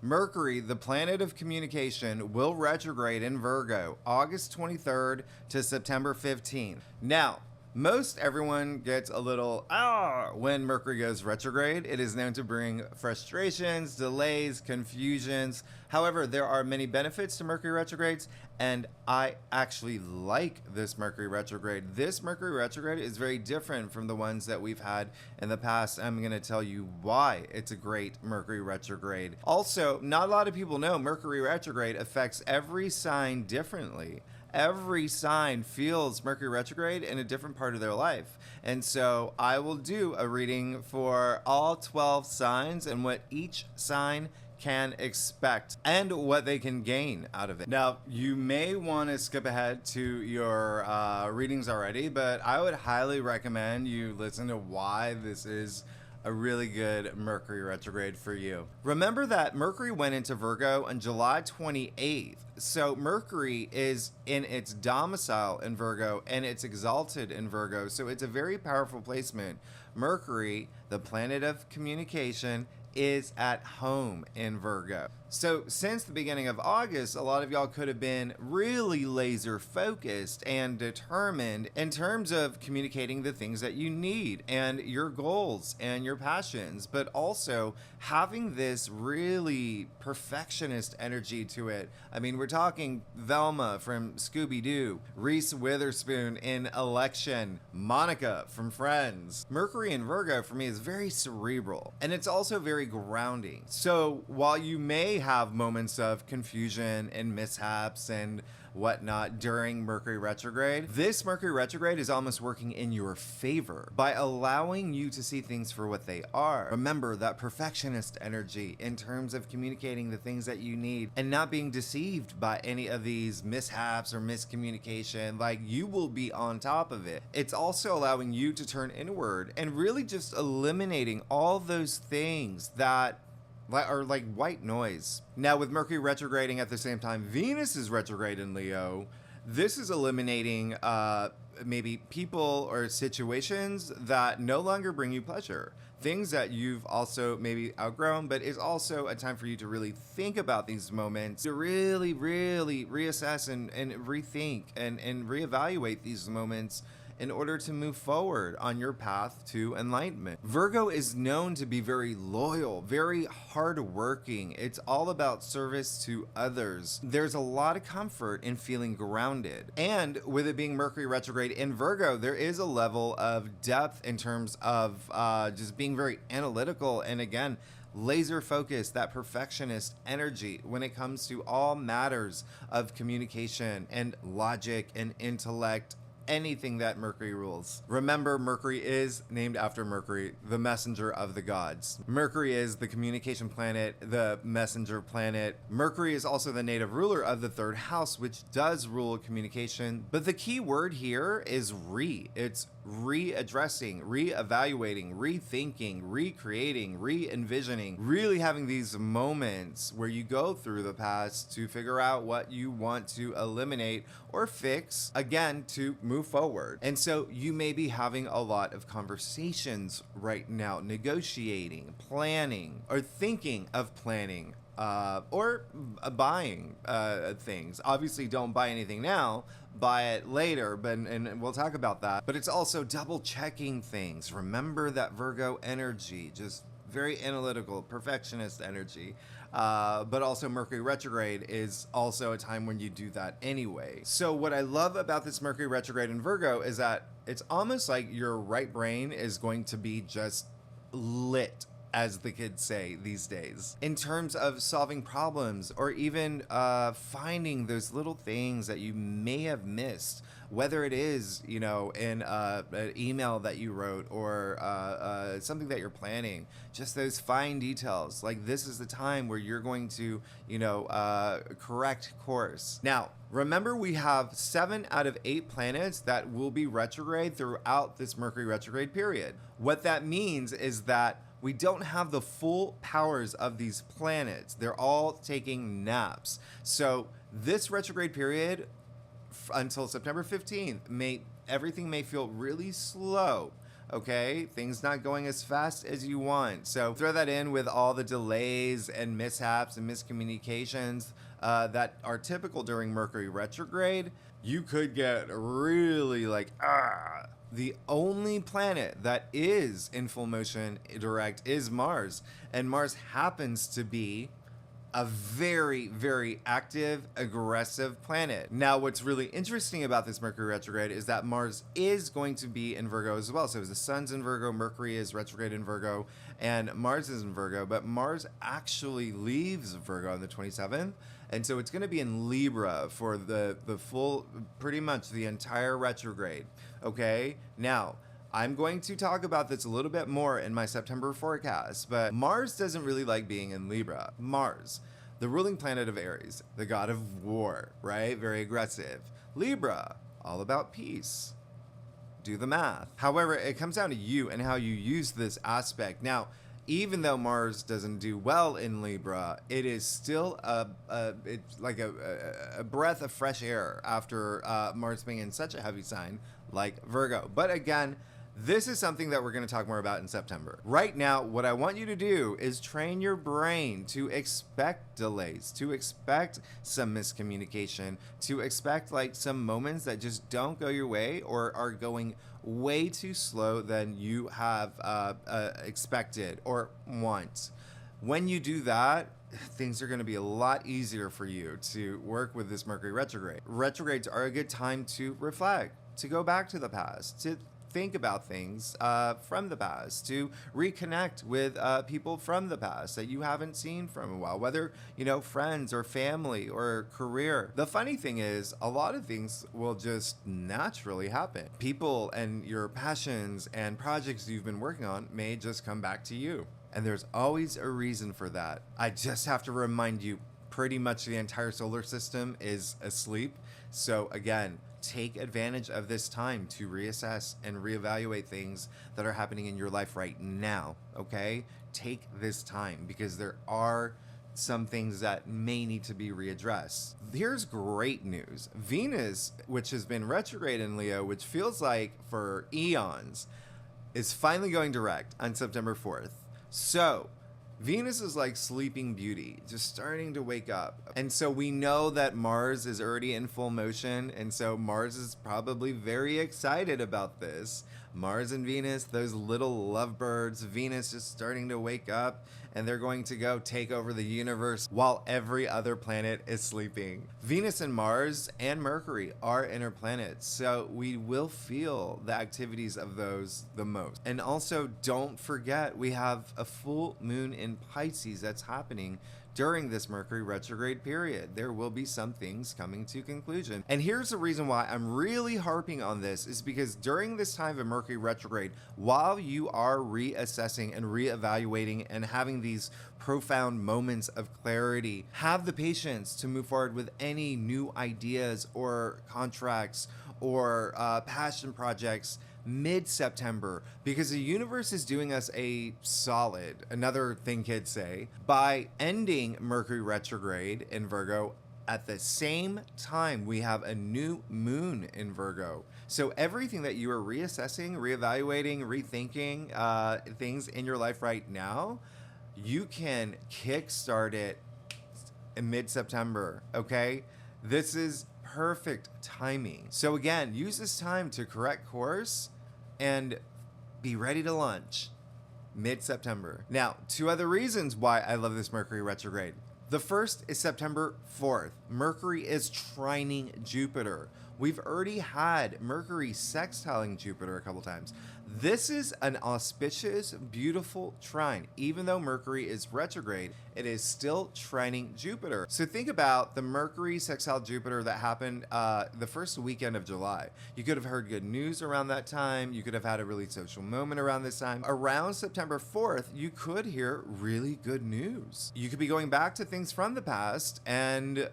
Mercury, the planet of communication, will retrograde in Virgo August 23rd to September 15th. Now, most everyone gets a little when Mercury goes retrograde. It is known to bring frustrations, delays, confusions. However, there are many benefits to Mercury retrogrades, and I actually like this Mercury retrograde. This Mercury retrograde is very different from the ones that we've had in the past. I'm going to tell you why it's a great Mercury retrograde. Also, not a lot of people know Mercury retrograde affects every sign differently. Every sign feels Mercury retrograde in a different part of their life. And so I will do a reading for all 12 signs and what each sign can expect and what they can gain out of it. Now, you may want to skip ahead to your readings already, but I would highly recommend you listen to why this is a really good Mercury retrograde for you. Remember that Mercury went into Virgo on July 28th. So Mercury is in its domicile in Virgo and it's exalted in Virgo. So it's a very powerful placement. Mercury, the planet of communication, is at home in Virgo. So since the beginning of August, a lot of y'all could have been really laser focused and determined in terms of communicating the things that you need and your goals and your passions, but also having this really perfectionist energy to it. I mean, we're talking Velma from Scooby-Doo, Reese Witherspoon in Election, Monica from Friends. Mercury in Virgo for me is very cerebral, and it's also very grounding. So while you may have moments of confusion and mishaps and whatnot during Mercury retrograde, this Mercury retrograde is almost working in your favor by allowing you to see things for what they are. Remember that perfectionist energy in terms of communicating the things that you need and not being deceived by any of these mishaps or miscommunication. Like, you will be on top of it. It's also allowing you to turn inward and really just eliminating all those things that are like white noise. Now, with Mercury retrograding at the same time Venus is retrograde in Leo, this is eliminating maybe people or situations that no longer bring you pleasure. Things that you've also maybe outgrown, but is also a time for you to really think about these moments, to really, really reassess and rethink and reevaluate these moments in order to move forward on your path to enlightenment. Virgo is known to be very loyal, very hardworking. It's all about service to others. There's a lot of comfort in feeling grounded. And with it being Mercury retrograde in Virgo, there is a level of depth in terms of just being very analytical and, again, laser focused, that perfectionist energy when it comes to all matters of communication and logic and intellect, anything that Mercury rules. Remember, Mercury is named after Mercury, the messenger of the gods. Mercury is the communication planet, the messenger planet. Mercury is also the native ruler of the third house, which does rule communication. But the key word here is It's readdressing, reevaluating, rethinking, recreating, re-envisioning, really having these moments where you go through the past to figure out what you want to eliminate or fix, again, to move forward. And so you may be having a lot of conversations right now, negotiating, planning, or thinking of planning, or buying things. Obviously, don't buy anything now, buy it later, and we'll talk about that. But it's also double checking things. Remember that Virgo energy, just very analytical, perfectionist energy. But also Mercury retrograde is also a time when you do that anyway. So what I love about this Mercury retrograde in Virgo is that it's almost like your right brain is going to be just lit, as the kids say these days, in terms of solving problems or even finding those little things that you may have missed, whether it is, in an email that you wrote or something that you're planning, just those fine details. Like, this is the time where you're going to, correct course. Now, remember, we have 7 out of 8 planets that will be retrograde throughout this Mercury retrograde period. What that means is that we don't have the full powers of these planets. They're all taking naps. So this retrograde period until September 15th, everything may feel really slow. okay? Things not going as fast as you want. So throw that in with all the delays and mishaps and miscommunications that are typical during Mercury retrograde. You could get really like, The only planet that is in full motion direct is Mars. And Mars happens to be a very, very active, aggressive planet. Now, what's really interesting about this Mercury retrograde is that Mars is going to be in Virgo as well. So the Sun's in Virgo, Mercury is retrograde in Virgo, and Mars is in Virgo, but Mars actually leaves Virgo on the 27th. And so it's going to be in Libra for the full, pretty much the entire retrograde. Okay? Now, I'm going to talk about this a little bit more in my September forecast, but Mars doesn't really like being in Libra. Mars, the ruling planet of Aries, the god of war, right? Very aggressive. Libra, all about peace. Do the math. However, it comes down to you and how you use this aspect. Now, even though Mars doesn't do well in Libra, it is still it's like a breath of fresh air after Mars being in such a heavy sign like Virgo. But again, this is something that we're going to talk more about in September. Right now, what I want you to do is train your brain to expect delays, to expect some miscommunication, to expect like some moments that just don't go your way or are going way too slow than you have expected or want. When you do that, things are going to be a lot easier for you to work with this Mercury retrograde. Retrogrades are a good time to reflect, to go back to the past, to think about things from the past, to reconnect with people from the past that you haven't seen from a while, whether, you know, friends or family or career. The funny thing is, a lot of things will just naturally happen. People and your passions and projects you've been working on may just come back to you. And there's always a reason for that. I just have to remind you, pretty much the entire solar system is asleep. So again, take advantage of this time to reassess and reevaluate things that are happening in your life right now, okay? Take this time because there are some things that may need to be readdressed. Here's great news. Venus, which has been retrograde in Leo, which feels like for eons, is finally going direct on September 4th. So Venus is like Sleeping Beauty, just starting to wake up. And so we know that Mars is already in full motion. And so Mars is probably very excited about this. Mars and Venus, those little lovebirds, Venus is starting to wake up and they're going to go take over the universe while every other planet is sleeping. Venus and Mars and Mercury are inner planets, so we will feel the activities of those the most. And also, don't forget, we have a full moon in Pisces that's happening during this Mercury retrograde period. There will be some things coming to conclusion. And here's the reason why I'm really harping on this is because during this time of Mercury retrograde, while you are reassessing and reevaluating and having these profound moments of clarity, have the patience to move forward with any new ideas or contracts or passion projects mid-September, because the universe is doing us a solid, another thing kids say, by ending Mercury retrograde in Virgo at the same time we have a new moon in Virgo. So everything that you are reassessing, reevaluating, rethinking things in your life right now, you can kickstart it in mid-September, okay? This is perfect timing. So again, use this time to correct course and be ready to launch mid-September. Now, two other reasons why I love this Mercury retrograde. The first is September 4th. Mercury is trining Jupiter. We've already had Mercury sextiling Jupiter a couple times. This is an auspicious, beautiful trine. Even though Mercury is retrograde, it is still trining Jupiter. So think about the Mercury sextile Jupiter that happened the first weekend of July. You could have heard good news around that time. You could have had a really social moment around this time. Around September 4th, you could hear really good news. You could be going back to things from the past and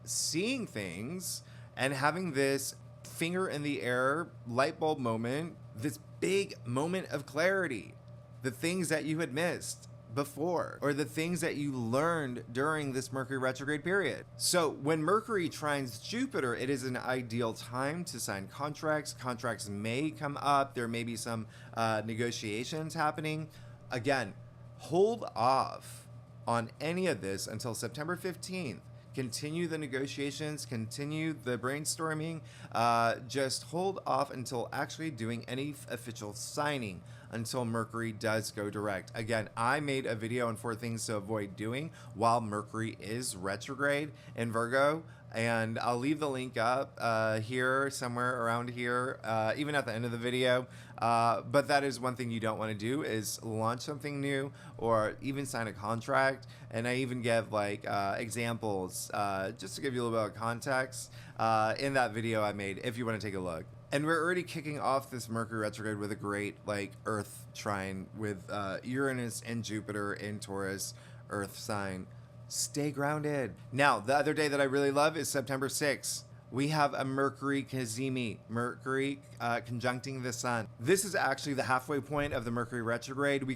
seeing things and having this finger in the air light bulb moment, this big moment of clarity, the things that you had missed before, or the things that you learned during this Mercury retrograde period. So when Mercury trines Jupiter, it is an ideal time to sign contracts. Contracts may come up. There may be some negotiations happening. Again, hold off on any of this until September 15th. Continue the negotiations, continue the brainstorming. Just hold off until actually doing any official signing until Mercury does go direct. Again, I made a video on 4 things to avoid doing while Mercury is retrograde in Virgo. And I'll leave the link up here, somewhere around here, even at the end of the video. But that is one thing you don't want to do, is launch something new or even sign a contract. And I even give like examples just to give you a little bit of context in that video I made, if you want to take a look. And we're already kicking off this Mercury retrograde with a great like Earth trine with Uranus and Jupiter in Taurus, Earth sign. Stay grounded. Now, the other day that I really love is September 6th. We have a Mercury Cazimi, Mercury conjuncting the Sun. This is actually the halfway point of the Mercury retrograde. We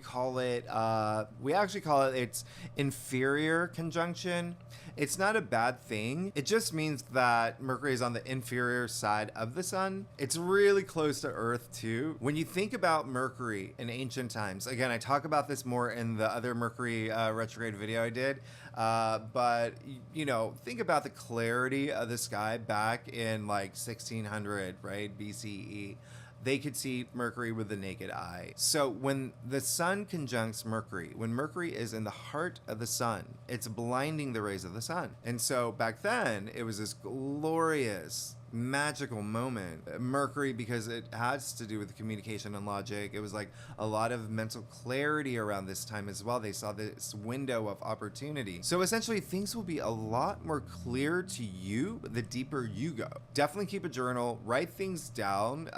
actually call it its inferior conjunction. It's not a bad thing. It just means that Mercury is on the inferior side of the Sun. It's really close to Earth too. When you think about Mercury in ancient times, again, I talk about this more in the other Mercury retrograde video I did, but you know, think about the clarity of the sky back in like 1600, right, BCE. They could see Mercury with the naked eye. So when the Sun conjuncts Mercury, when Mercury is in the heart of the Sun, it's blinding the rays of the Sun. And so back then, it was this glorious, magical moment. Mercury, because it has to do with communication and logic, it was like a lot of mental clarity around this time as well. They saw this window of opportunity. So essentially, things will be a lot more clear to you the deeper you go. Definitely keep a journal, write things down,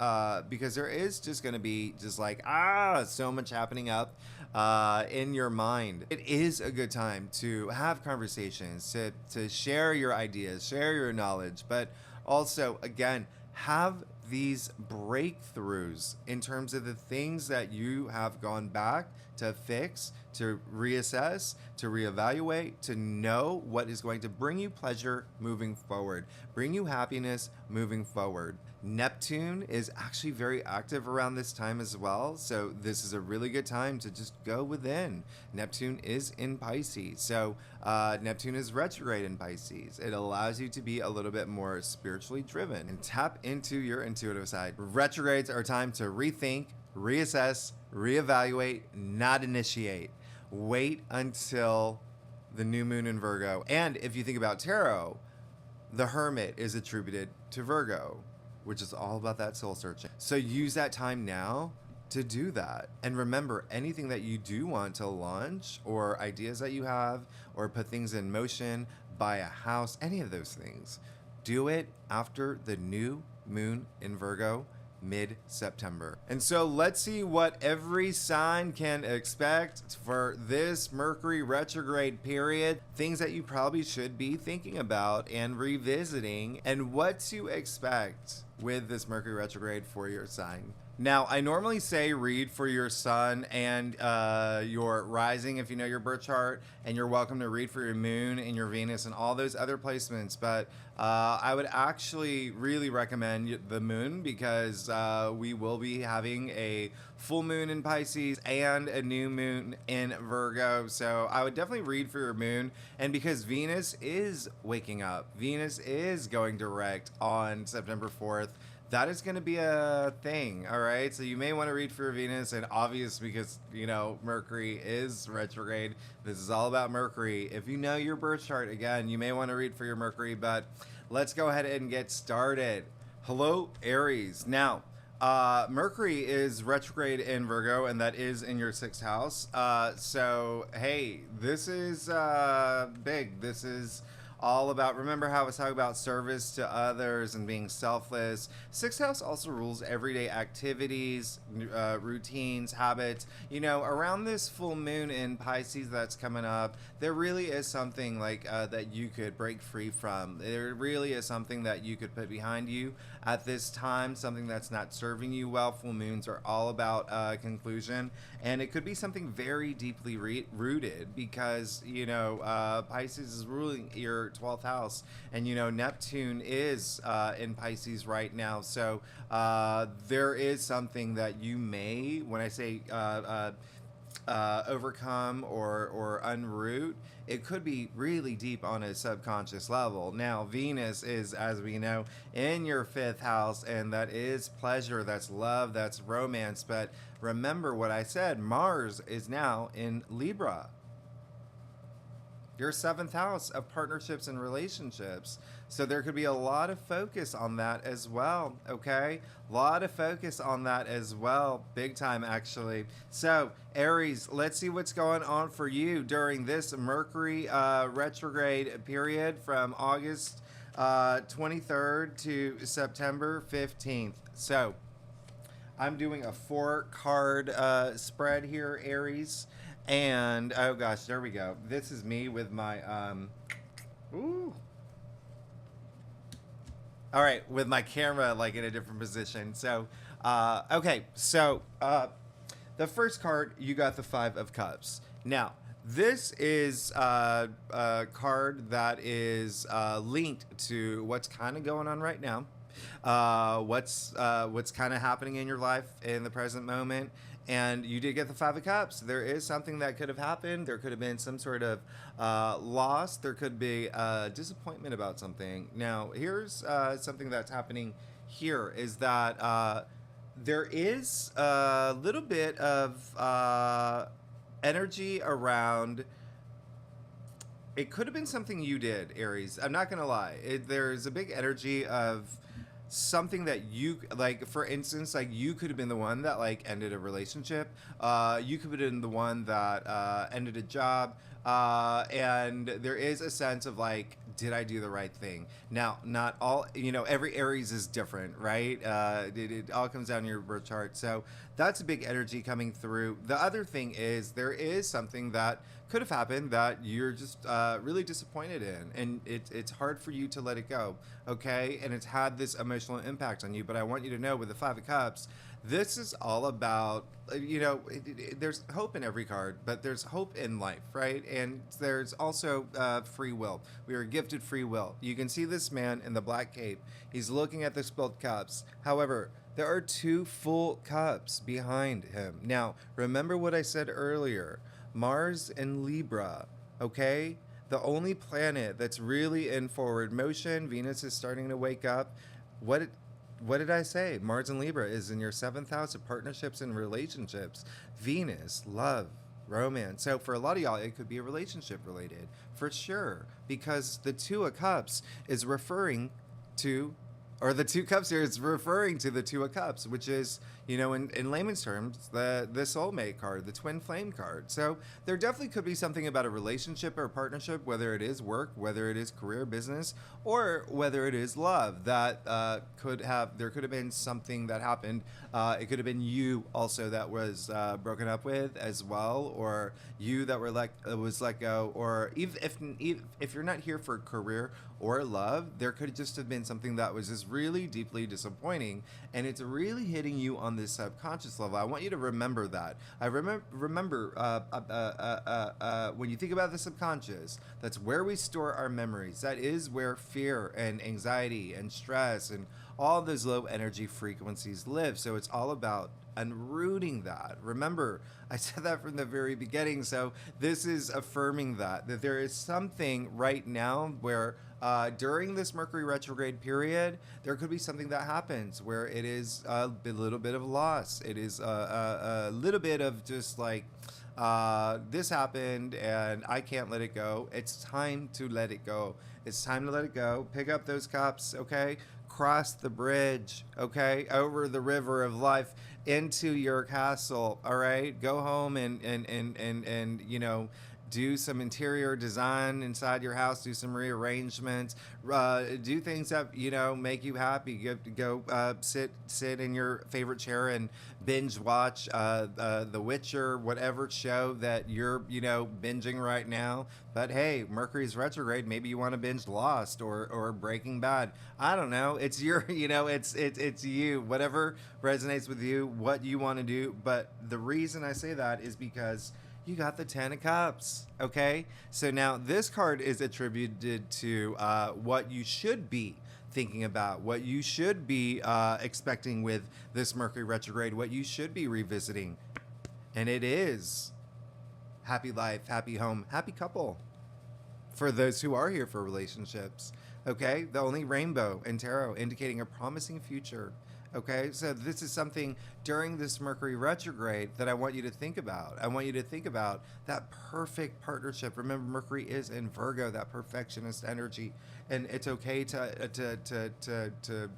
because there is just going to be just like, so much happening up in your mind. It is a good time to have conversations, to share your ideas, share your knowledge, but also, again, have these breakthroughs in terms of the things that you have gone back to fix, to reassess, to reevaluate, to know what is going to bring you pleasure moving forward, bring you happiness moving forward. Neptune is actually very active around this time as well, so this is a really good time to just go within. Neptune is in Pisces, so Neptune is retrograde in Pisces. It allows you to be a little bit more spiritually driven and tap into your intuitive side. Retrogrades are a time to rethink, reassess, reevaluate, not initiate. Wait until the new moon in Virgo. And if you think about tarot, the Hermit is attributed to Virgo, which is all about that soul searching. So use that time now to do that. And remember, anything that you do want to launch, or ideas that you have, or put things in motion, buy a house, any of those things, do it after the new moon in Virgo, mid-September. And so let's see what every sign can expect for this Mercury retrograde period, things that you probably should be thinking about and revisiting, and what to expect with this Mercury retrograde for your sign. Now, I normally say read for your sun and your rising if you know your birth chart, and you're welcome to read for your moon and your Venus and all those other placements, but I would actually really recommend the moon, because we will be having a full moon in Pisces and a new moon in Virgo, so I would definitely read for your moon. And because Venus is waking up, Venus is going direct on September 4th, that is going to be a thing, all right? So you may want to read for your Venus, and obvious because, you know, Mercury is retrograde. This is all about Mercury. If you know your birth chart, again, you may want to read for your Mercury, but let's go ahead and get started. Hello, Aries. Now, Mercury is retrograde in Virgo, and that is in your 6th house. So, hey, this is big. This is all about, remember how I was talking about service to others and being selfless. Sixth house also rules everyday activities, routines, habits. You know, around this full moon in Pisces that's coming up, there really is something like that you could break free from. There really is something that you could put behind you at this time, something that's not serving you well. Full moons are all about conclusion, and it could be something very deeply rooted because, you know, Pisces is ruling your 12th house, and, you know, Neptune is in Pisces right now. So there is something that you may, when I say overcome or unroot, it could be really deep on a subconscious level. Now, Venus is, as we know, in your 5th house, and that is pleasure, that's love, that's romance. But remember what I said, Mars is now in Libra, your 7th house of partnerships and relationships. So there could be a lot of focus on that as well, okay? A lot of focus on that as well, big time actually. So Aries, let's see what's going on for you during this Mercury retrograde period from August 23rd to September 15th. So I'm doing a 4-card spread here, Aries. And, oh gosh, there we go. This is me with my, all right, with my camera, like, in a different position. So, okay, so, the first card, you got the 5 of Cups. Now, this is a card that is linked to what's kind of going on right now. What's kind of happening in your life in the present moment. And you did get the 5 of Cups. There is something that could have happened. There could have been some sort of loss. There could be disappointment about something. Now, here's something that's happening here is that there is a little bit of energy around. It could have been something you did, Aries. I'm not going to lie. There's a big energy of something that you, like, for instance, like, you could have been the one that, like, ended a relationship. You could have been the one that ended a job. And there is a sense of, like, did I do the right thing? Now, not all, you know, every Aries is different, right? It all comes down to your birth chart. So that's a big energy coming through. The other thing is there is something that could have happened that you're just really disappointed in, and it's hard for you to let it go, okay? And it's had this emotional impact on you. But I want you to know, with the 5 of Cups, this is all about, you know, there's hope in every card, but there's hope in life, right? And there's also free will. We are gifted free will. You can see this man in the black cape. He's looking at the spilled cups. However, there are 2 full cups behind him. Now, remember what I said earlier. Mars and Libra, okay? The only planet that's really in forward motion. Venus is starting to wake up. What did I say? Mars and Libra is in your 7th house of partnerships and relationships. Venus, love, romance. So for a lot of y'all, it could be a relationship related, for sure, because the 2 of Cups is referring to, or the 2 cups here is referring to the 2 of Cups, which is, you know, in layman's terms, the soulmate card, the twin flame card. So there definitely could be something about a relationship or a partnership, whether it is work, whether it is career, business, or whether it is love, that there could have been something that happened. It could have been you also that was broken up with as well, or you that was let go, or if you're not here for career or love, there could just have been something that was just really deeply disappointing, and it's really hitting you on this subconscious level. I want you to remember that. I remember when you think about the subconscious, that's where we store our memories. That is where fear and anxiety and stress and all those low energy frequencies live. So it's all about unrooting that. Remember, I said that from the very beginning. So this is affirming that there is something right now where during this Mercury retrograde period, there could be something that happens where it is a little bit of loss. It is a little bit of just like, this happened and I can't let it go. It's time to let it go. It's time to let it go. Pick up those cups, okay? Cross the bridge, okay? Over the river of life into your castle, all right? Go home and you know, do some interior design inside your house, do some rearrangements, do things that, you know, make you happy. Go sit in your favorite chair and binge watch The Witcher, whatever show that you're, you know, binging right now. But hey, Mercury's retrograde. Maybe you want to binge Lost or Breaking Bad. I don't know. It's your, you know, it's you. Whatever resonates with you, what you want to do. But the reason I say that is because you got the Ten of Cups, okay? So now this card is attributed to what you should be thinking about, what you should be expecting with this Mercury retrograde, what you should be revisiting. And it is happy life, happy home, happy couple for those who are here for relationships, okay? The only rainbow in tarot indicating a promising future. Okay, so this is something during this Mercury retrograde that I want you to think about. I want you to think about that perfect partnership. Remember, Mercury is in Virgo, that perfectionist energy, and it's okay to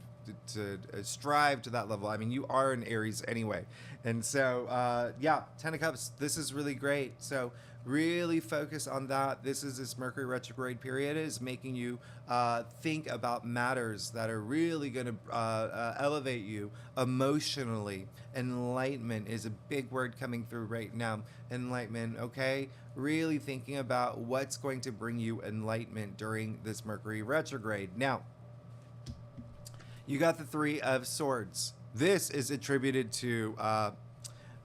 strive to that level. I mean, you are an Aries anyway, and so yeah, Ten of Cups. This is really great. So really focus on that. This Mercury retrograde period is making you think about matters that are really going to elevate you emotionally. Enlightenment is a big word coming through right now. Enlightenment, okay? Really thinking about what's going to bring you enlightenment during this Mercury retrograde. Now, you got the Three of Swords. This is attributed to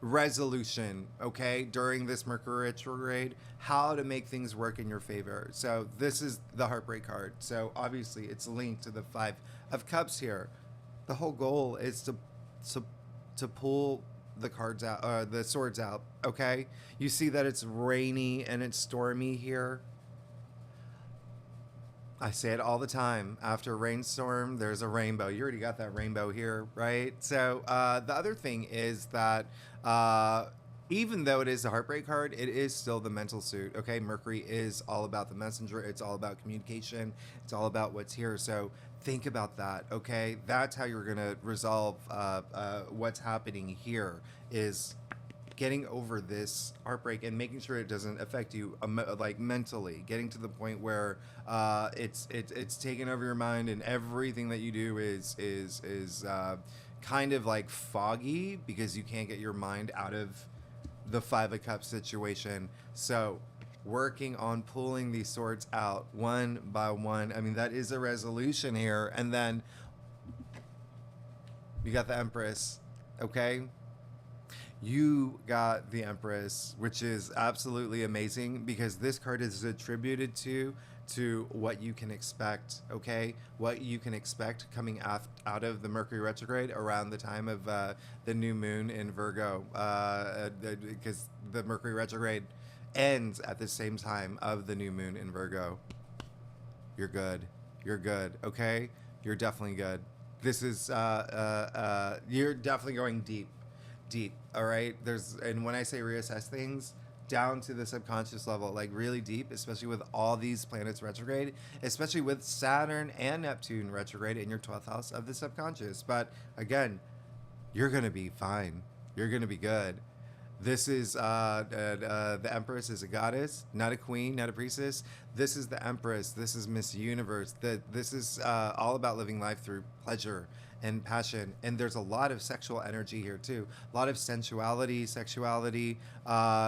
resolution, okay, during this Mercury retrograde, how to make things work in your favor. So this is the heartbreak card. So obviously it's linked to the Five of Cups here. The whole goal is to pull the cards out, the swords out, okay? You see that it's rainy and it's stormy here. I say it all the time. After a rainstorm, there's a rainbow. You already got that rainbow here, right? So the other thing is that even though it is the heartbreak card, it is still the mental suit, okay? Mercury is all about the messenger. It's all about communication. It's all about what's here. So think about that, okay? That's how you're going to resolve what's happening here, is getting over this heartbreak and making sure it doesn't affect you like mentally, getting to the point where it's taken over your mind and everything that you do is kind of like foggy because you can't get your mind out of the Five of Cups situation. So working on pulling these swords out one by one. I mean, that is a resolution here. And then you got the Empress, okay? You got the Empress, which is absolutely amazing because this card is attributed to what you can expect, okay? What you can expect coming out of the Mercury retrograde around the time of the new moon in Virgo, because the Mercury retrograde ends at the same time of the new moon in Virgo. You're good. You're good, okay? You're definitely good. This is, you're definitely going deep, all right? And when I say reassess things, down to the subconscious level, like really deep, especially with all these planets retrograde, especially with Saturn and Neptune retrograde in your 12th house of the subconscious. But again, you're going to be fine. You're going to be good. This is, the Empress is a goddess, not a queen, not a priestess. This is the Empress. This is Miss Universe. This is all about living life through pleasure and passion. And there's a lot of sexual energy here too. A lot of sensuality, sexuality.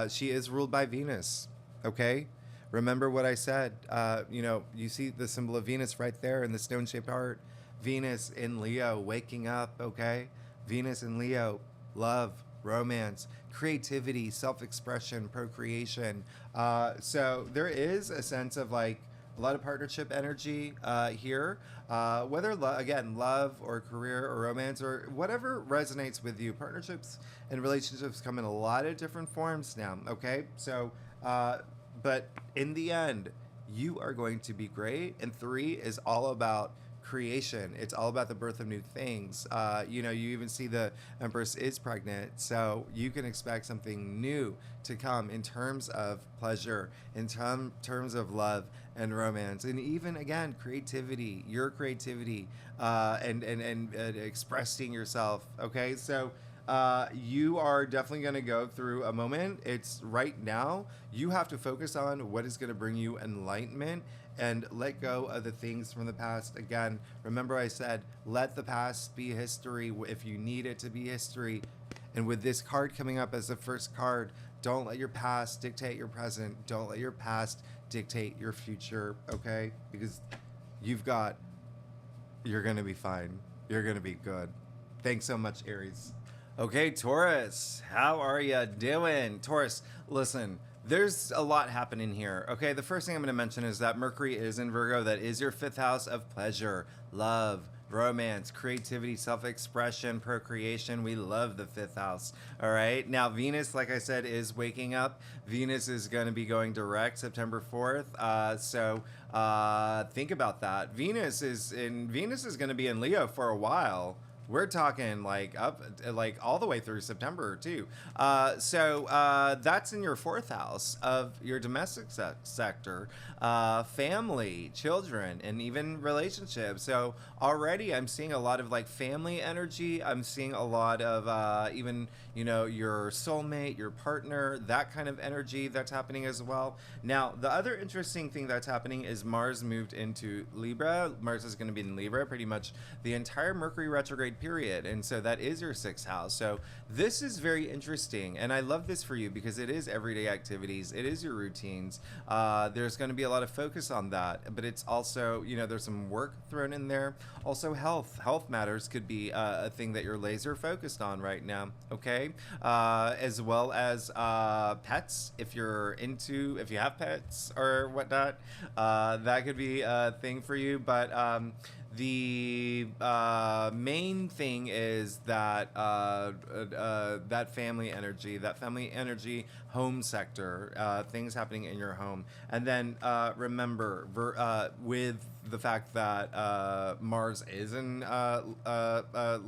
She is ruled by Venus, okay? Remember what I said. You see the symbol of Venus right there in the stone-shaped heart. Venus in Leo, waking up, okay? Venus in Leo, love, romance, creativity, self-expression, procreation. So there is a sense of like a lot of partnership energy here, whether again love or career or romance or whatever resonates with you. Partnerships and relationships come in a lot of different forms now, okay? So but in the end, you are going to be great. And 3 is all about creation. It's all about the birth of new things. You even see the Empress is pregnant, so you can expect something new to come in terms of pleasure, in terms of love and romance, and even again your creativity, and expressing yourself. Okay, so You are definitely going to go through a moment. It's right now. You have to focus on what is going to bring you enlightenment and let go of the things from the past. Again, remember I said, let the past be history if you need it to be history. And with this card coming up as the first card, don't let your past dictate your present. Don't let your past dictate your future, okay? Because you're going to be fine. You're going to be good. Thanks so much, Aries. Okay, Taurus, how are you doing? Taurus, listen, there's a lot happening here. Okay, the first thing I'm going to mention is that Mercury is in Virgo. That is your 5th house of pleasure, love, romance, creativity, self-expression, procreation. We love the 5th house. All right. Now, Venus, like I said, is waking up. Venus is going to be going direct September 4th. So think about that. Venus is going to be in Leo for a while. We're talking like all the way through September too. So that's in your 4th house of your domestic sector, family, children, and even relationships. So already I'm seeing a lot of like family energy. I'm seeing a lot of even, you know, your soulmate, your partner, that kind of energy that's happening as well. Now, the other interesting thing that's happening is Mars moved into Libra. Mars is going to be in Libra pretty much the entire Mercury retrograde period, and so that is your 6th house. So this is very interesting, and I love this for you because it is everyday activities, it is your routines. There's going to be a lot of focus on that, but it's also, you know, there's some work thrown in there. Also, health matters could be a thing that you're laser focused on right now, okay? As well as pets, if you have pets or whatnot, that could be a thing for you. But the main thing is that that family energy, home sector, things happening in your home. And then remember, with the fact that Mars is in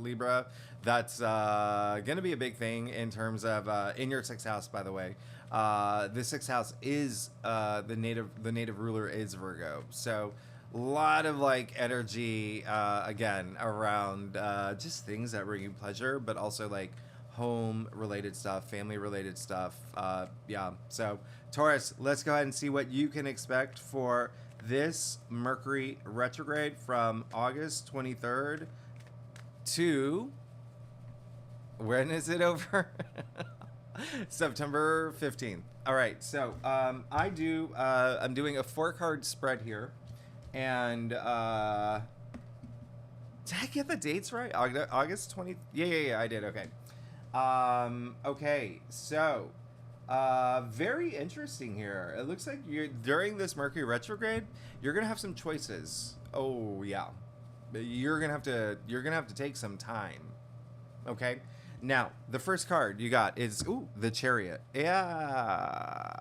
Libra, that's going to be a big thing in terms of in your 6th house, by the way. The 6th house is the native ruler is Virgo. So a lot of like energy again around just things that bring you pleasure, but also like home related stuff, family related stuff. Yeah. So Taurus, let's go ahead and see what you can expect for this Mercury retrograde from August 23rd to, when is it over? September 15th. All right. So I'm doing a 4-card spread here. And did I get the dates right? August 20th? Yeah, I did. Okay. Okay, so very interesting here. It looks like during this Mercury retrograde, you're gonna have some choices. Oh yeah, you're gonna have to take some time. Okay. Now the first card you got is the Chariot. Yeah.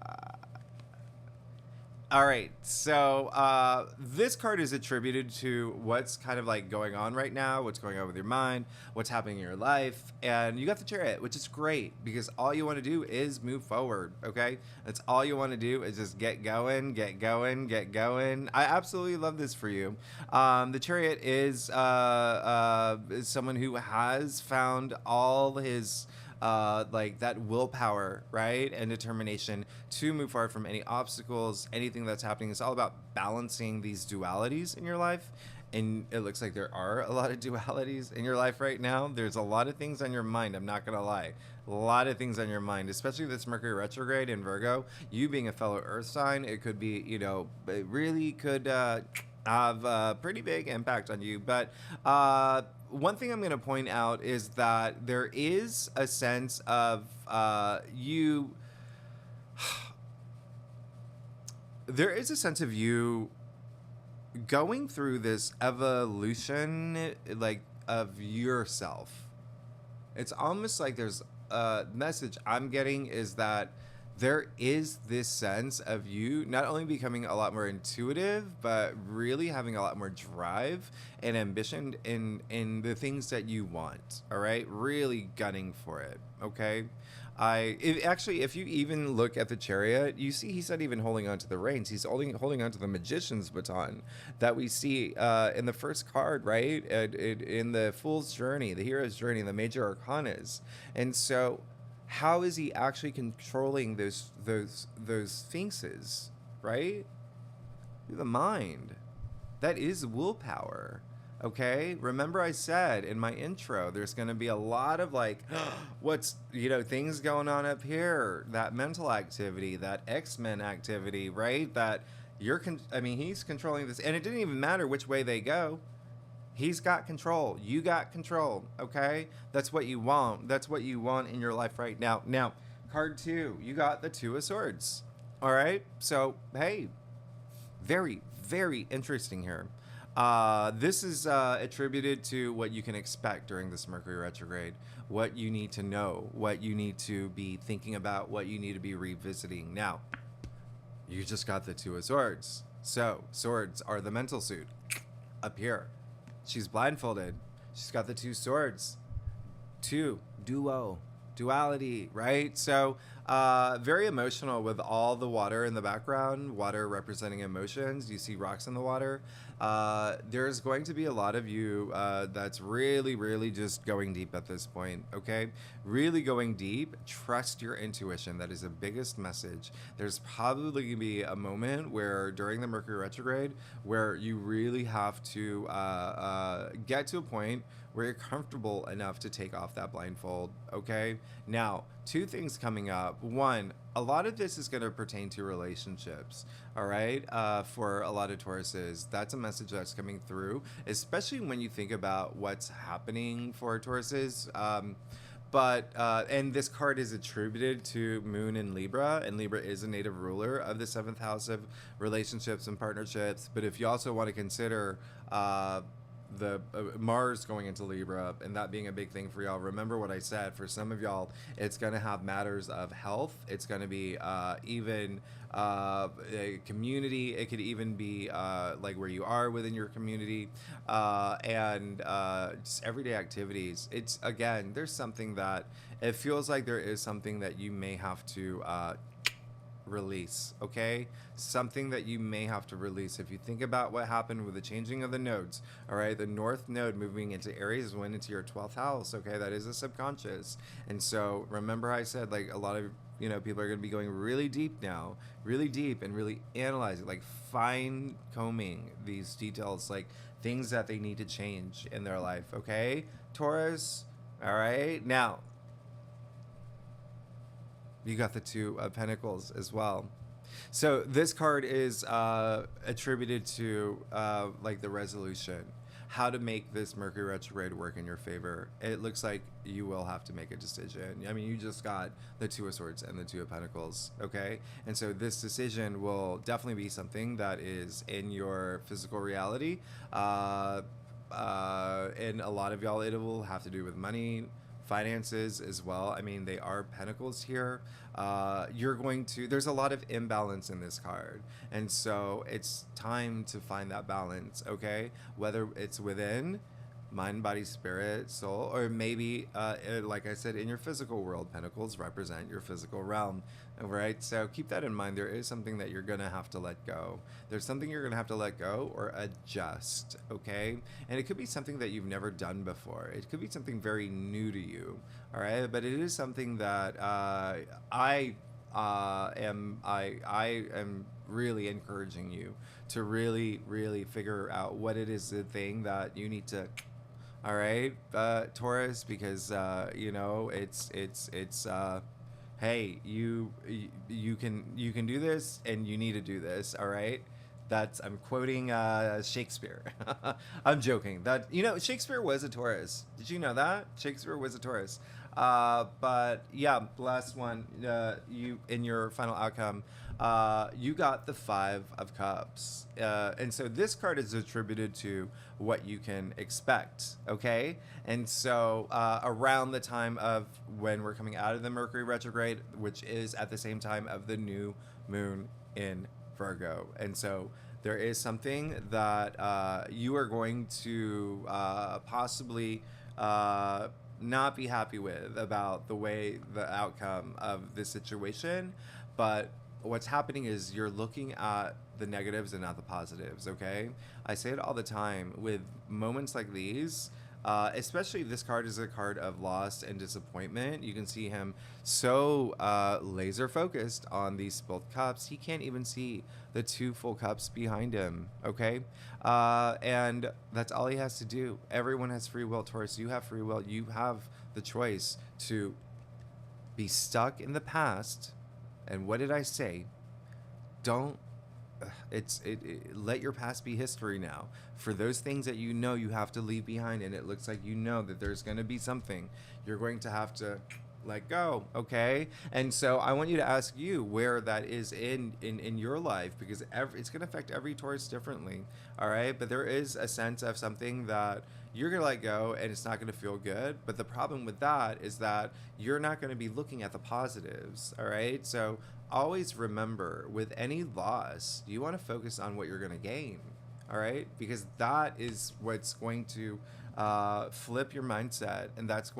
All right, so this card is attributed to what's kind of like going on right now, what's going on with your mind, what's happening in your life, and you got the Chariot, which is great because all you want to do is move forward, okay? That's all you want to do is just get going, get going, get going. I absolutely love this for you. The Chariot is someone who has found all his like that willpower, right, and determination to move forward from any obstacles, anything that's happening. It's all about balancing these dualities in your life, and it looks like there are a lot of dualities in your life right now. There's a lot of things on your mind, I'm not gonna lie, a lot of things on your mind, especially this Mercury retrograde in Virgo. You being a fellow earth sign, it could be, you know, it really could have a pretty big impact on you. But one thing I'm going to point out is that there is a sense of you going through this evolution, like, of yourself. It's almost like there's a message I'm getting is that there is this sense of you not only becoming a lot more intuitive, but really having a lot more drive and ambition in the things that you want. All right, really gunning for it. Okay. Actually, if you even look at the Chariot, you see he's not even holding on to the reins. He's holding on to the Magician's baton that we see in the first card, right? In the Fool's Journey, the Hero's Journey, the Major Arcanas. And so, how is he actually controlling those sphinxes, right? Through the mind. That is willpower. Okay, remember I said in my intro, there's going to be a lot of like, what's, things going on up here, that mental activity, that X-Men activity, right? That he's controlling this, and it didn't even matter which way they go. He's got control. You got control. Okay, that's what you want. That's what you want in your life right now. Now, card 2, you got the 2 of Swords. All right, so hey, very, very interesting here. This is attributed to what you can expect during this Mercury retrograde, what you need to know, what you need to be thinking about, what you need to be revisiting. Now, you just got the 2 of Swords. So, swords are the mental suit. Up here. She's blindfolded. She's got the 2 swords. 2, duality, right? So, very emotional with all the water in the background, water representing emotions. You see rocks in the water. There's going to be a lot of you that's really, really just going deep at this point, okay? Really going deep. Trust your intuition. That is the biggest message. There's probably going to be a moment where during the Mercury retrograde where you really have to get to a point where you're comfortable enough to take off that blindfold, okay? Now, 2 things coming up. 1, a lot of this is going to pertain to relationships, all right? For a lot of Tauruses, that's a message that's coming through, especially when you think about what's happening for Tauruses. And this card is attributed to Moon in Libra, and Libra is a native ruler of the 7th house of relationships and partnerships. But if you also want to consider the Mars going into Libra and that being a big thing for y'all, remember what I said. For some of y'all, it's going to have matters of health. It's going to be even a community. It could even be like where you are within your community, and just everyday activities. It's, again, there's something that it feels like there is something that you may have to release, okay? Something that you may have to release. If you think about what happened with the changing of the nodes, all right, the North node moving into Aries went into your 12th house, okay? That is a subconscious. And so remember I said, like, a lot of people are going to be going really deep now, really deep, and really analyzing, like fine combing these details, like things that they need to change in their life, okay? Taurus, all right? Now, you got the 2 of Pentacles as well. So this card is attributed to like the resolution, how to make this Mercury retrograde work in your favor. It looks like you will have to make a decision. I mean, you just got the 2 of Swords and the 2 of Pentacles, okay? And so this decision will definitely be something that is in your physical reality. And a lot of y'all, it will have to do with money, finances as well. I mean, they are pentacles here. There's a lot of imbalance in this card. And so it's time to find that balance, okay? Whether it's within mind, body, spirit, soul, or maybe, like I said, in your physical world. Pentacles represent your physical realm, right? So keep that in mind. There is something that you're going to have to let go. There's something you're going to have to let go or adjust, okay? And it could be something that you've never done before. It could be something very new to you, all right? But it is something that I am really encouraging you to really, really figure out what it is, the thing that you need to, all right, Taurus, because it's hey, you can do this, and you need to do this, all right? I'm quoting Shakespeare. I'm joking. That Shakespeare was a Taurus. Did you know that? Shakespeare was a Taurus. But yeah, last one. You, in your final outcome, you got the 5 of Cups, and so this card is attributed to what you can expect. Okay, and so around the time of when we're coming out of the Mercury retrograde, which is at the same time of the new moon in Virgo, and so there is something that you are going to possibly not be happy with about the way the outcome of this situation. But what's happening is you're looking at the negatives and not the positives, okay? I say it all the time with moments like these. Especially this card is a card of loss and disappointment. You can see him so laser focused on these both cups. He can't even see the 2 full cups behind him, okay? And that's all he has to do. Everyone has free will, Taurus. You have free will. You have the choice to be stuck in the past. And what did I say? Don't let your past be history now. For those things that you know you have to leave behind, and it looks like you know that there's going to be something you're going to have to let go, okay? And so I want you to ask you where that is in your life, because it's going to affect every Taurus differently, all right? But there is a sense of something that you're going to let go, and it's not going to feel good. But the problem with that is that you're not going to be looking at the positives, all right? So always remember, with any loss, you want to focus on what you're going to gain, all right? Because that is what's going to flip your mindset, and that's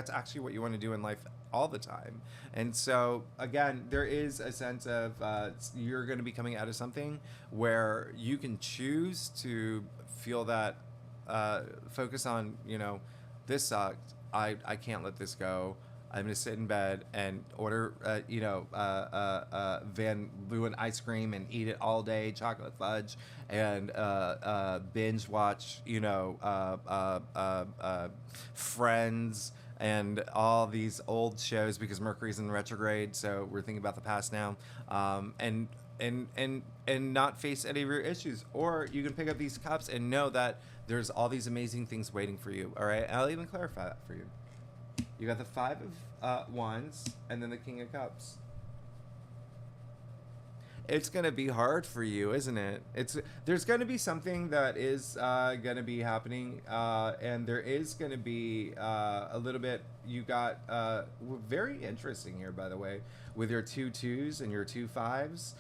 actually what you want to do in life all the time. And so again, there is a sense of you're going to be coming out of something where you can choose to feel that focus on, this sucked, I can't let this go, I'm going to sit in bed and order, Van Leeuwen ice cream and eat it all day, chocolate fudge, and binge watch, Friends and all these old shows, because Mercury's in retrograde, so we're thinking about the past now, and not face any of your issues. Or you can pick up these cups and know that there's all these amazing things waiting for you. All right, I'll even clarify that for you. You got the 5 of Wands and then the King of Cups. It's going to be hard for you, isn't it? There's going to be something that is going to be happening, and there is going to be a little bit. You got very interesting here, by the way, with your 2 2s and your 2 5s.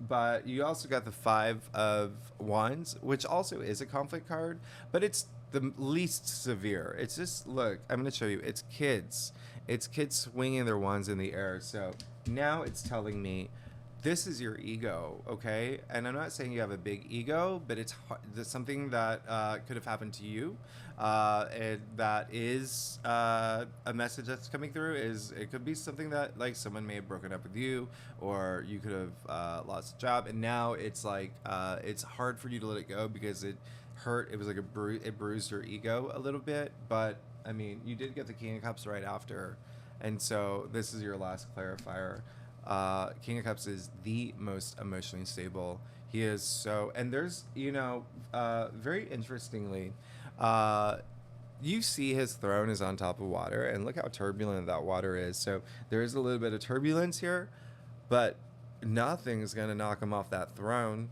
But you also got the 5 of Wands, which also is a conflict card, but it's the least severe. It's just, look, I'm going to show you. It's kids. It's kids swinging their wands in the air. So now it's telling me this is your ego, okay? And I'm not saying you have a big ego, but it's something that could have happened to you. And that is a message that's coming through. It could be something that, like, someone may have broken up with you, or you could have lost a job, and now it's like it's hard for you to let it go because it hurt. It was like it bruised your ego a little bit. But I mean, you did get the King of Cups right after, and so this is your last clarifier. King of Cups is the most emotionally stable. He is so, and there's, very interestingly, you see his throne is on top of water, and look how turbulent that water is. So there is a little bit of turbulence here, but nothing's going to knock him off that throne.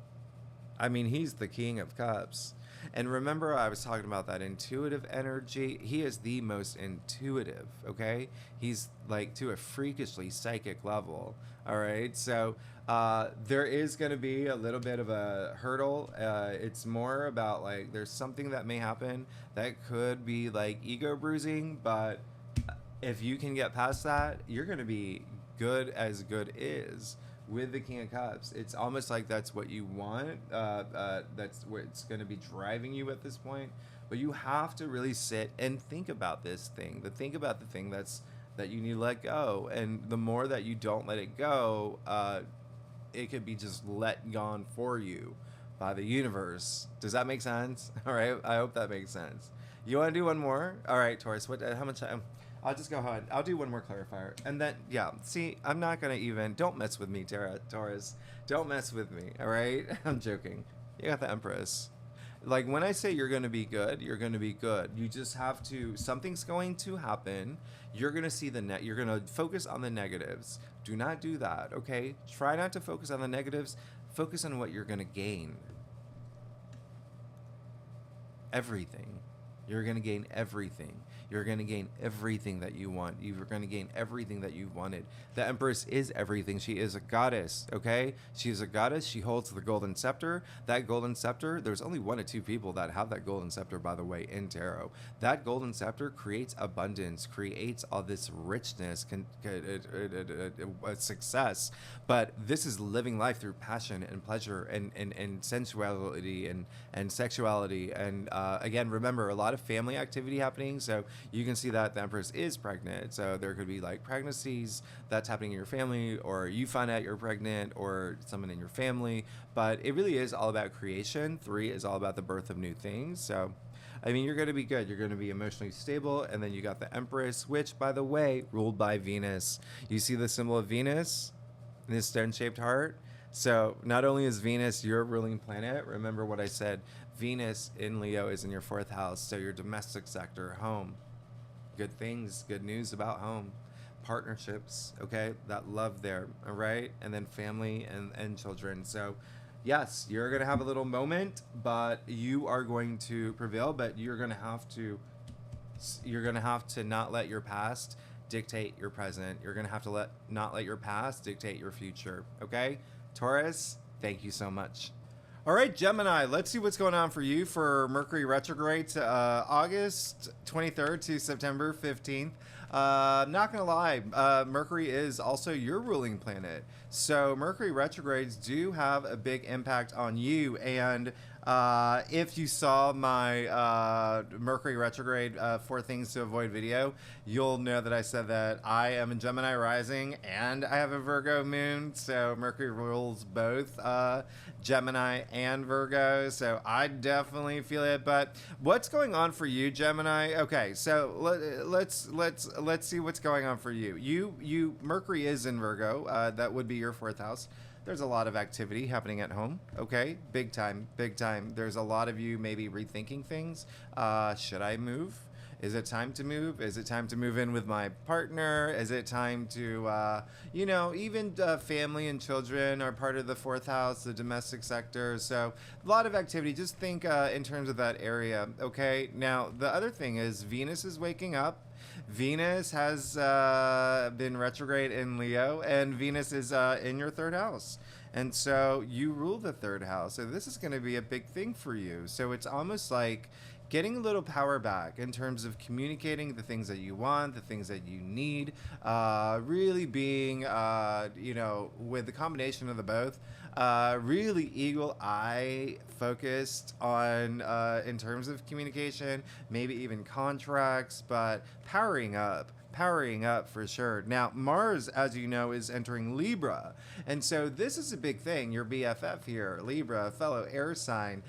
I mean, he's the King of Cups. And remember, I was talking about that intuitive energy. He is the most intuitive, okay? He's like to a freakishly psychic level, all right? So there is going to be a little bit of a hurdle. It's more about, like, there's something that may happen that could be like ego bruising, but if you can get past that, you're going to be good as good is. With the King of Cups, it's almost like that's what you want. That's where it's going to be driving you at this point. But you have to really sit and think about this thing. Think about the thing that you need to let go. And the more that you don't let it go, it could be just let gone for you by the universe. Does that make sense? All right. I hope that makes sense. You want to do one more? All right, Taurus. How much time? I'll just go ahead. I'll do one more clarifier. And then, yeah, see, I'm not going to even... Don't mess with me, Taurus. Don't mess with me, all right? I'm joking. You got the Empress. Like, when I say you're going to be good, you're going to be good. You just have to... Something's going to happen. You're going to see the net. You're going to focus on the negatives. Do not do that, okay? Try not to focus on the negatives. Focus on what you're going to gain. Everything. You're going to gain everything. You're going to gain everything that you want. You're going to gain everything that you've wanted. The Empress is everything. She is a goddess, okay? She is a goddess. She holds the golden scepter. That golden scepter, there's only 1 or 2 people that have that golden scepter, by the way, in tarot. That golden scepter creates abundance, creates all this richness, success. But this is living life through passion and pleasure and sensuality and sexuality. And again, remember, a lot of family activity happening. So you can see that the Empress is pregnant. So there could be like pregnancies that's happening in your family, or you find out you're pregnant, or someone in your family. But it really is all about creation. 3 is all about the birth of new things. So I mean, you're going to be good. You're going to be emotionally stable. And then you got the Empress, which, by the way, ruled by Venus. You see the symbol of Venus in this stone-shaped heart? So not only is Venus your ruling planet, remember what I said, Venus in Leo is in your 4th house. So your domestic sector, home, good things, good news about home, partnerships, okay, that love there, all right? And then family and children. So yes, you're going to have a little moment, but you are going to prevail, but you're going to have to not let your past dictate your present. You're going to have to not let your past dictate your future, okay? Taurus, thank you so much. All right, Gemini, let's see what's going on for you for Mercury retrograde August 23rd to September 15th. Not gonna lie, Mercury is also your ruling planet. So Mercury retrogrades do have a big impact on you. And if you saw my Mercury retrograde 4 things to avoid video, you'll know that I said that I am a Gemini rising and I have a Virgo moon. So Mercury rules both Gemini and Virgo. So I definitely feel it. But what's going on for you, Gemini? Okay, so let's see what's going on for you. You Mercury is in Virgo. That would be your 4th house. There's a lot of activity happening at home, okay? Big time, big time. There's a lot of you maybe rethinking things. Should I move? Is it time to move? Is it time to move in with my partner? Is it time to, even family and children are part of the 4th house, the domestic sector. So a lot of activity. Just think in terms of that area, okay? Now, the other thing is Venus is waking up. Venus has been retrograde in Leo, and Venus is in your 3rd house. And so you rule the 3rd house. So this is going to be a big thing for you. So it's almost like getting a little power back in terms of communicating the things that you want, the things that you need, really being, with the combination of the both, really eagle eye focused on in terms of communication, maybe even contracts, but powering up for sure. Now, Mars, as you know, is entering Libra. And so this is a big thing. Your BFF here, Libra, fellow air sign.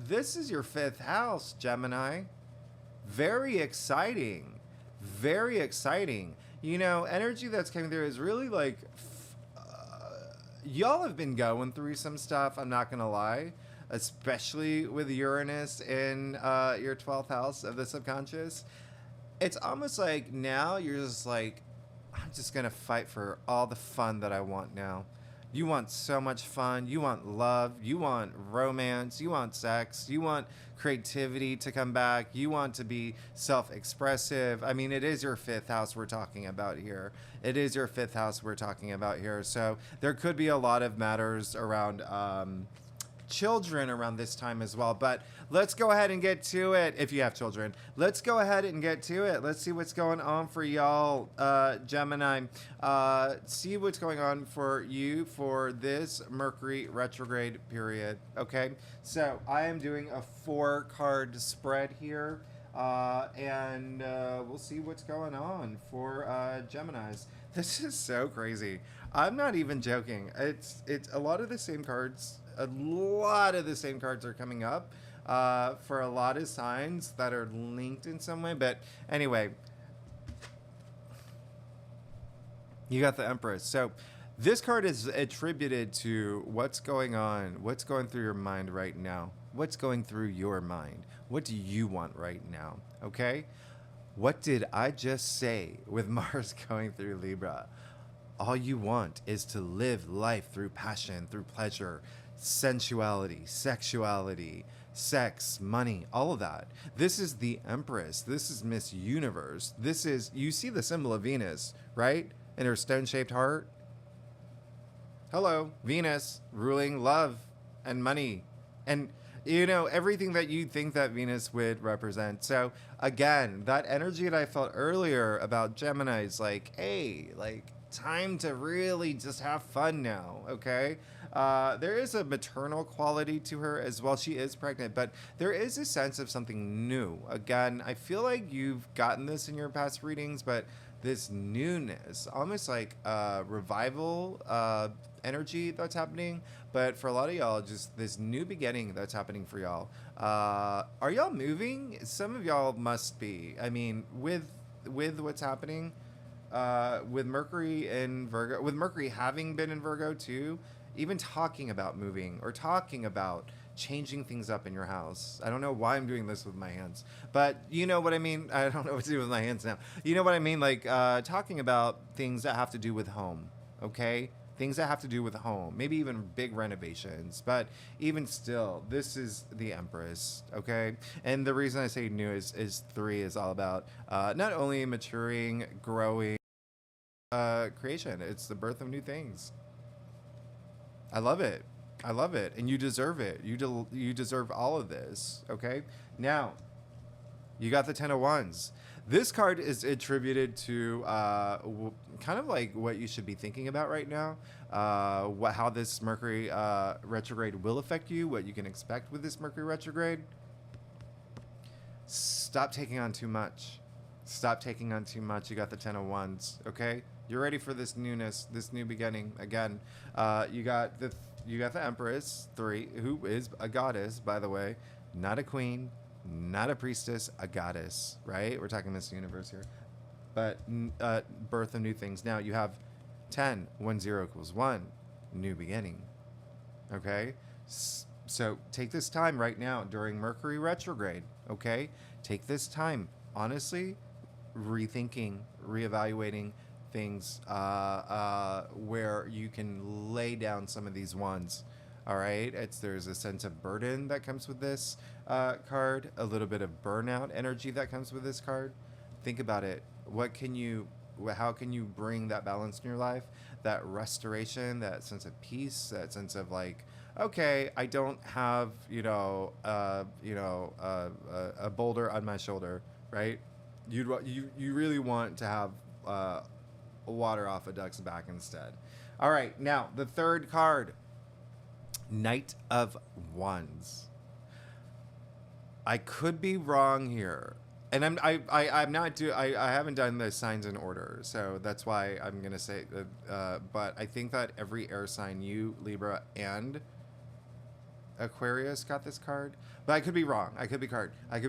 This is your 5th house, Gemini. Very exciting. Very exciting. Energy that's coming through is really like, y'all have been going through some stuff, I'm not going to lie. Especially with Uranus in your 12th house of the subconscious. It's almost like now you're just like, I'm just going to fight for all the fun that I want now. You want so much fun. You want love. You want romance. You want sex. You want creativity to come back. You want to be self-expressive. I mean, it is your 5th house we're talking about here. It is your 5th house we're talking about here. So there could be a lot of matters around children around this time as well. But let's go ahead and get to it. If you have children, let's go ahead and get to it. Let's see what's going on for y'all, Gemini. See what's going on for you for this Mercury retrograde period. Okay, so I am doing a 4-card spread here, and we'll see what's going on for Geminis. This is so crazy. I'm not even joking. It's a lot of the same cards. A lot of the same cards are coming up for a lot of signs that are linked in some way. But anyway, you got the Empress. So this card is attributed to what's going on, what's going through your mind right now, what's going through your mind. What do you want right now? Okay? What did I just say with Mars going through Libra? All you want is to live life through passion, through pleasure, sensuality, sexuality, sex, money, all of that. This is the Empress. This is Miss Universe. This is, you see the symbol of Venus, right? In her stone-shaped heart. Hello, Venus, ruling love and money and, you know, everything that you think that Venus would represent. So again, that energy that I felt earlier about Gemini's, like, hey, like, time to really just have fun now, okay? There is a maternal quality to her as well. She is pregnant, but there is a sense of something new. Again, I feel like you've gotten this in your past readings, but this newness, almost like revival energy that's happening. But for a lot of y'all, just this new beginning that's happening for y'all. Are y'all moving? Some of y'all must be. I mean, with what's happening, with Mercury in Virgo, with Mercury having been in Virgo too, even talking about moving or talking about changing things up in your house. I don't know why I'm doing this with my hands, but you know what I mean. I don't know what to do with my hands now. You know what I mean? Like talking about things that have to do with home, okay? Things that have to do with home, maybe even big renovations, but even still, this is the Empress, okay? And the reason I say new is 3 is all about not only maturing, growing, creation. It's the birth of new things. I love it. I love it. And you deserve it. You deserve all of this. Okay. Now, you got the 10 of Wands. This card is attributed to kind of like what you should be thinking about right now. How this Mercury retrograde will affect you. What you can expect with this Mercury retrograde. Stop taking on too much. Stop taking on too much. You got the 10 of Wands. Okay. You're ready for this newness, this new beginning. Again, you got the Empress 3, who is a goddess, by the way, not a queen, not a priestess, a goddess, right? We're talking Miss Universe here, but birth of new things. Now you have 10, 1, 0 equals 1, new beginning. Okay, so take this time right now during Mercury retrograde. Okay, take this time, honestly, rethinking, reevaluating things where you can lay down some of these wands. All right, there's a sense of burden that comes with this card, a little bit of burnout energy that comes with this card. Think about it. How can you bring that balance in your life, that restoration, that sense of peace, that sense of like, okay, I don't have a boulder on my shoulder, right? You really want to have water off a duck's back instead. All right, now the third card, Knight of Wands. I could be wrong here, and I haven't done the signs in order, so that's why I'm gonna say that. But I think that every air sign, you, Libra, and Aquarius got this card, but I could be wrong. I could be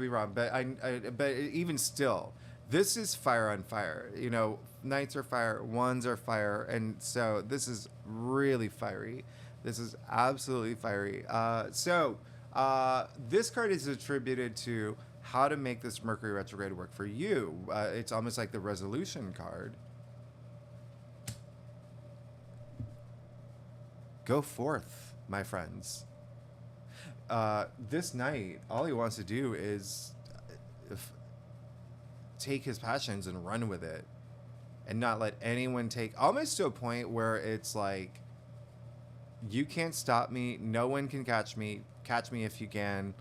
wrong, but even still, this is fire on fire. You know, Knights are fire, Wands are fire, and so this is really fiery. This is absolutely fiery. This card is attributed to how to make this Mercury retrograde work for you. It's almost like the resolution card. Go forth, my friends. This knight, all he wants to do is take his passions and run with it and not let anyone take, almost to a point where it's like, you can't stop me, no one can catch me if you can.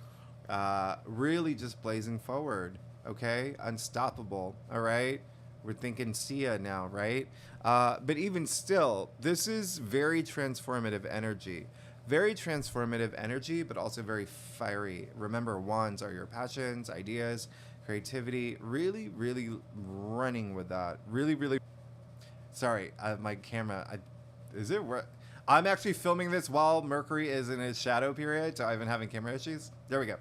Really just blazing forward, okay? Unstoppable, all right? We're thinking Sia now, right? But even still, this is very transformative energy. Very transformative energy, but also very fiery. Remember, wands are your passions, ideas, creativity. Really, really running with that. Really, really. Sorry, my camera. Is it where? I'm actually filming this while Mercury is in its shadow period, so I've been having camera issues. There we go.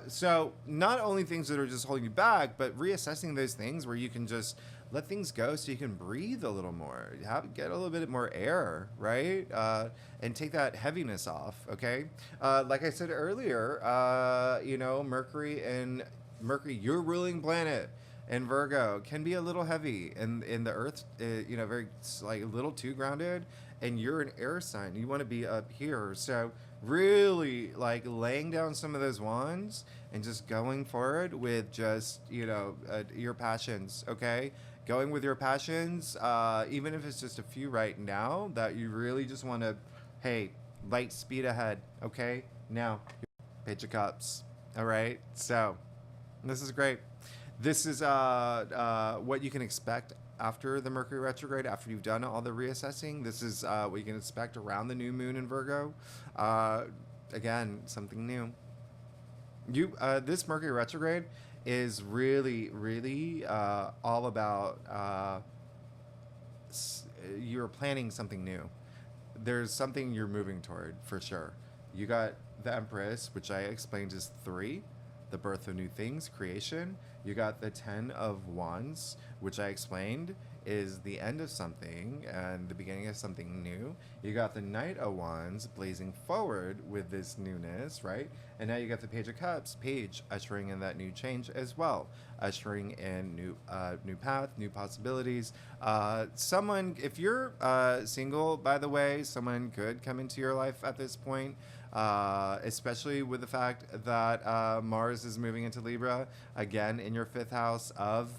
So not only things that are just holding you back, but reassessing those things where you can just let things go so you can breathe a little more, get a little bit more air, right? And take that heaviness off, okay? Like I said earlier, Mercury, your ruling planet, and Virgo can be a little heavy, and in the Earth, very like a little too grounded, and you're an air sign. You want to be up here, so really like laying down some of those wands and just going forward with just, your passions, okay? Going with your passions, even if it's just a few right now that you really just want to, hey, light speed ahead, okay? Now, Page of Cups, all right? So, this is great. This is what you can expect after the Mercury retrograde, after you've done all the reassessing. This is what you can expect around the new moon in Virgo. Again, something new. This Mercury retrograde is really, really all about you're planning something new. There's something you're moving toward for sure. You got the Empress, which I explained is 3, the birth of new things, creation. You got the 10 of Wands, which I explained is the end of something and the beginning of something new. You got the Knight of Wands blazing forward with this newness, right? And now you got the Page of Cups, Page ushering in that new change as well, ushering in new path, new possibilities. Someone, if you're single, by the way, someone could come into your life at this point. Especially with the fact that Mars is moving into Libra again in your 5th house of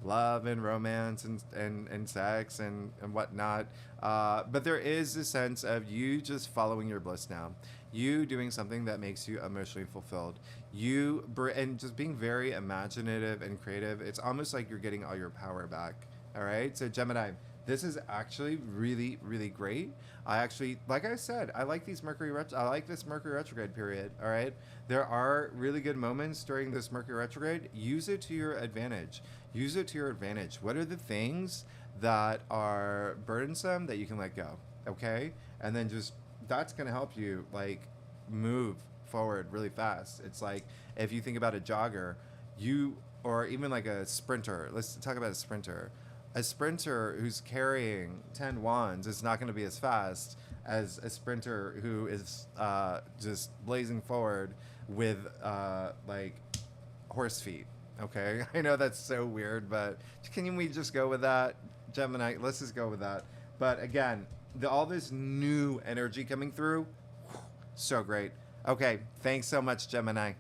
love and romance and sex and whatnot. But there is a sense of you just following your bliss now. You doing something that makes you emotionally fulfilled. And just being very imaginative and creative. It's almost like you're getting all your power back. All right. So Gemini, this is actually really, really great. I actually, like I said, I like this Mercury retrograde period. All right. There are really good moments during this Mercury retrograde. Use it to your advantage. Use it to your advantage. What are the things that are burdensome that you can let go? Okay. And then that's going to help you like move forward really fast. It's like, if you think about a jogger, or even like a sprinter, let's talk about a sprinter. A sprinter who's carrying 10 wands is not going to be as fast as a sprinter who is just blazing forward with like horse feet. Okay, I know that's so weird, but can we just go with that, Gemini? Let's just go with that. But again, all this new energy coming through, so great. Okay, thanks so much, Gemini.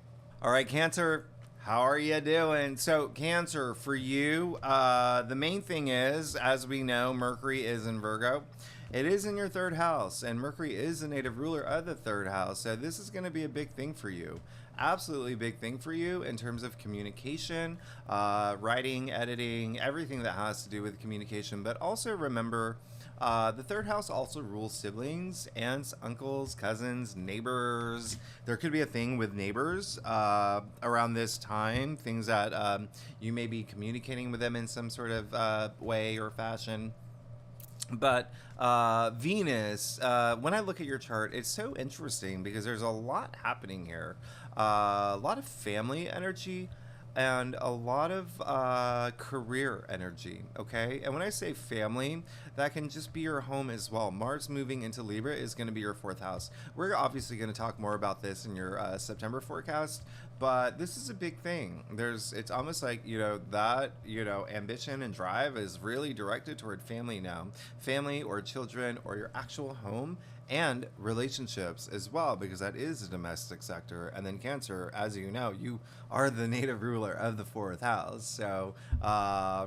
All right, Cancer. How are you doing? So Cancer, for you, the main thing is, as we know, Mercury is in Virgo. It is in your 3rd house, and Mercury is the native ruler of the 3rd house. So this is going to be a big thing for you. Absolutely big thing for you in terms of communication, writing, editing, everything that has to do with communication. But also remember, the 3rd house also rules siblings, aunts, uncles, cousins, neighbors. There could be a thing with neighbors around this time, things that you may be communicating with them in some sort of way or fashion. But Venus, when I look at your chart, it's so interesting because there's a lot happening here. A lot of family energy and a lot of career energy, okay? And when I say family, that can just be your home as well. Mars moving into Libra is going to be your 4th house. We're obviously going to talk more about this in your September forecast, but this is a big thing. It's almost like, that, ambition and drive is really directed toward family now. Family or children or your actual home and relationships as well, because that is a domestic sector. And then Cancer, as you know, you are the native ruler of the 4th house. So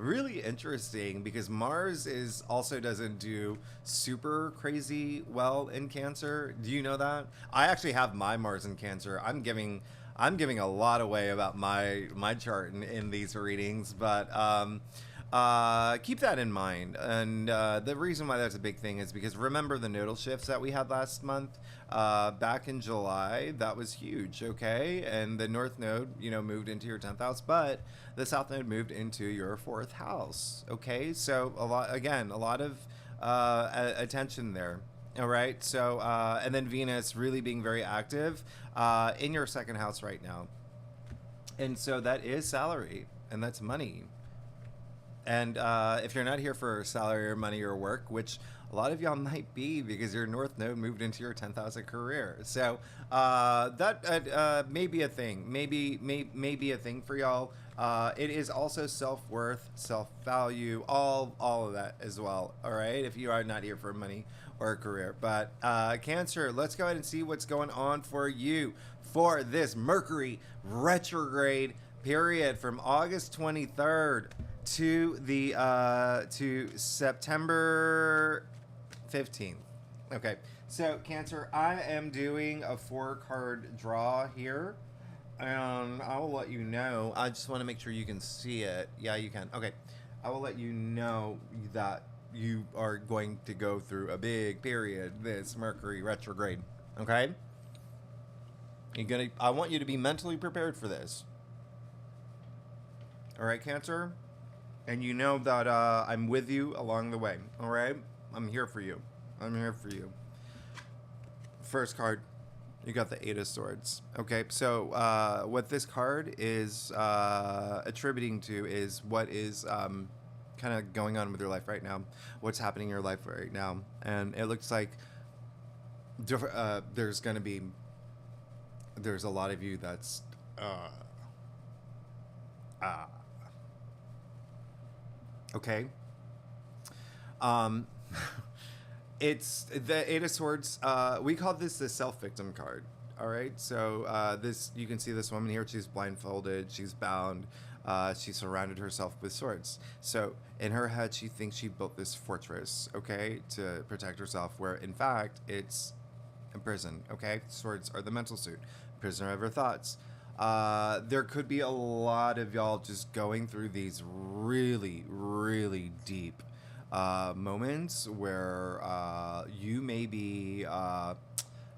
really interesting, because Mars also doesn't do super crazy well in Cancer. Do you know that? I actually have my Mars in Cancer. I'm giving a lot away about my chart in these readings, but keep that in mind. And the reason why that's a big thing is because remember the nodal shifts that we had last month back in July. That was huge, okay? And the North Node, moved into your 10th house, but the South Node moved into your 4th house, okay? So a lot of attention there. All right, so and then Venus really being very active in your 2nd house right now. And so that is salary, and that's money. And if you're not here for salary or money or work, which a lot of y'all might be because your North Node moved into your 10th house of career. So that may be a thing, maybe a thing for y'all. It is also self-worth, self-value, all of that as well. All right, if you are not here for money or career. But Cancer, let's go ahead and see what's going on for you for this Mercury retrograde period from August 23rd to the to September 15th. Okay, so Cancer, I am doing a 4-card draw here, and I will let you know. I just want to make sure you can see it. Yeah, you can. Okay, I will let you know that you are going to go through a big period this Mercury retrograde. Okay, I want you to be mentally prepared for this. All right, Cancer, and you know that I'm with you along the way. All right, I'm here for you. I'm here for you. First card, you got the 8 of Swords. Okay, so what this card is attributing to is what is kind of going on with your life right now, what's happening in your life right now. And it looks like there's a lot of you that's okay. It's the 8 of Swords. We call this the self-victim card. All right. So this, you can see this woman here. She's blindfolded. She's bound. She surrounded herself with swords. So in her head, she thinks she built this fortress, okay, to protect herself, where in fact it's a prison. Okay. Swords are the mental suit. Prisoner of her thoughts. There could be a lot of y'all just going through these really, really deep moments where you may be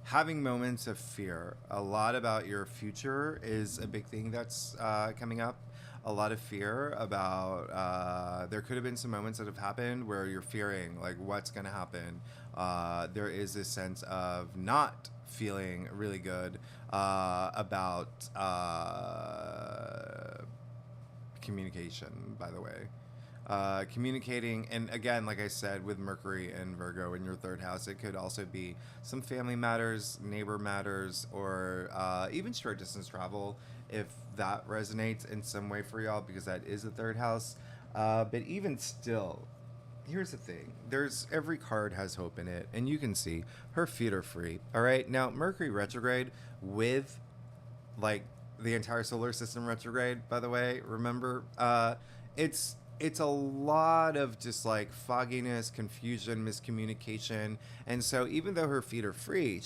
having moments of fear. A lot about your future is a big thing that's coming up. A lot of fear about there could have been some moments that have happened where you're fearing like what's going to happen. There is this sense of not feeling really good about communication, by the way. Communicating, and again, like I said, with Mercury and Virgo in your 3rd house, it could also be some family matters, neighbor matters, or even short distance travel, if that resonates in some way for y'all, because that is the 3rd house. But even still, here's the thing. Every card has hope in it, and you can see her feet are free. All right, now Mercury retrograde with like the entire solar system retrograde, by the way, remember, it's a lot of just like fogginess, confusion, miscommunication. And so even though her feet are free,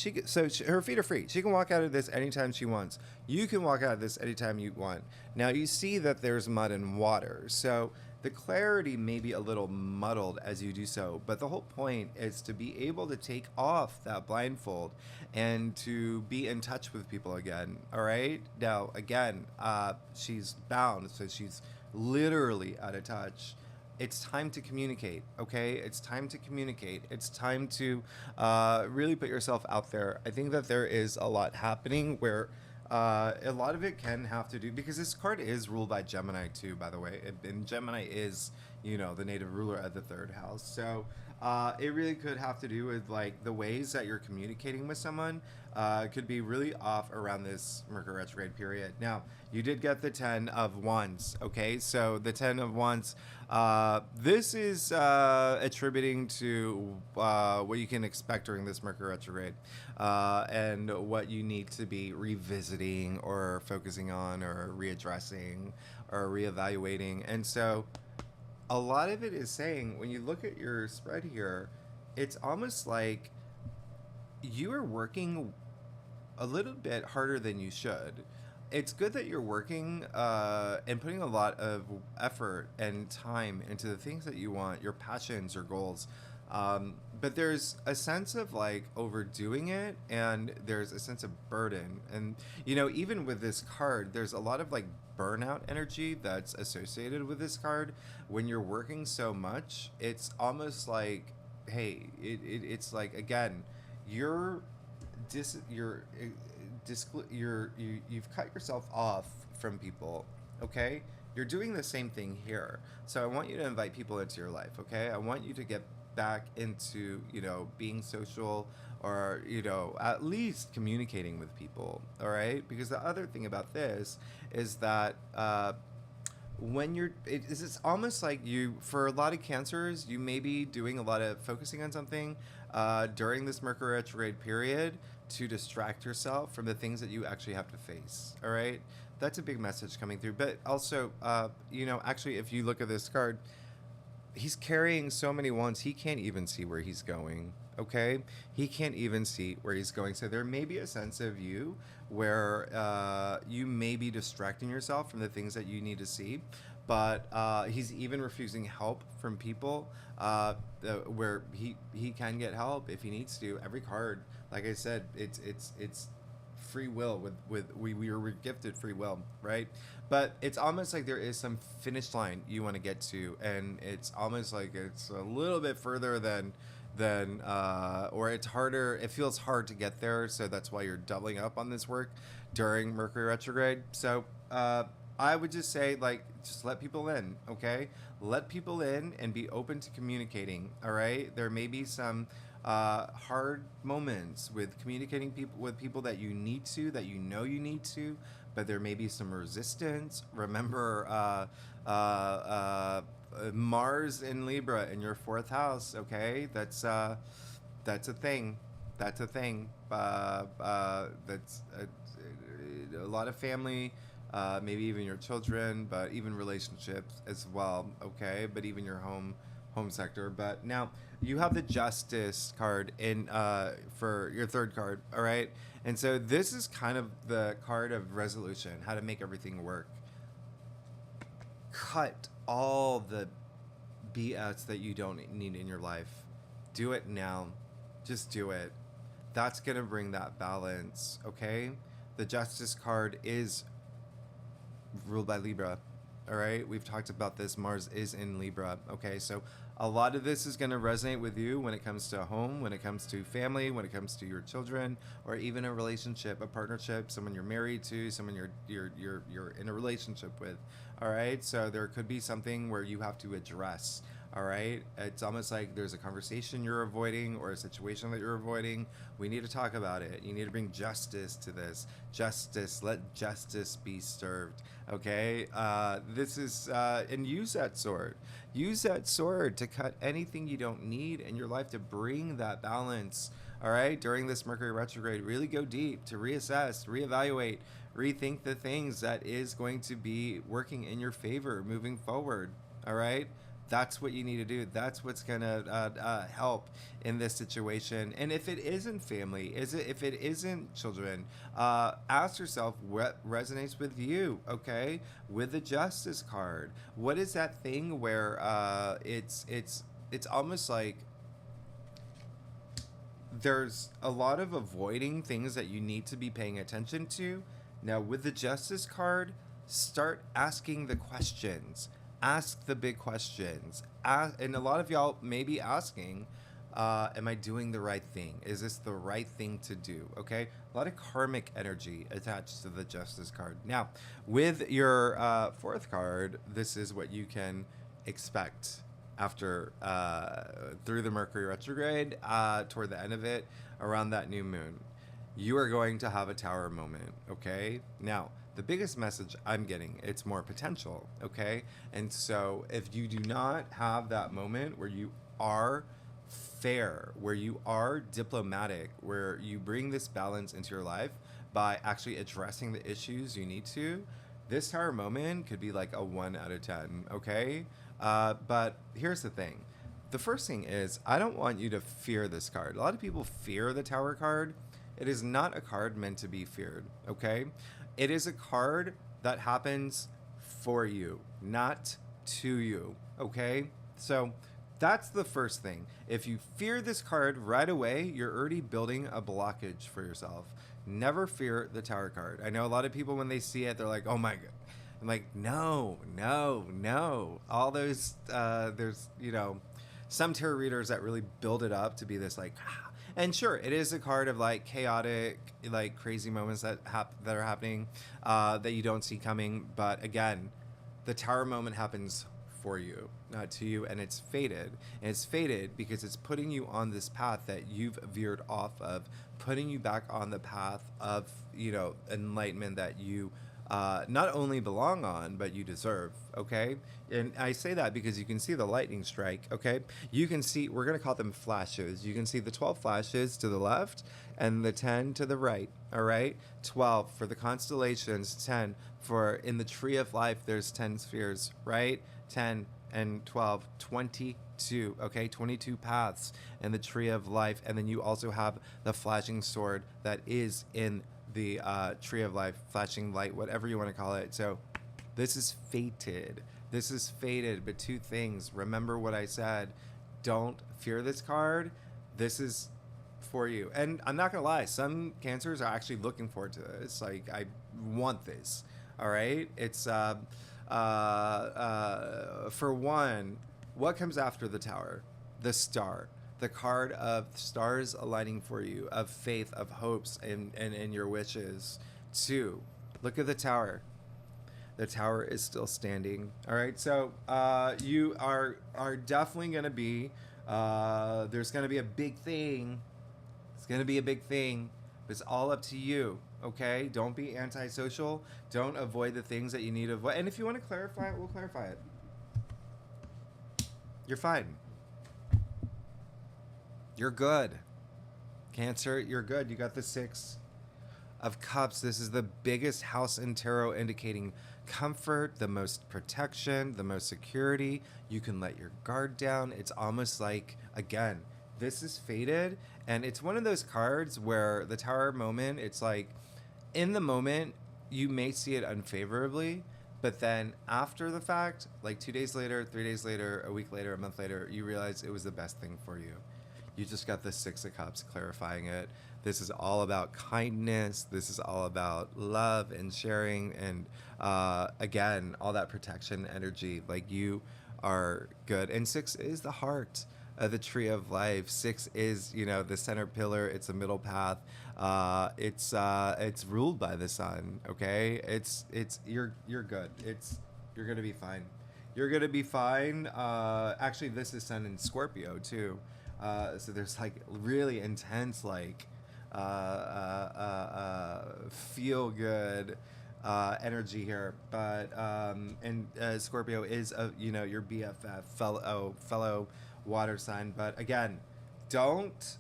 her feet are free. She can walk out of this anytime she wants. You can walk out of this anytime you want. Now you see that there's mud and water. So the clarity may be a little muddled as you do so, but the whole point is to be able to take off that blindfold and to be in touch with people again. All right. Now, again, she's bound, so she's literally out of touch. It's time to communicate, okay? It's time to communicate. It's time to really put yourself out there. I think that there is a lot happening where a lot of it can have to do, because this card is ruled by Gemini too, by the way. And Gemini is, the native ruler of the 3rd house. So it really could have to do with like the ways that you're communicating with someone could be really off around this Mercury retrograde period. Now, you did get the 10 of Wands, okay? So the 10 of Wands, this is attributing to what you can expect during this Mercury retrograde and what you need to be revisiting or focusing on or readdressing or reevaluating. And so a lot of it is saying, when you look at your spread here, it's almost like you are working a little bit harder than you should. It's good that you're working and putting a lot of effort and time into the things that you want, your passions, your goals. But there's a sense of like overdoing it, and there's a sense of burden. And, even with this card, there's a lot of like burnout energy that's associated with this card. When you're working so much, it's almost like, hey, it's like, again, you've cut yourself off from people, okay? You're doing the same thing here. So I want you to invite people into your life, okay? I want you to get back into, being social, or, at least communicating with people, all right? Because the other thing about this is that when it's almost like you, for a lot of cancers, you may be doing a lot of focusing on something during this Mercury retrograde period to distract yourself from the things that you actually have to face. All right, that's a big message coming through. But also, actually, if you look at this card, he's carrying so many wands, he can't even see where he's going. Okay, he can't even see where he's going. So there may be a sense of you where you may be distracting yourself from the things that you need to see. But he's even refusing help from people where he can get help if he needs to. Every card, like I said, it's free will. We were gifted free will, right? But it's almost like there is some finish line you want to get to, and it's almost like it's a little bit further than or it's harder. It feels hard to get there, so that's why you're doubling up on this work during Mercury retrograde. So I would just say, like, just let people in, okay? Let people in and be open to communicating. All right, there may be some hard moments with communicating with people that you need to, that you know you need to, but there may be some resistance. Remember, Mars in Libra in your fourth house. Okay, that's a thing. That's a thing. That's a lot of family. Maybe even your children, but even relationships as well. Okay, but even your home sector. But now you have the Justice card in for your third card. All right, and so this is kind of the card of resolution, how to make everything work. Cut all the BS that you don't need in your life. Do it now. Just do it. That's gonna bring that balance. Okay, the Justice card is ruled by Libra. All right, we've talked about this. Mars is in Libra. Okay, so a lot of this is going to resonate with you when it comes to home, when it comes to family, when it comes to your children, or even a relationship, a partnership, someone you're married to, someone you're in a relationship with. All right, so there could be something where you have to address. All right, it's almost like there's a conversation you're avoiding or a situation that you're avoiding. We need to talk about it. You need to bring justice to this. Justice, let justice be served. Okay, this is and use that sword. Use that sword to cut anything you don't need in your life to bring that balance. All right, during this Mercury retrograde, really go deep to reassess, reevaluate, rethink the things that is going to be working in your favor moving forward. All right. That's what you need to do. That's what's gonna help in this situation. And if it isn't family, if it isn't children, ask yourself what resonates with you. Okay, with the Justice card, what is that thing where it's almost like there's a lot of avoiding things that you need to be paying attention to. Now with the Justice card, start asking the questions. Ask the big questions. And a lot of y'all may be asking, am I doing the right thing? Is this the right thing to do? Okay, a lot of karmic energy attached to the Justice card. Now, with your fourth card, this is what you can expect after through the Mercury retrograde, toward the end of it, around that new moon. You are going to have a tower moment. Okay, now the biggest message I'm getting, it's more potential, okay? And so if you do not have that moment where you are fair, where you are diplomatic, where you bring this balance into your life by actually addressing the issues you need to, this tower moment could be like a 1 out of 10, okay? But here's the thing. The first thing is, I don't want you to fear this card. A lot of people fear the tower card. It is not a card meant to be feared, okay? It is a card that happens for you, not to you, okay? So that's the first thing. If you fear this card right away, you're already building a blockage for yourself. Never fear the Tower card. I know a lot of people, when they see it, they're like, oh my God. I'm like, no. All those, there's, some tarot readers that really build it up to be this like, and sure, it is a card of like chaotic, like crazy moments that are happening that you don't see coming. But again, the Tower moment happens for you, not to you, and it's fated. And it's fated because it's putting you on this path that you've veered off of, putting you back on the path of, enlightenment that you not only belong on, but you deserve, okay? And I say that because you can see the lightning strike, okay? You can see, we're going to call them flashes. You can see the 12 flashes to the left and the 10 to the right, all right? 12 for the constellations, 10 for in the tree of life, there's 10 spheres, right? 10 and 12, 22, okay? 22 paths in the tree of life. And then you also have the flashing sword that is in the tree of life, flashing light, whatever you want to call it. So this is fated. This is fated. But two things. Remember what I said. Don't fear this card. This is for you. And I'm not going to lie. Some Cancers are actually looking forward to this. Like, I want this. All right. It's for one, what comes after the Tower? The Star. The card of stars aligning for you, of faith, of hopes, and your wishes. Two, look at the Tower. The Tower is still standing. All right, so you are definitely going to be, there's going to be a big thing. It's going to be a big thing. It's all up to you, okay? Don't be antisocial. Don't avoid the things that you need to avoid. And if you want to clarify it, we'll clarify it. You're fine. You're good. Cancer, you're good. You got the 6 of Cups. This is the biggest house in tarot, indicating comfort, the most protection, the most security. You can let your guard down. It's almost like, again, this is fated. And it's one of those cards where the Tower moment, it's like, in the moment, you may see it unfavorably. But then after the fact, like 2 days later, 3 days later, a week later, a month later, you realize it was the best thing for you. You just got the 6 of Cups clarifying it. This is all about kindness. This is all about love and sharing. And again, all that protection energy. Like, you are good. And 6 is the heart of the tree of life. 6 is, you know, the center pillar. It's a middle path. It's ruled by the sun. Okay. You're good. You're going to be fine. You're going to be fine. Actually, this is sun in Scorpio too. So there's like really intense, like feel good energy here. But and Scorpio is your BFF, fellow water sign. But again, don't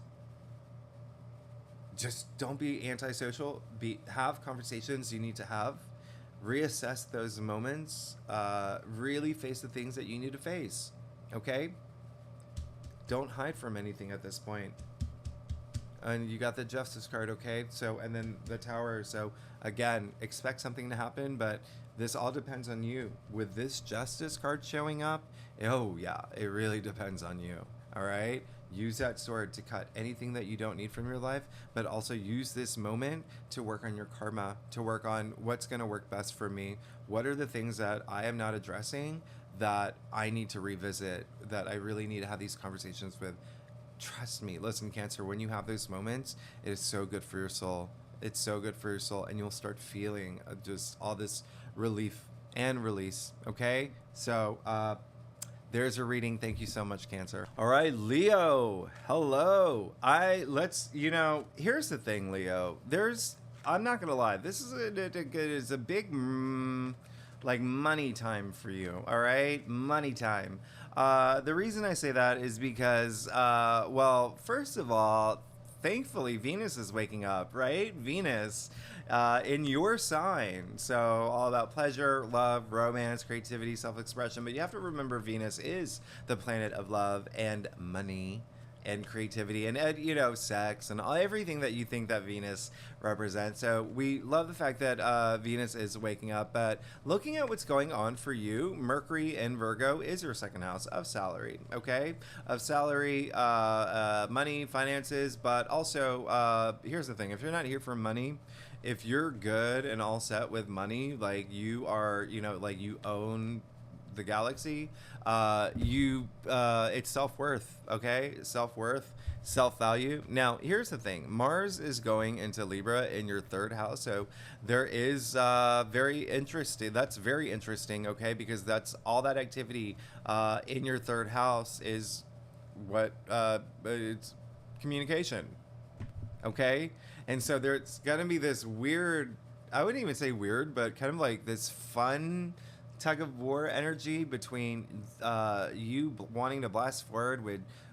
be antisocial. Have conversations you need to have. Reassess those moments. Really face the things that you need to face. Okay. Don't hide from anything at this point. And you got the Justice card, okay? So, and then the Tower. So, again, expect something to happen, but this all depends on you. With this Justice card showing up, oh, yeah, it really depends on you, all right? Use that sword to cut anything that you don't need from your life, but also use this moment to work on your karma, to work on what's going to work best for me. What are the things that I am not addressing that I need to revisit, that I really need to have these conversations with? Trust me. Listen, Cancer, when you have those moments, it is so good for your soul. It's so good for your soul, and you'll start feeling just all this relief and release, okay? So, there's a reading. Thank you so much, Cancer. All right, Leo. Hello. Here's the thing, Leo. I'm not going to lie. This is a big, like, money time for you. All right? Money time. The reason I say that is because, first of all, thankfully, Venus is waking up, right? Venus in your sign. So all about pleasure, love, romance, creativity, self-expression. But you have to remember Venus is the planet of love and money and creativity and sex and everything that you think that Venus represents. So we love the fact that Venus is waking up. But looking at what's going on for you, Mercury in Virgo is your second house of salary, okay? Of salary, money, finances. But also, here's the thing. If you're not here for money, if you're good and all set with money, like you are, like you own the galaxy, it's self-worth, okay? Self-worth, self-value. Now, here's the thing. Mars is going into Libra in your third house, so there is very interesting, okay? Because that's all that activity in your third house is what, it's communication, okay? And so there's going to be this weird I wouldn't even say weird, but kind of like this fun tug of war energy between you wanting to blast forward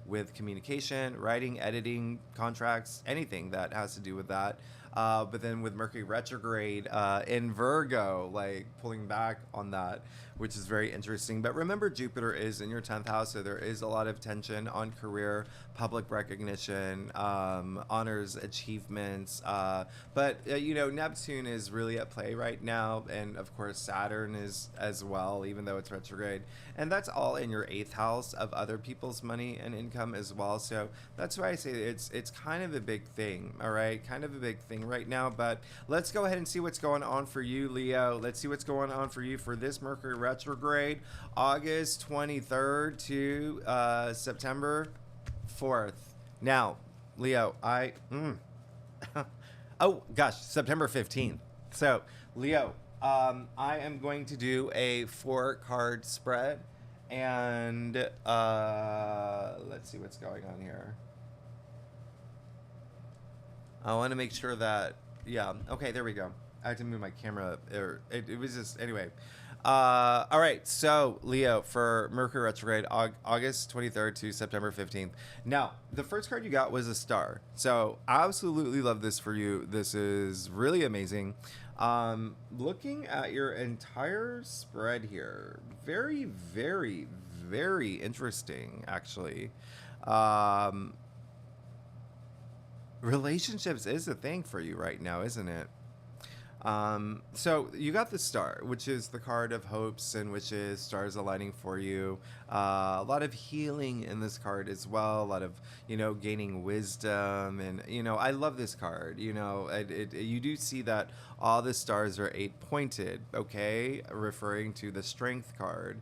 with communication, writing, editing, contracts, anything that has to do with that. But then with Mercury retrograde in Virgo, like pulling back on that, which is very interesting. But remember, Jupiter is in your 10th house, so there is a lot of tension on career, public recognition, honors, achievements. But you know, Neptune is really at play right now, and of course Saturn is as well, even though it's retrograde. And that's all in your 8th house of other people's money and income as well. So that's why I say it's kind of a big thing, all right? Kind of a big thing right now. But let's go ahead and see what's going on for you, Leo. Let's see what's going on for you for this Mercury retrograde, August 23rd to September 4th. Now, Leo, oh gosh, September 15th. So, Leo, I am going to do a 4-card spread, and let's see what's going on here. I want to make sure that, yeah, okay, there we go. I had to move my camera. It was just, anyway. All right, so Leo, for Mercury retrograde, August 23rd to September 15th. Now, the first card you got was a star. So, I absolutely love this for you. This is really amazing. Looking at your entire spread here, very, very, very interesting, actually. Relationships is a thing for you right now, isn't it? So you got the star, which is the card of hopes and wishes, stars aligning for you. A lot of healing in this card as well. A lot of, you know, gaining wisdom. And, you know, I love this card. You know, you do see that all the stars are 8-pointed, okay? Referring to the strength card,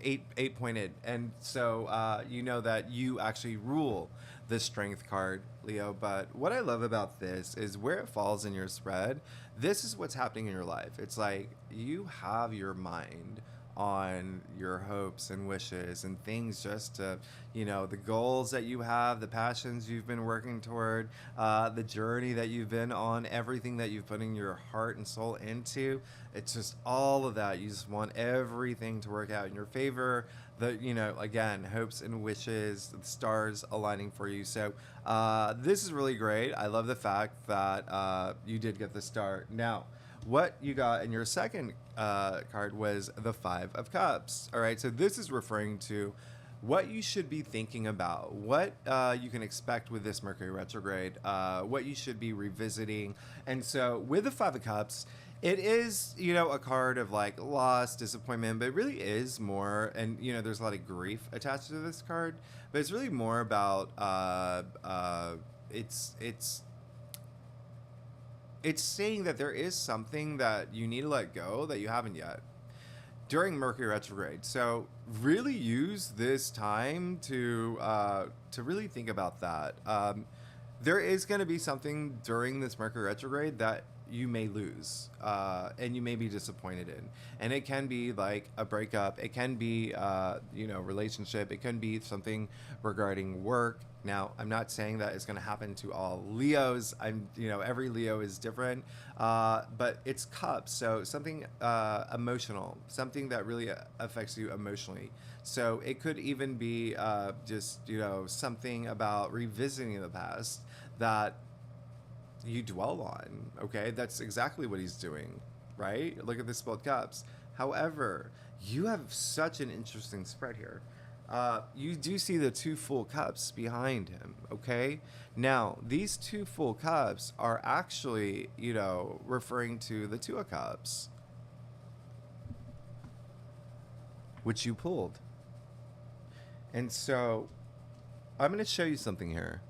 eight-pointed. And so you know that you actually rule the strength card, Leo. But what I love about this is where it falls in your spread. This is what's happening in your life. It's like you have your mind on your hopes and wishes and things, just to, you know, the goals that you have, the passions you've been working toward, the journey that you've been on, everything that you've put in your heart and soul into. It's just all of that. You just want everything to work out in your favor. The, you know, again, hopes and wishes, the stars aligning for you. So this is really great. I love the fact that you did get the star. Now, what you got in your second card was the 5 of Cups. All right, so this is referring to what you should be thinking about, what you can expect with this Mercury retrograde, what you should be revisiting. And so with the 5 of Cups, it is, you know, a card of like loss, disappointment, but it really is more, and, you know, there's a lot of grief attached to this card, but it's really more about, it's saying that there is something that you need to let go that you haven't yet during Mercury retrograde. So really use this time to really think about that. There is going to be something during this Mercury retrograde that you may lose, and you may be disappointed in. And it can be like a breakup. It can be, you know, relationship. It can be something regarding work. Now, I'm not saying that it's going to happen to all Leos. You know, every Leo is different, but it's cups. So something emotional, something that really affects you emotionally. So it could even be just, you know, something about revisiting the past that you dwell on. Okay, that's exactly what he's doing, right? Look at the spilled cups. However, you have such an interesting spread here. You do see the 2 full cups behind him, okay? Now, these 2 full cups are actually, you know, referring to the 2 of Cups, which you pulled. And so, I'm going to show you something here.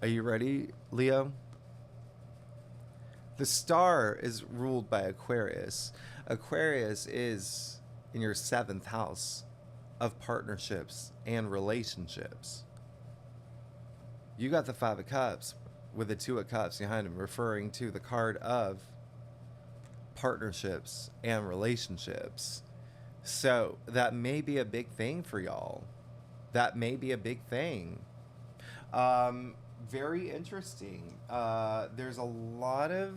Are you ready, Leo? The star is ruled by Aquarius. Aquarius is in your 7th house of partnerships and relationships. You got the 5 of Cups with the 2 of Cups behind him, referring to the card of partnerships and relationships. So that may be a big thing for y'all. That may be a big thing. Very interesting. There's a lot of,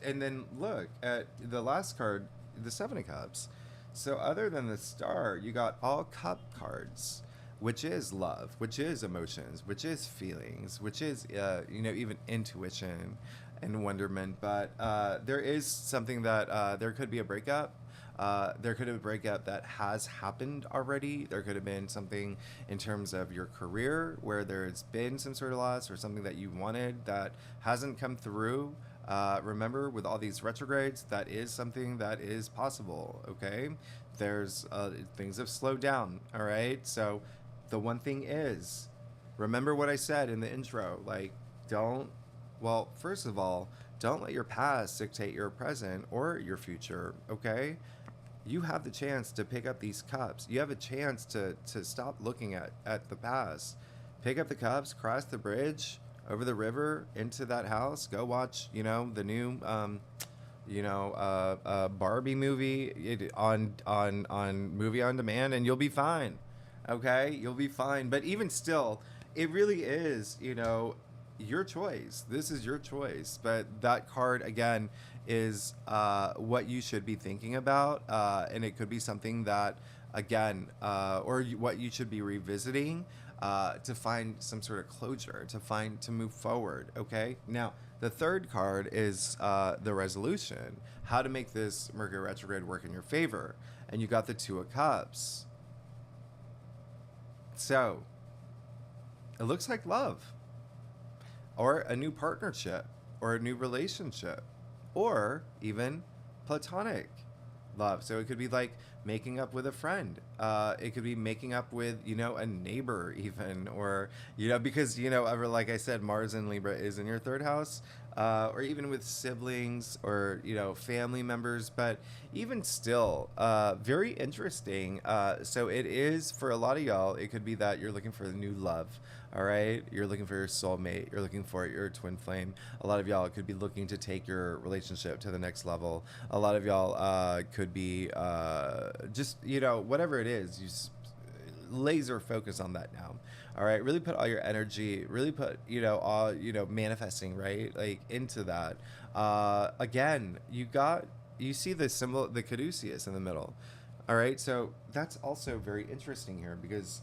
and then look at the last card, the Seven of Cups. So other than the star, you got all cup cards, which is love, which is emotions, which is feelings, which is, even intuition and wonderment. But there is something that there could be a breakup. There could have a breakup that has happened already. There could have been something in terms of your career where there's been some sort of loss or something that you wanted that hasn't come through. Remember, with all these retrogrades, that is something that is possible, okay? There's things have slowed down, all right? So the one thing is, remember what I said in the intro, like, first of all, don't let your past dictate your present or your future, okay? You have the chance to pick up these cups. You have a chance to stop looking at the past. Pick up the cups, cross the bridge, over the river, into that house. Go watch, the new, Barbie movie on Movie on Demand, and you'll be fine. Okay, you'll be fine. But even still, it really is, your choice. This is your choice. But that card again is what you should be thinking about, and it could be something that again, what you should be revisiting. To find some sort of closure, to move forward. Okay. Now, the third card is the resolution. How to make this Mercury retrograde work in your favor, and you got the Two of Cups. So, it looks like love, or a new partnership, or a new relationship, or even platonic love. So it could be like making up with a friend. It could be making up with, a neighbor even, or, because, like I said, Mars in Libra is in your third house, or even with siblings or, family members. But even still, very interesting. So it is, for a lot of y'all, it could be that you're looking for a new love. All right. You're looking for your soulmate. You're looking for your twin flame. A lot of y'all could be looking to take your relationship to the next level. A lot of y'all could be just, whatever it is, you laser focus on that now. All right. Really put all your energy, really put, all, manifesting, right? Like into that. Again, you see the symbol, the caduceus in the middle. All right. So that's also very interesting here, because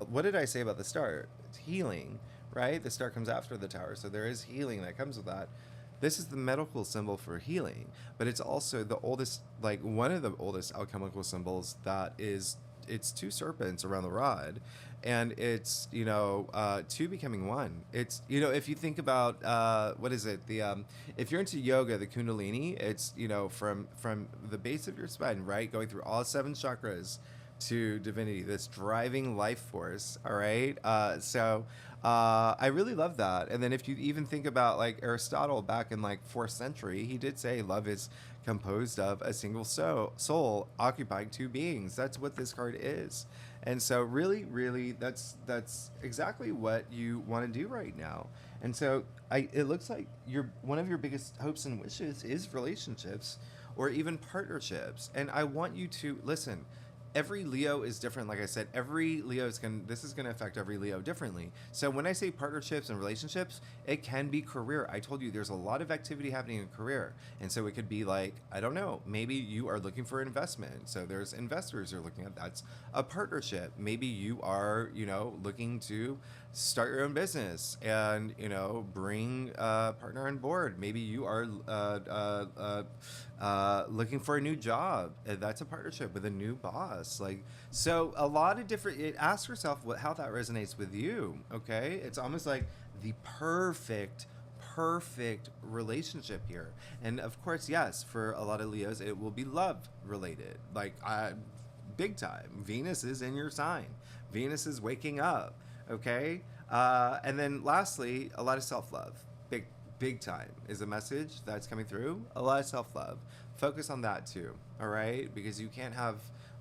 what did I say about the star? It's healing, right? The star comes after the tower. So there is healing that comes with that. This is the medical symbol for healing, but it's also the oldest, like one of the oldest alchemical symbols that is, it's two serpents around the rod, and it's, two becoming one. It's, if you think about, what is it? If you're into yoga, the Kundalini, it's, from the base of your spine, right? Going through all 7 chakras to divinity, this driving life force. All right. So I really love that. And then if you even think about like Aristotle back in like 4th century, he did say love is composed of a single soul occupying 2 beings. That's what this card is. And so really, really, that's exactly what you want to do right now. And so it looks like one of your biggest hopes and wishes is relationships or even partnerships. And I want you to listen. Every Leo is different. Like I said, this is going to affect every Leo differently. So when I say partnerships and relationships, it can be career. I told you there's a lot of activity happening in career. And so it could be like, I don't know, maybe you are looking for investment. So there's investors you're looking at. That's a partnership. Maybe you are, looking to start your own business and, bring a partner on board. Maybe you are looking for a new job. That's a partnership with a new boss. Like, so a lot of different, ask yourself how that resonates with you. Okay. It's almost like the perfect relationship here. And of course, yes, for a lot of Leos, it will be love related. Like, big time. Venus is in your sign. Venus is waking up. Okay. And then lastly, a lot of self-love. Big time is a message that's coming through. A lot of self-love. Focus on that too. All right. Because you can't have,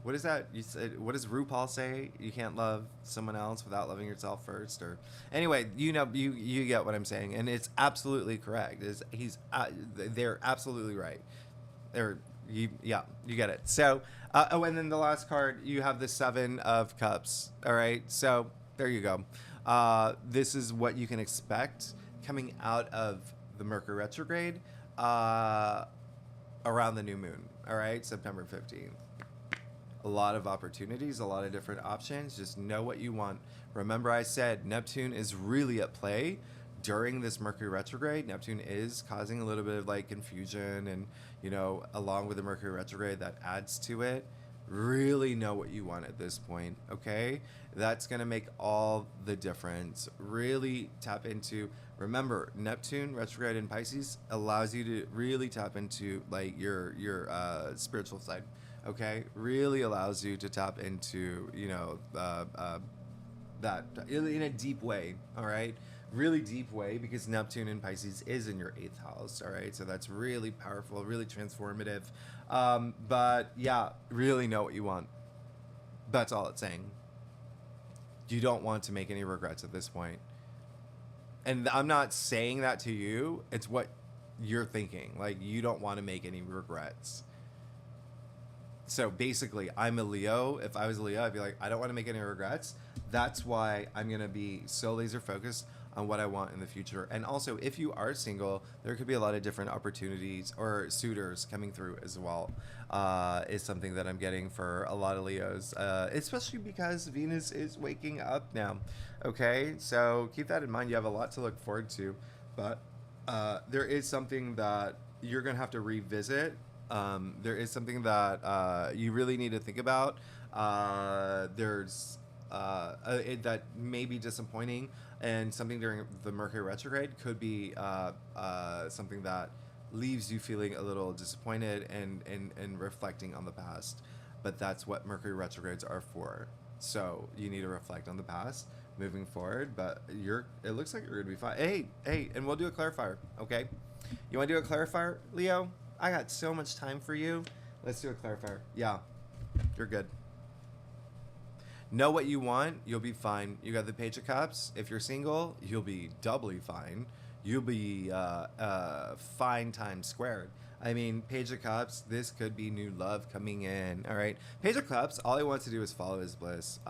what is that? You said, what does RuPaul say? You can't love someone else without loving yourself first. Or anyway, you get what I'm saying, and it's absolutely correct. They're absolutely right. You get it. So, and then the last card, you have the 7 of Cups. All right. So there you go. This is what you can expect coming out of the Mercury retrograde around the new moon. All right, September 15th. A lot of opportunities, a lot of different options. Just know what you want. Remember, I said Neptune is really at play during this Mercury retrograde. Neptune is causing a little bit of like confusion, and you know, along with the Mercury retrograde, that adds to it. Really know what you want at this point, okay? That's gonna make all the difference. Really tap into. Remember, Neptune retrograde in Pisces allows you to really tap into like your spiritual side. Okay, really allows you to tap into, you know, that in a deep way. All right, really deep way, because Neptune in Pisces is in your 8th house. All right, so that's really powerful, really transformative. But yeah, really know what you want. That's all it's saying. You don't want to make any regrets at this point. And I'm not saying that to you. It's what you're thinking. Like, you don't want to make any regrets. So basically, I'm a Leo. If I was a Leo, I'd be like, I don't want to make any regrets. That's why I'm going to be so laser focused on what I want in the future. And also, if you are single, there could be a lot of different opportunities or suitors coming through as well. Is something that I'm getting for a lot of Leos, especially because Venus is waking up now. Okay, so keep that in mind. You have a lot to look forward to, but there is something that you're going to have to revisit. There is something that you really need to think about. There's that may be disappointing, and something during the Mercury retrograde could be something that leaves you feeling a little disappointed and reflecting on the past. But that's what Mercury retrogrades are for. So you need to reflect on the past moving forward. But it looks like you're gonna be fine. Hey, and we'll do a clarifier. Okay, you want to do a clarifier, Leo? I got so much time for you. Let's do a clarifier. Yeah, you're good. Know what you want. You'll be fine. You got the Page of Cups. If you're single, you'll be doubly fine. You'll be fine times squared. I mean, Page of Cups, this could be new love coming in, all right? Page of Cups, all he wants to do is follow his bliss.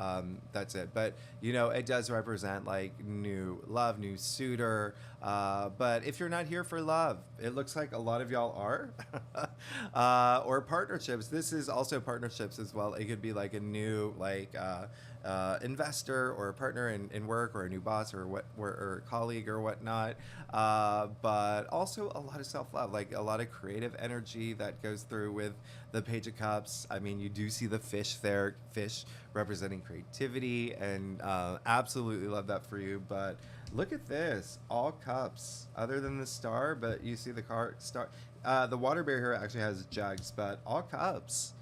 That's it. But, you know, it does represent, like, new love, new suitor. But if you're not here for love, it looks like a lot of y'all are. Or partnerships. This is also partnerships as well. It could be, like, a new, like, investor or a partner in work, or a new boss, or or a colleague or whatnot. But also a lot of self-love, like a lot of creative energy that goes through with the Page of Cups. I mean, you do see the fish there, fish representing creativity, and absolutely love that for you. But look at this, all cups other than the star, but you see the star. The water bear here actually has jugs, but all cups.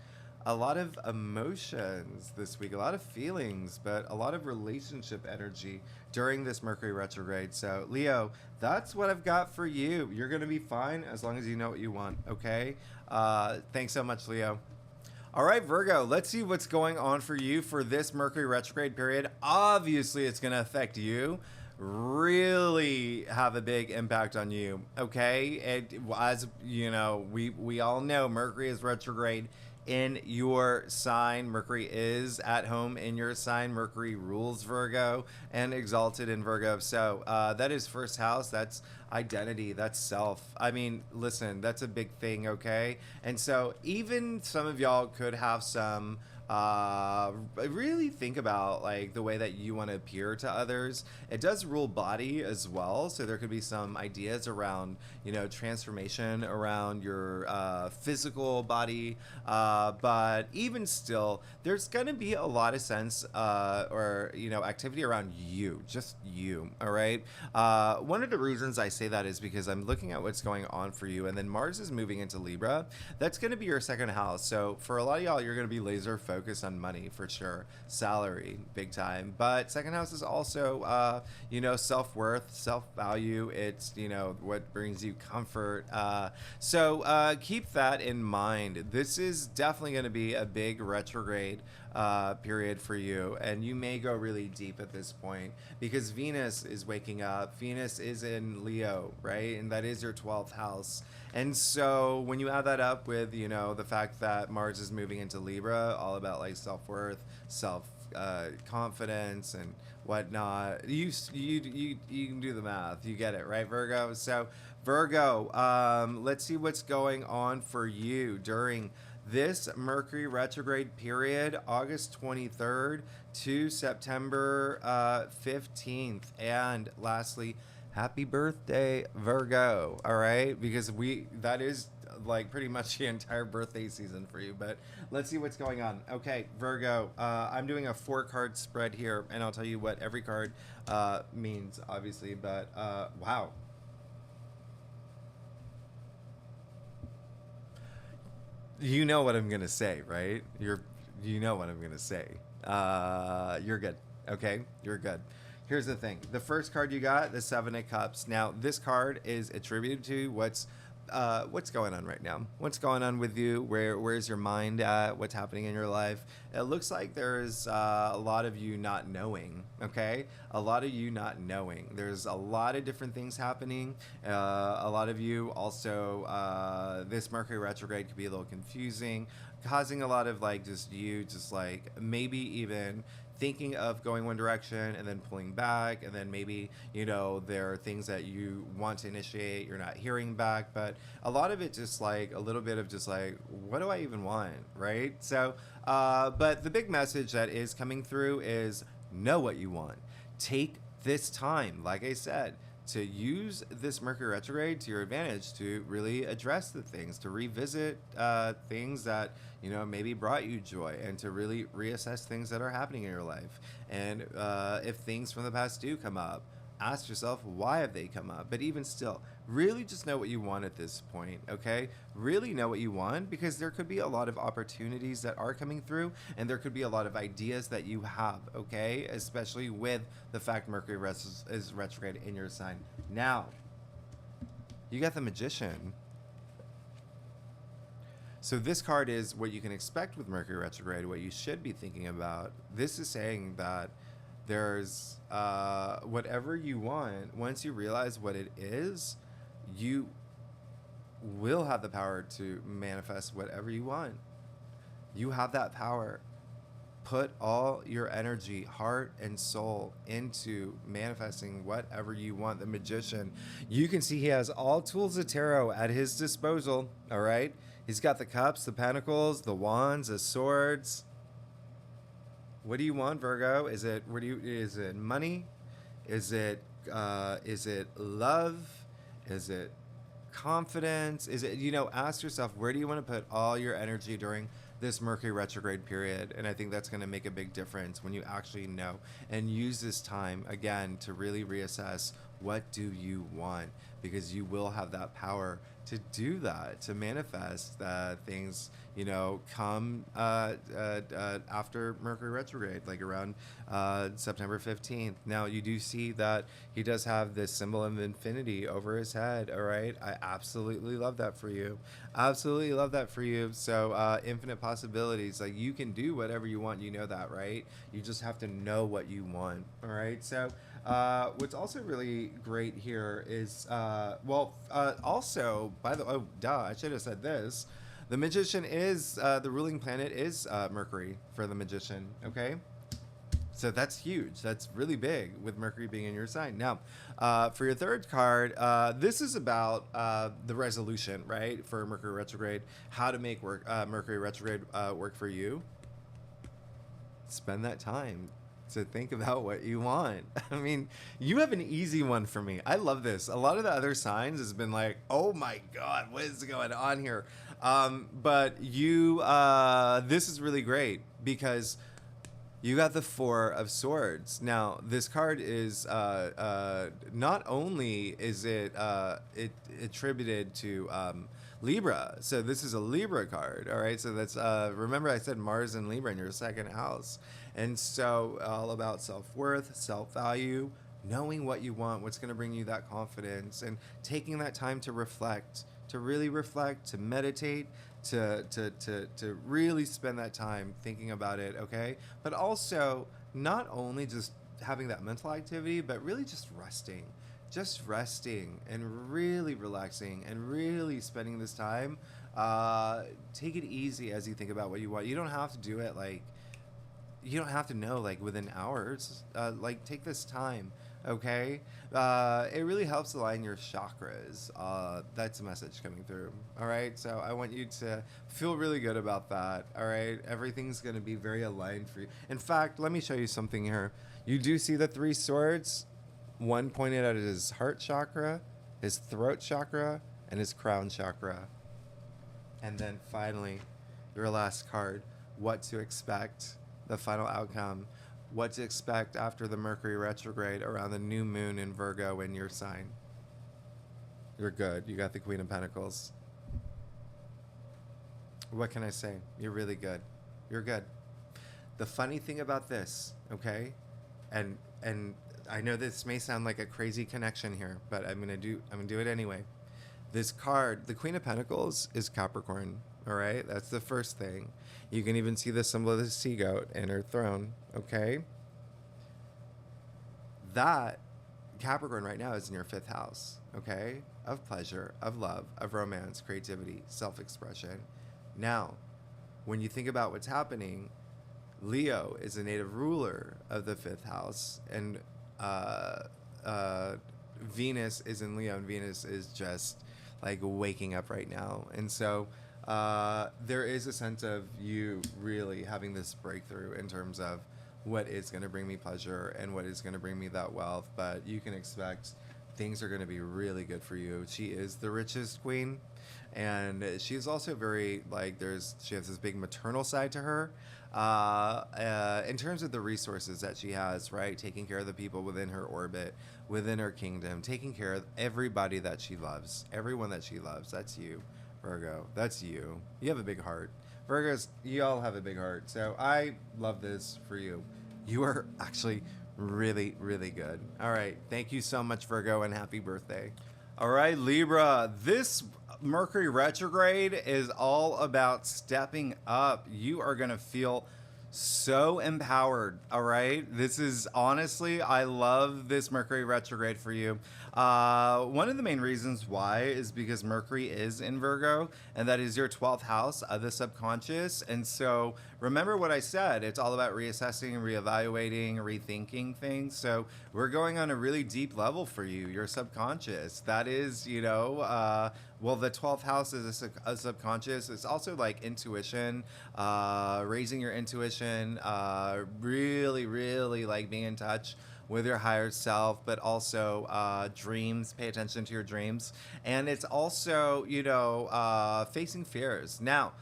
A lot of emotions this week, a lot of feelings, but a lot of relationship energy during this Mercury retrograde. So, Leo, that's what I've got for you. You're going to be fine as long as you know what you want, okay? Thanks so much, Leo. All right, Virgo, let's see what's going on for you for this Mercury retrograde period. Obviously, it's going to affect you. Really have a big impact on you, okay? As you know, we all know Mercury is retrograde in your sign. Mercury is at home in your sign. Mercury rules Virgo and exalted in Virgo. So that is first house. That's identity. That's self. I mean, listen, that's a big thing, okay? And so even some of y'all could have some really think about like the way that you want to appear to others. It does rule body as well, so there could be some ideas around, you know, transformation around your physical body, but even still there's gonna be a lot of sense or, you know, activity around you, just you. All right, one of the reasons I say that is because I'm looking at what's going on for you, and then Mars is moving into Libra. That's going to be your second house. So for a lot of y'all, you're going to be laser focused on money for sure, salary, big time. But second house is also, you know, self-worth, self-value. It's, you know, what brings you comfort. So keep that in mind. This is definitely going to be a big retrograde period for you, and you may go really deep at this point because Venus is waking up. Venus is in Leo, right? And that is your 12th house. And so when you add that up with, you know, the fact that Mars is moving into Libra, all about like self-worth, self confidence, and whatnot. You can do the math. You get it, right, Virgo? So Virgo, let's see what's going on for you during this Mercury retrograde period, August 23rd to September 15th. And lastly, happy birthday, Virgo. All right, because that is like pretty much the entire birthday season for you. But let's see what's going on. Okay, Virgo, I'm doing a 4-card spread here, and I'll tell you what every card means, obviously. But wow. You know what I'm gonna say, right? You know what I'm gonna say. You're good. Okay, you're good. Here's the thing. The first card you got, the 7 of Cups. Now, this card is attributed to what's going on right now. What's going on with you? Where's your mind at? What's happening in your life? It looks like there's a lot of you not knowing. Okay, a lot of you not knowing. There's a lot of different things happening. A lot of you also, this Mercury retrograde could be a little confusing, causing a lot of like just like maybe even thinking of going one direction and then pulling back, and then maybe, you know, there are things that you want to initiate, you're not hearing back, but a lot of it just like a little bit of just like, what do I even want, right? So but the big message that is coming through is know what you want. Take this time, like I said, to use this Mercury retrograde to your advantage, to really address the things, to revisit things that, you know, maybe brought you joy, and to really reassess things that are happening in your life. And if things from the past do come up, ask yourself, why have they come up? But even still, really just know what you want at this point, okay? Really know what you want, because there could be a lot of opportunities that are coming through, and there could be a lot of ideas that you have, okay? Especially with the fact Mercury is retrograde in your sign. Now, you got the Magician. So this card is what you can expect with Mercury retrograde, what you should be thinking about. This is saying that there's whatever you want, once you realize what it is, you will have the power to manifest whatever you want. You have that power. Put all your energy, heart, and soul into manifesting whatever you want. The Magician, you can see he has all tools of tarot at his disposal, all right? He's got the cups, the pentacles, the wands, the swords. What do you want, Virgo? Is it money? Is it love? Is it confidence? Is it, you know, ask yourself, where do you want to put all your energy during this Mercury retrograde period? And I think that's going to make a big difference when you actually know and use this time again to really reassess, what do you want? Because you will have that power to do that, to manifest things, you know, come after Mercury retrograde, like around September 15th. Now, you do see that he does have this symbol of infinity over his head, all right? I absolutely love that for you. Absolutely love that for you. So infinite possibilities. Like, you can do whatever you want, you know that, right? You just have to know what you want, all right? So what's also really great here is, also, by the way, I should have said this. The Magician is, the ruling planet is Mercury for the Magician, okay? So that's huge. That's really big with Mercury being in your sign. Now, for your third card, this is about the resolution, right? For Mercury retrograde, how to make Mercury retrograde work for you. Spend that time to think about what you want. I mean, you have an easy one for me. I love this. A lot of the other signs has been like, oh my God, what is going on here? But you, this is really great because you got the 4 of Swords. Now, this card is, not only is it attributed to Libra, so this is a Libra card, all right? So that's, remember I said Mars and Libra in your second house. And so all about self-worth, self-value, knowing what you want, what's going to bring you that confidence, and taking that time to reflect, to really reflect, to meditate, to really spend that time thinking about it, okay? But also not only just having that mental activity, but really just resting and really relaxing and really spending this time. Take it easy as you think about what you want. You don't have to do it like you don't have to know like within hours. Like take this time, okay? It really helps align your chakras. That's a message coming through. All right, so I want you to feel really good about that. All right, everything's gonna be very aligned for you. In fact, let me show you something here. You do see the 3 swords, one pointed at his heart chakra, his throat chakra, and his crown chakra. And then finally, your last card, what to expect, the final outcome, what to expect after the Mercury retrograde around the new moon in Virgo in your sign. You're good. You got the Queen of Pentacles. What can I say? You're really good. You're good. The funny thing about this, okay, and I know this may sound like a crazy connection here, but I'm gonna do it anyway. This card, the Queen of Pentacles, is Capricorn. All right, that's the first thing. You can even see the symbol of the sea goat in her throne. Okay, that Capricorn right now is in your 5th house. Okay, of pleasure, of love, of romance, creativity, self-expression. Now, when you think about what's happening, Leo is a native ruler of the 5th house, and Venus is in Leo, and Venus is just like waking up right now. And so there is a sense of you really having this breakthrough in terms of what is going to bring me pleasure and what is going to bring me that wealth. But you can expect things are going to be really good for you. She is the richest queen, and she's also very like she has this big maternal side to her. In terms of the resources that she has, right? Taking care of the people within her orbit, within her kingdom, taking care of everybody that she loves, everyone that she loves. That's you, Virgo. That's you. You have a big heart. Virgos, you all have a big heart. So I love this for you. You are actually really, really good. All right. Thank you so much, Virgo, and happy birthday. All right, Libra. This Mercury retrograde is all about stepping up. You are going to feel so empowered. All right. This is honestly, I love this Mercury retrograde for you. One of the main reasons why is because Mercury is in Virgo, and that is your 12th house of the subconscious. And so remember what I said, it's all about reassessing, reevaluating, rethinking things. So we're going on a really deep level for you, your subconscious. That is, well, the 12th house is a subconscious. It's also like intuition, raising your intuition, really, really like being in touch with your higher self, but also dreams. Pay attention to your dreams. And it's also, facing fears. Now,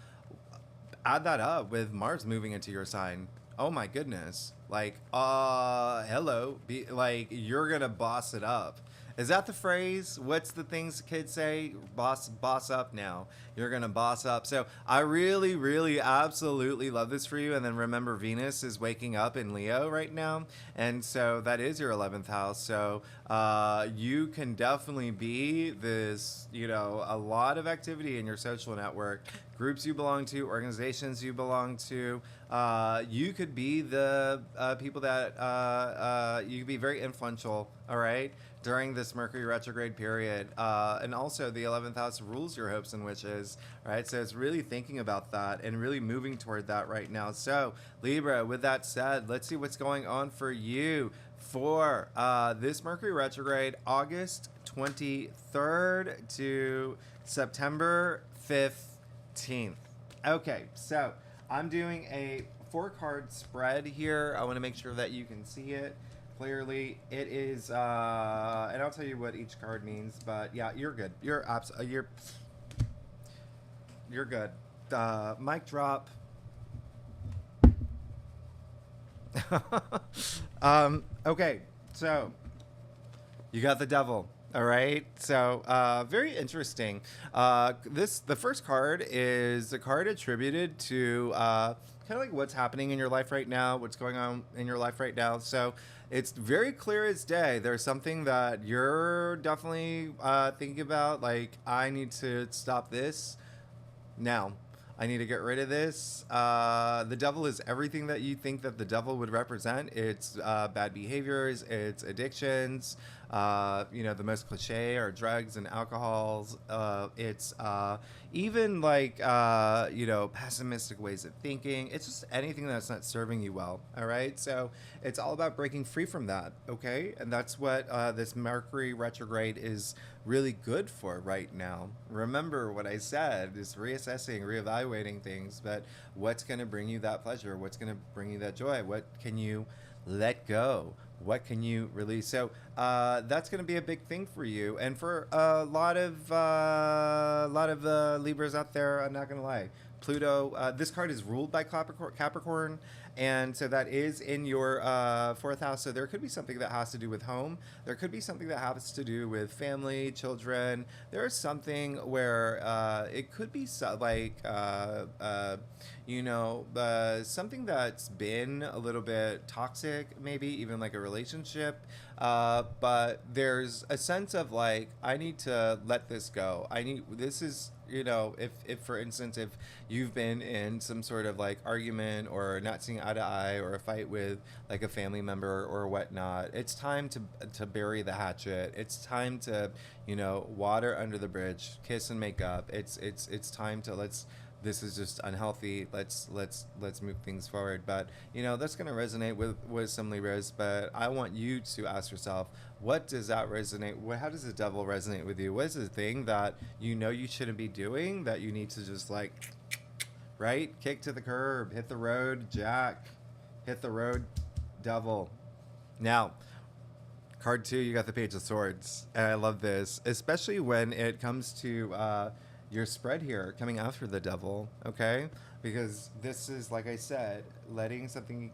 add that up with Mars moving into your sign. Oh my goodness. Like, hello. You're going to boss it up. Is that the phrase? What's the things kids say? Boss up now. You're going to boss up. So I really, really, absolutely love this for you. And then remember, Venus is waking up in Leo right now. And so that is your 11th house. So you can definitely be this, a lot of activity in your social network, groups you belong to, organizations you belong to. You could be the people that you could be very influential, all right, during this Mercury retrograde period. And also the 11th house rules your hopes and wishes, right? So it's really thinking about that and really moving toward that right now. So Libra, with that said, let's see what's going on for you for this Mercury retrograde, August 23rd to September 15th. Okay, so I'm doing a 4-card spread here. I want to make sure that you can see it clearly. It is, and I'll tell you what each card means, but yeah, you're good. You're good. Mic drop. Okay, so you got the devil. All right, so very interesting. The first card is a card attributed to kind of like what's happening in your life right now, what's going on in your life right now. So it's very clear as day. There's something that you're definitely thinking about, like, I need to stop this now. I need to get rid of this. The devil is everything that you think that the devil would represent. It's bad behaviors, it's addictions, The most cliche are drugs and alcohols. It's even like, pessimistic ways of thinking. It's just anything that's not serving you well. All right. So it's all about breaking free from that. Okay. And that's what this Mercury retrograde is really good for right now. Remember what I said, is reassessing, reevaluating things, but what's going to bring you that pleasure? What's going to bring you that joy? What can you let go? What can you release? So that's going to be a big thing for you, and for a lot of Libras out there. I'm not going to lie. Pluto. This card is ruled by Capricorn, and so that is in your fourth house. So there could be something that has to do with home. There could be something that has to do with family, children. There is something where it could be something that's been a little bit toxic, maybe even like a relationship. But there's a sense of like, I need to let this go. This is, if for instance, if you've been in some sort of like argument or not seeing eye to eye or a fight with like a family member or whatnot, it's time to bury the hatchet. It's time to, water under the bridge, kiss and make up. It's time to this is just unhealthy. Let's move things forward. But that's going to resonate with some Libras. But I want you to ask yourself, what does that resonate? How does the devil resonate with you? What is the thing that you shouldn't be doing, that you need to just right, kick to the curb, hit the road, Jack, hit the road, devil. Now, card 2, you got the Page of Swords, and I love this, especially when it comes to your spread here coming after the devil, okay? Because this is, like I said, letting something,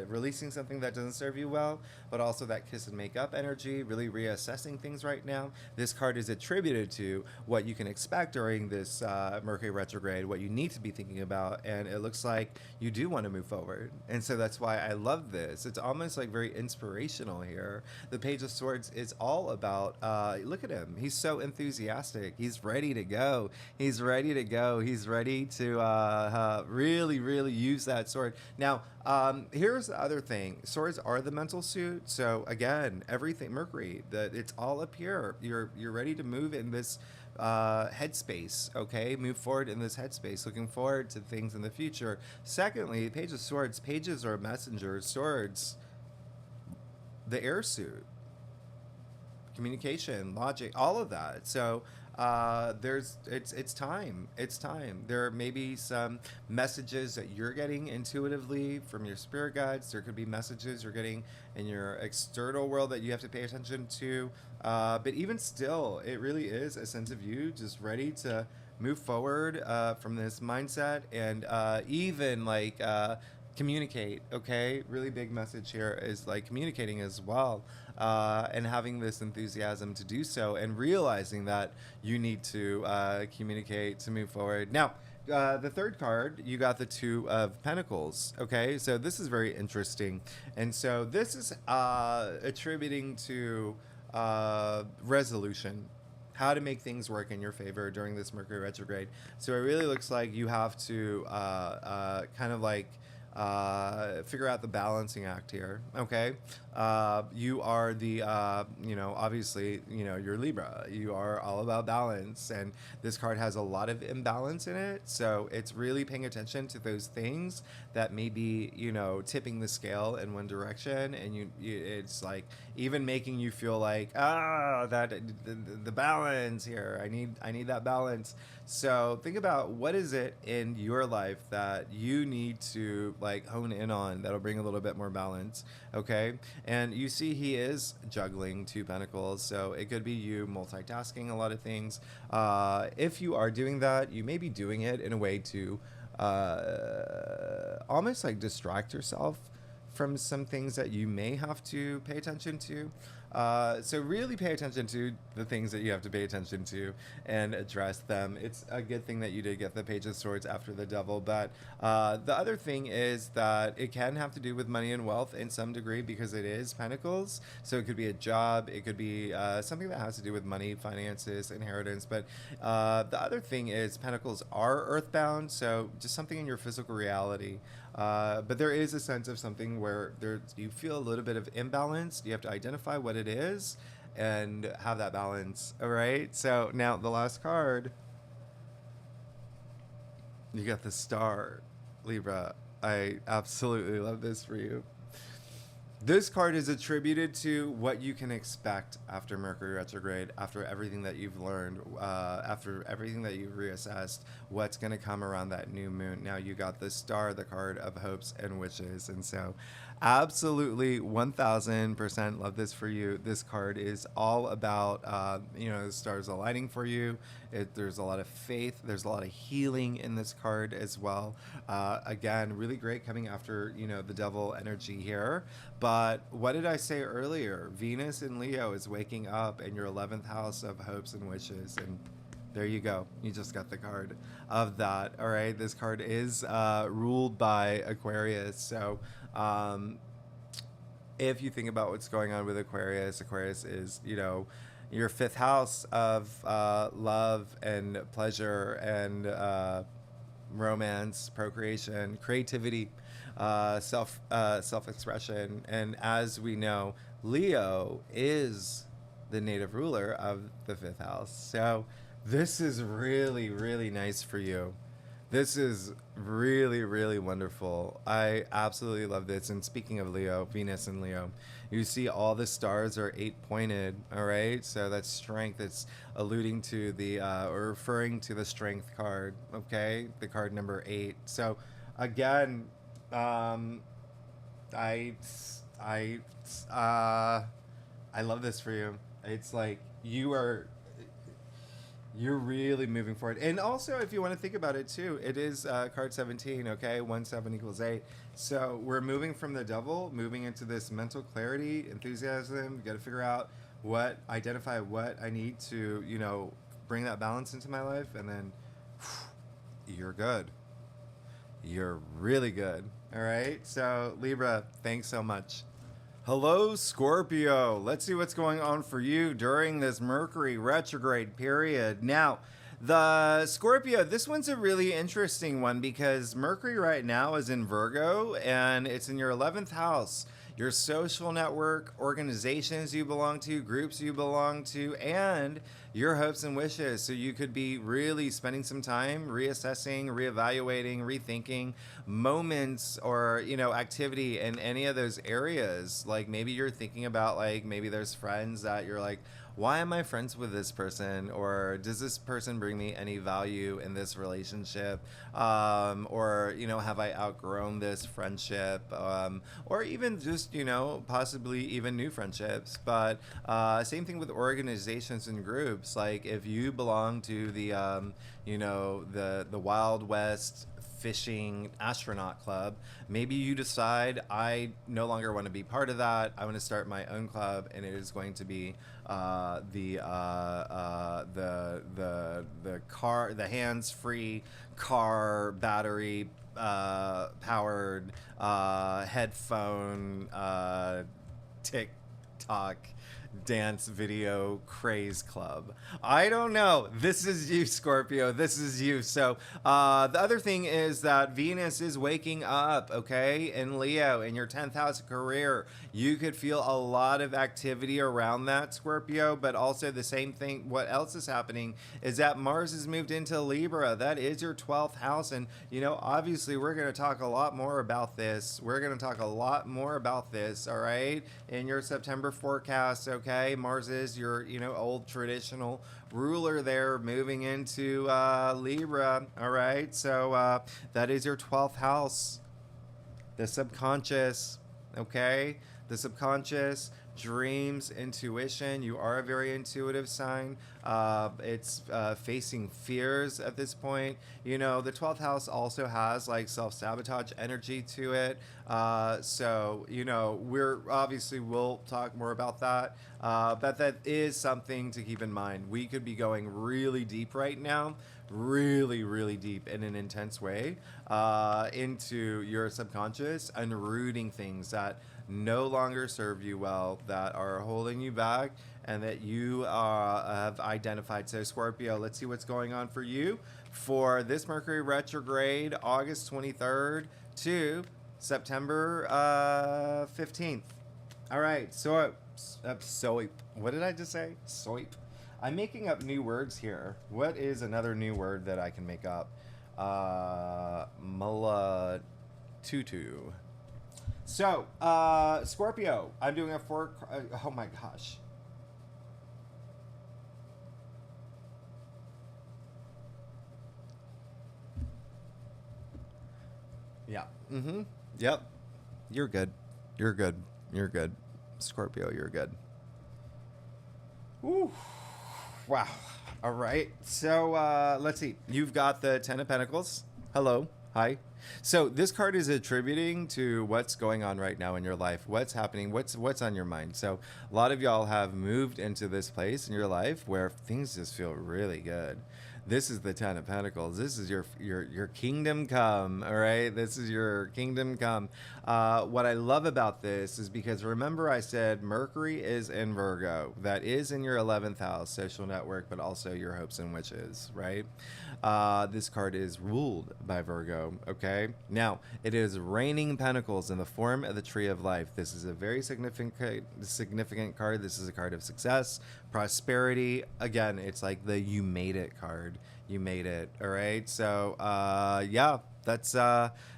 releasing something that doesn't serve you well, but also that kiss and make up energy, really reassessing things right now. This card is attributed to what you can expect during this Mercury retrograde, what you need to be thinking about, and it looks like you do want to move forward. And so that's why I love this. It's almost like very inspirational here. The Page of Swords is all about, look at him. He's so enthusiastic. He's ready to go. He's ready to go. He's ready to really, really use that sword. Now, here's the other thing. Swords are the mental suit. So again, everything Mercury, it's all up here. You're ready to move in this headspace. Okay, move forward in this headspace. Looking forward to things in the future. Secondly, Page of Swords. Pages are messengers. Swords, the air suit, communication, logic, all of that. So it's time. There may be some messages that you're getting intuitively from your spirit guides. There could be messages you're getting in your external world that you have to pay attention to. But even still, it really is a sense of you just ready to move forward from this mindset, and even communicate. Okay, really big message here is like communicating as well, and having this enthusiasm to do so, and realizing that you need to communicate to move forward. Now, the third card, you got the Two of Pentacles. Okay, so this is very interesting, and so this is attributing to resolution, how to make things work in your favor during this Mercury retrograde. So it really looks like you have to figure out the balancing act here. Okay, you are the obviously you're Libra. You are all about balance, and this card has a lot of imbalance in it. So it's really paying attention to those things that may be tipping the scale in one direction, and it's like even making you feel like that the balance here. I need that balance. So think about, what is it in your life that you need to hone in on that'll bring a little bit more balance. Okay, and you see he is juggling 2 pentacles, so it could be you multitasking a lot of things. If you are doing that, you may be doing it in a way to almost distract yourself from some things that you may have to pay attention to. So really pay attention to the things that you have to pay attention to and address them. It's a good thing that you did get the Page of Swords after the Devil, but the other thing is that it can have to do with money and wealth in some degree, because it is Pentacles. So it could be a job, it could be something that has to do with money, finances, inheritance. But the other thing is Pentacles are earthbound, so just something in your physical reality. But there is a sense of something where you feel a little bit of imbalance. You have to identify what it it is and have that balance. All right. So now the last card, you got the Star, Libra. I absolutely love this for you. This card is attributed to what you can expect after Mercury retrograde, after everything that you've learned, after everything that you've reassessed, what's going to come around that new moon. Now you got the Star, the card of hopes and wishes. And so absolutely 1000% love this for you. This card is all about, the stars aligning for you. There's a lot of faith. There's a lot of healing in this card as well. Again, really great coming after, the devil energy here. But what did I say earlier? Venus in Leo is waking up in your 11th house of hopes and wishes. And there you go. You just got the card of that. All right. This card is ruled by Aquarius. So if you think about what's going on with Aquarius, Aquarius is, your 5th house of love and pleasure and romance, procreation, creativity, self-expression. And as we know, Leo is the native ruler of the 5th house. So this is really, really nice for you. This is really, really wonderful. I absolutely love this. And speaking of Leo, Venus and Leo, you see all the stars are 8-pointed, all right? So that's strength. It's alluding to the, or referring to the strength card, okay? The card number 8. So again, I love this for you. It's like you're really moving forward. And also, if you want to think about it too, it is card 17, okay? 1, 7 equals 8. So we're moving from the devil, moving into this mental clarity, enthusiasm. You got to figure out identify what I need to, bring that balance into my life. And then you're good. You're really good. All right. So Libra, thanks so much. Hello, Scorpio. Let's see what's going on for you during this Mercury retrograde period. Now, the Scorpio, this one's a really interesting one because Mercury right now is in Virgo and it's in your 11th house. Your social network, organizations you belong to, groups you belong to, and your hopes and wishes. So you could be really spending some time reassessing, reevaluating, rethinking moments or, activity in any of those areas. Like maybe you're thinking about maybe there's friends that you're like, why am I friends with this person? Or does this person bring me any value in this relationship? Or, have I outgrown this friendship? Or even just, possibly even new friendships. But same thing with organizations and groups. Like if you belong to the, the Wild West fishing astronaut club, maybe you decide I no longer want to be part of that. I want to start my own club, and it is going to be the hands-free car battery powered headphone TikTok dance video craze club. I don't know. This is you, Scorpio. This is you. So the other thing is that Venus is waking up, okay, in Leo, in your 10th house of career. You could feel a lot of activity around that, Scorpio, but also the same thing. What else is happening is that Mars has moved into Libra. That is your 12th house. And, obviously we're going to talk a lot more about this. All right, in your September forecast, okay? Mars is your, old traditional ruler there, moving into Libra. All right. So that is your 12th house, the subconscious. Okay. The subconscious, dreams, intuition. You are a very intuitive sign. It's facing fears at this point. The 12th house also has self-sabotage energy to it. So, we'll talk more about that. But that is something to keep in mind. We could be going really deep right now, really, really deep in an intense way into your subconscious, unrooting things that no longer serve you well, that are holding you back, and that you have identified. So Scorpio, let's see what's going on for you for this Mercury retrograde, August 23rd to September 15th. All right, so Soip. What did I just say? Soip. I'm making up new words here. What is another new word that I can make up? Tutu. So, Scorpio. I'm doing a four. Oh my gosh. Yeah. Mm-hmm. Yep. You're good. You're good. You're good. Scorpio, you're good. Ooh. Wow. All right. So let's see. You've got the Ten of Pentacles. Hello. Hi. So this card is attributing to what's going on right now in your life. What's happening? What's on your mind? So a lot of y'all have moved into this place in your life where things just feel really good. This is the Ten of Pentacles. This is your kingdom come. All right. This is your kingdom come. What I love about this is because remember I said Mercury is in Virgo. That is in your 11th house, social network, but also your hopes and wishes, right? This card is ruled by Virgo. Okay. Now it is raining pentacles in the form of the tree of life. This is a very significant card. This is a card of success, prosperity. Again, it's like the you made it card. You made it. All right. So yeah, that's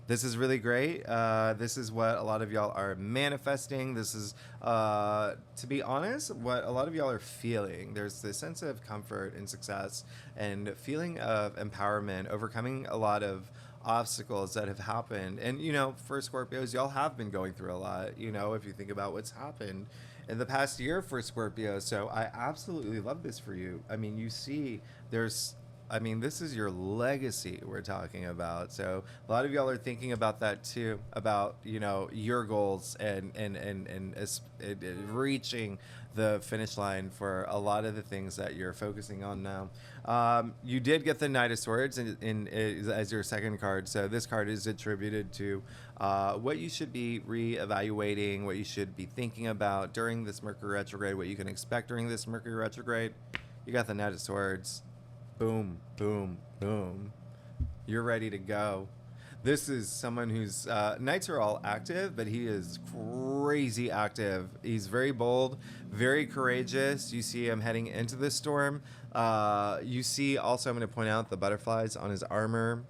this is really great. This is what a lot of y'all are manifesting. This is to be honest, what a lot of y'all are feeling. There's this sense of comfort and success and feeling of empowerment, overcoming a lot of obstacles that have happened. And you know, for Scorpios, y'all have been going through a lot, you know, if you think about what's happened in the past year for Scorpio. So I absolutely love this for you. I mean, you see this is your legacy we're talking about. So a lot of y'all are thinking about that too, about, you know, your goals and reaching the finish line for a lot of the things that you're focusing on now. You did get the Knight of Swords as your second card. So this card is attributed to what you should be reevaluating, what you should be thinking about during this Mercury retrograde, what you can expect during this Mercury retrograde. You got the Knight of Swords. Boom, boom, boom. You're ready to go. This is someone who's Knights are all active, but he is crazy active. He's very bold, very courageous. You see him heading into the storm. You see also, I'm going to point out the butterflies on his armor.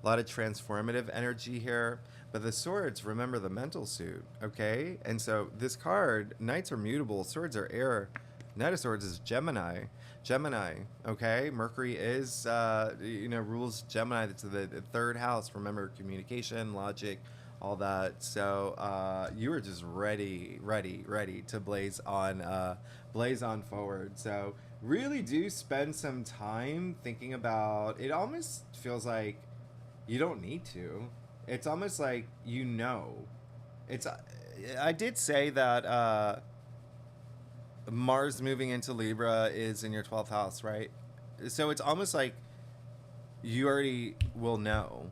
A lot of transformative energy here. But the swords, remember the mental suit, okay? And so this card, Knights are mutable, swords are air. Knight of Swords is Gemini. Gemini, okay? Mercury is, rules Gemini. That's the third house. Remember, communication, logic, all that. So you are just ready to blaze on forward. So really do spend some time thinking about, it almost feels like you don't need to. It's almost like, you know. I did say that Mars moving into Libra is in your 12th house, right? So it's almost like you already will know.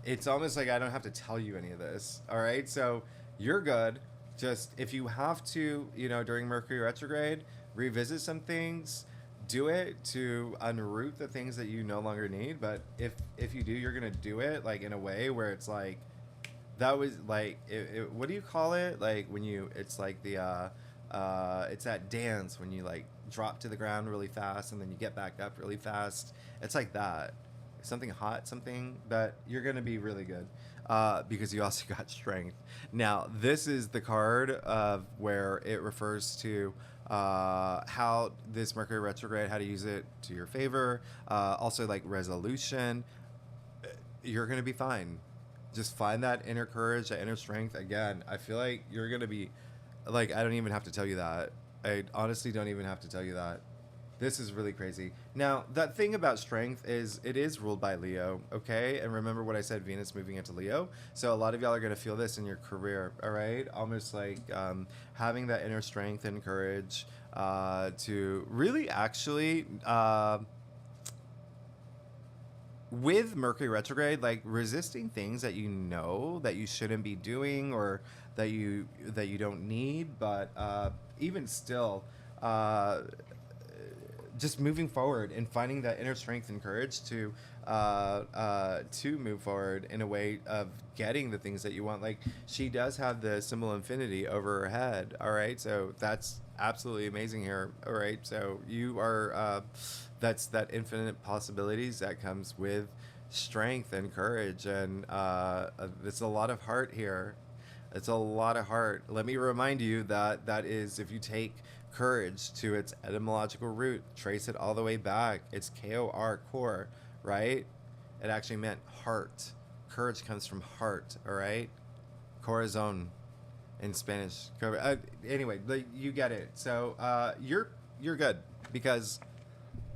It's almost like I don't have to tell you any of this, all right? So you're good. Just if you have to, during Mercury retrograde, revisit some things, do it to unroot the things that you no longer need. But if you do, you're going to do it like in a way where it's like, that was like, what do you call it? Like when it's like the, it's that dance when you like drop to the ground really fast and then you get back up really fast. It's like that. Something hot, but you're going to be really good because you also got strength. Now, this is the card of where it refers to how this Mercury retrograde, how to use it to your favor. Also like resolution. You're going to be fine. Just find that inner courage, that inner strength. Again, I feel like you're going to be like, I don't even have to tell you that. I honestly don't even have to tell you that. This is really crazy. Now, that thing about strength is it is ruled by Leo, okay? And remember what I said, Venus moving into Leo. So a lot of y'all are going to feel this in your career, all right? Almost like having that inner strength and courage to really actually, with Mercury retrograde, like resisting things that you know that you shouldn't be doing or that you don't need. But even still, just moving forward and finding that inner strength and courage to move forward in a way of getting the things that you want. Like, she does have the symbol infinity over her head. All right, so that's absolutely amazing here. All right, so you are that's that infinite possibilities that comes with strength and courage, and it's a lot of heart here. It's a lot of heart. Let me remind you that that is, if you take courage to its etymological root, trace it all the way back, it's K-O-R, core, right? It actually meant heart. Courage comes from heart, all right? Corazon in Spanish. Anyway, you get it. So you're good, because,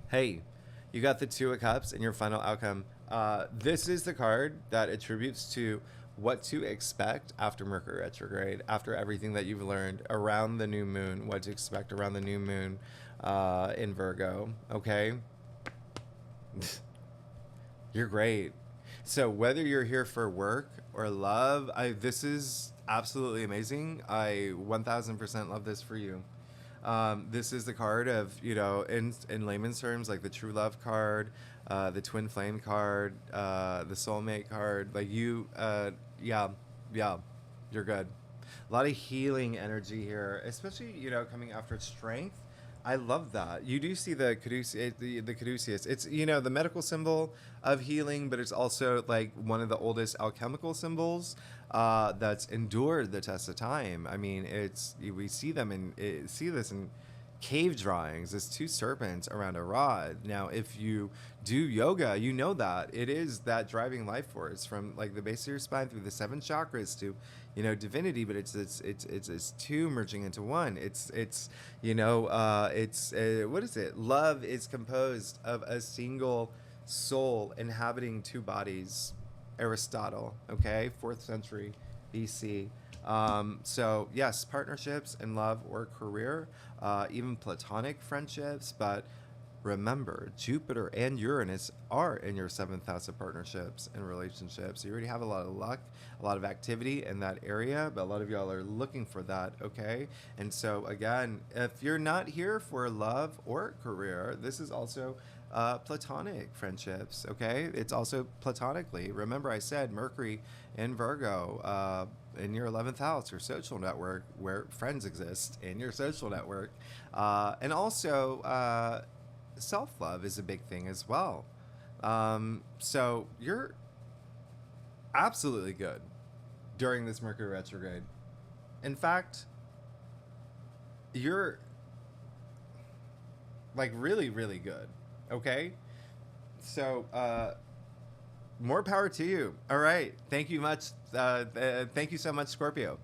hey, you got the Two of Cups in your final outcome. This is the card that attributes to what to expect after Mercury retrograde, after everything that you've learned around the new moon, what to expect around the new moon in Virgo, okay? You're great. So whether you're here for work or love, this is absolutely amazing. I 1000% love this for you. This is the card of, you know, in layman's terms, like the true love card, the twin flame card, the soulmate card. Like yeah, you're good. A lot of healing energy here, especially, you know, coming after strength. I love that. You do see the caduceus. It's, you know, the medical symbol of healing, but it's also like one of the oldest alchemical symbols that's endured the test of time. I mean, we see them see this in cave drawings. It's two serpents around a rod. Now, if you do yoga, you know that it is that driving life force from like the base of your spine through the 7 chakras to, you know, divinity. But it's two merging into one. It's you know, what is it? Love is composed of a single soul inhabiting 2 bodies. Aristotle, okay, 4th century BC. So yes, partnerships in love or career, even platonic friendships, but remember, Jupiter and Uranus are in your 7th house of partnerships and relationships. You already have a lot of luck, a lot of activity in that area, but a lot of y'all are looking for that, okay? And so again, if you're not here for love or career, this is also platonic friendships, okay? It's also platonically. Remember, I said Mercury in Virgo, in your 11th house, your social network, where friends exist in your social network. And also, self-love is a big thing as well. So you're absolutely good during this Mercury retrograde. In fact, you're like really, really good. Okay? So, more power to you. All right. Thank you much. Thank you so much, Scorpio.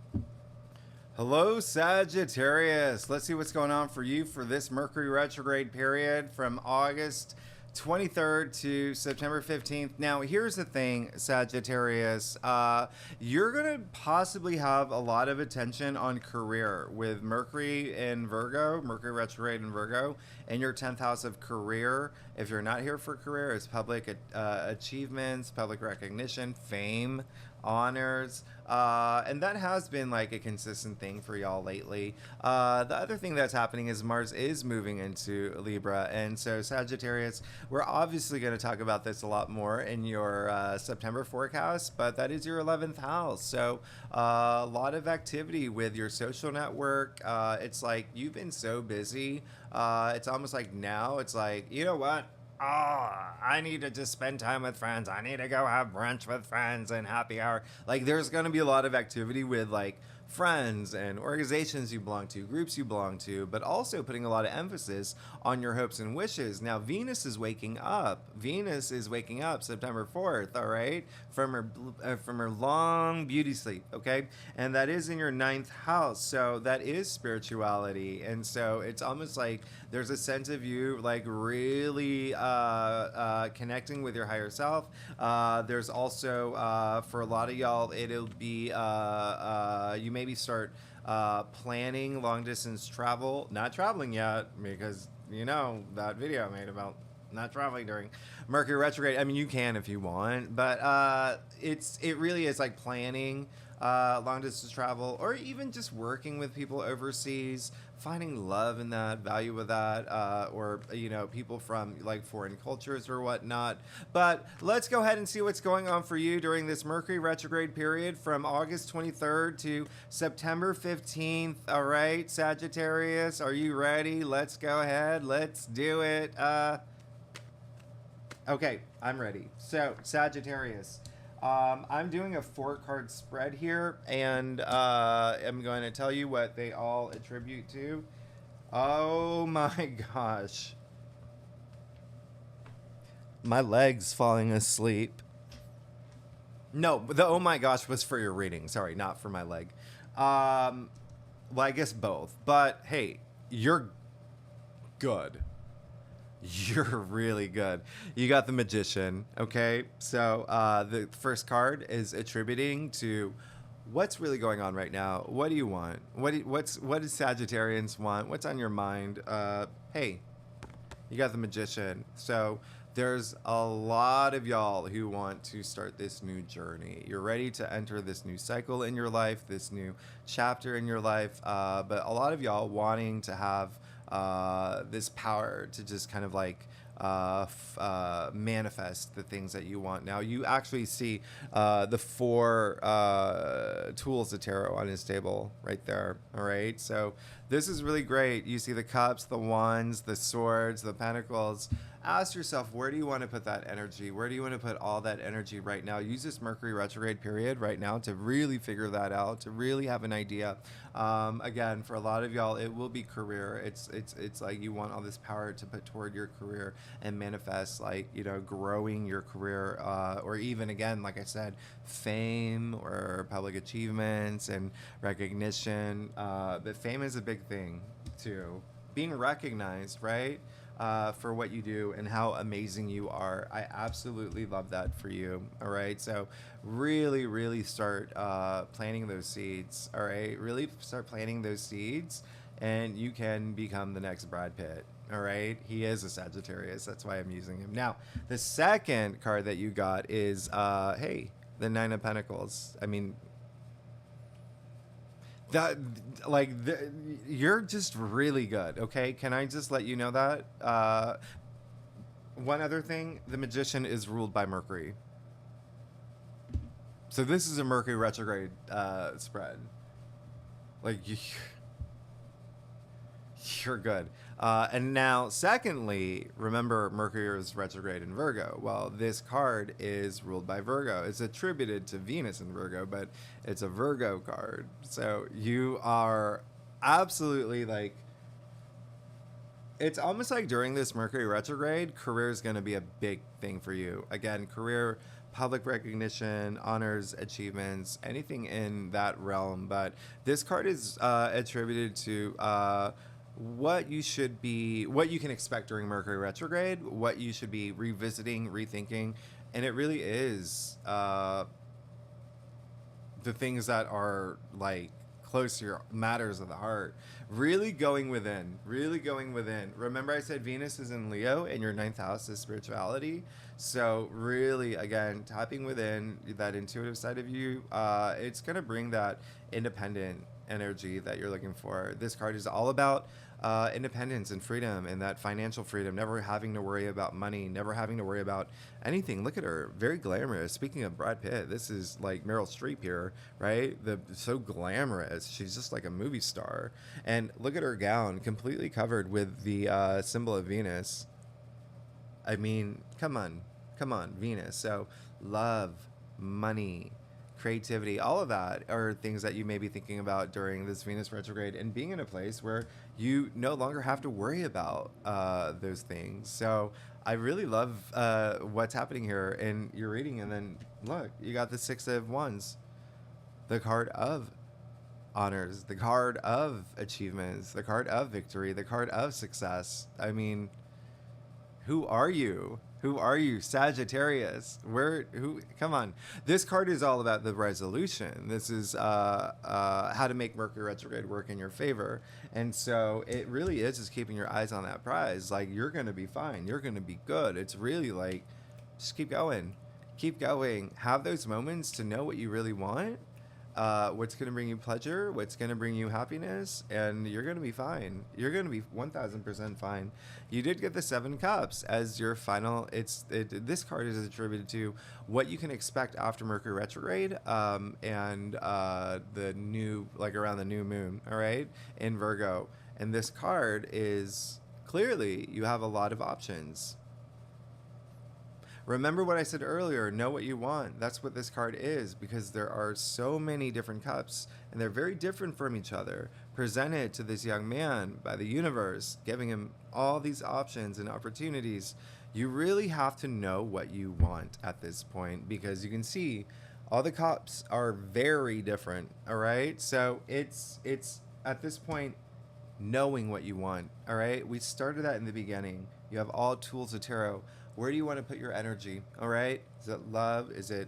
Hello, Sagittarius. Let's see what's going on for you for this Mercury retrograde period from August 23rd to September 15th. Now, here's the thing, Sagittarius. You're going to possibly have a lot of attention on career with Mercury in Virgo, Mercury retrograde in Virgo, in your 10th house of career. If you're not here for career, it's public achievements, public recognition, fame, honors, and that has been like a consistent thing for y'all lately. The other thing that's happening is Mars is moving into Libra, and so Sagittarius, we're obviously going to talk about this a lot more in your September forecast, but that is your 11th house, so a lot of activity with your social network. It's like you've been so busy, it's almost like now it's like, you know what, I need to just spend time with friends. I need to go have brunch with friends and happy hour. Like, there's going to be a lot of activity with like friends and organizations you belong to, groups you belong to, but also putting a lot of emphasis on your hopes and wishes. Now, Venus is waking up. Venus is waking up September 4th, all right, from her long beauty sleep, okay? And that is in your 9th house. So that is spirituality. And so it's almost like there's a sense of you like really connecting with your higher self. There's also, for a lot of y'all, it'll be, you maybe start planning long distance travel. Not traveling yet, because you know that video I made about not traveling during Mercury retrograde. I mean, you can if you want, but it really is like planning long distance travel, or even just working with people overseas, finding love in that, value with that, or, you know, people from like foreign cultures or whatnot. But let's go ahead and see what's going on for you during this Mercury retrograde period from August 23rd to September 15th. All right, Sagittarius, are you ready? Let's go ahead. Let's do it. Okay, I'm ready. So, Sagittarius. I'm doing a 4-card spread here, and I'm going to tell you what they all attribute to. Oh my gosh. My leg's falling asleep. No, the oh my gosh was for your reading. Sorry, not for my leg. Well, I guess both. But hey, you're good. You're really good. You got the Magician, okay? So the first card is attributing to what's really going on right now. What do you want? What do Sagittarians want? What's on your mind? Hey, you got the Magician. So there's a lot of y'all who want to start this new journey. You're ready to enter this new cycle in your life, this new chapter in your life. But a lot of y'all wanting to have this power to just kind of like manifest the things that you want. Now you actually see the 4 tools of tarot on his table right there. All right, so this is really great. You see the cups, the wands, the swords, the pentacles. Ask yourself, where do you want to put that energy? Where do you want to put all that energy right now? Use this Mercury retrograde period right now to really figure that out, to really have an idea. Again, for a lot of y'all, it will be career. It's like you want all this power to put toward your career and manifest, like, you know, growing your career, or even, again, like I said, fame or public achievements and recognition. But fame is a big thing too. Being recognized, right? For what you do and how amazing you are. I absolutely love that for you. All right. So really, really start planting those seeds. All right. Really start planting those seeds and you can become the next Brad Pitt. All right. He is a Sagittarius. That's why I'm using him. Now, the second card that you got is, hey, the 9 of Pentacles. I mean, that, like, you're just really good, okay? Can I just let you know that? One other thing, the Magician is ruled by Mercury. So this is a Mercury retrograde spread. Like, you're good. And now, secondly, remember Mercury is retrograde in Virgo. Well, this card is ruled by Virgo. It's attributed to Venus in Virgo, but it's a Virgo card. So you are absolutely like, it's almost like during this Mercury retrograde, career is going to be a big thing for you. Again, career, public recognition, honors, achievements, anything in that realm. But this card is attributed to what you can expect during Mercury retrograde, what you should be revisiting, rethinking, and it really is the things that are like close to your matters of the heart. Really going within. Remember I said Venus is in Leo and your 9th house is spirituality. So really, again, tapping within that intuitive side of you, it's going to bring that independent energy that you're looking for. This card is all about independence and freedom and that financial freedom, never having to worry about money, never having to worry about anything. Look at her, very glamorous. Speaking of Brad Pitt, this is like Meryl Streep here, right? So glamorous. She's just like a movie star. And look at her gown, completely covered with the symbol of Venus. I mean, come on, Venus. So love, money, creativity, all of that are things that you may be thinking about during this Venus retrograde and being in a place where you no longer have to worry about those things. So I really love what's happening here in your reading. And then look, you got the 6 of Wands, the card of honors, the card of achievements, the card of victory, the card of success. I mean, who are you? Who are you, Sagittarius? Come on. This card is all about the resolution. This is how to make Mercury retrograde work in your favor. And so it really is just keeping your eyes on that prize. Like, you're going to be fine. You're going to be good. It's really like, just keep going. Keep going. Have those moments to know what you really want. what's going to bring you pleasure, what's going to bring you happiness, and you're going to be fine. You're going to be 1000% fine. You did get the Seven Cups as your final. This card is attributed to what you can expect after Mercury retrograde, and the new, like around the new moon, all right, in Virgo. And this card is clearly you have a lot of options. Remember what I said earlier, know what you want. That's what this card is, because there are so many different cups and they're very different from each other, presented to this young man by the universe, giving him all these options and opportunities. You really have to know what you want at this point, because you can see all the cups are very different, all right? So it's at this point knowing what you want, all right? We started that in the beginning. You have all tools of tarot. Where do you want to put your energy? All right. Is it love? Is it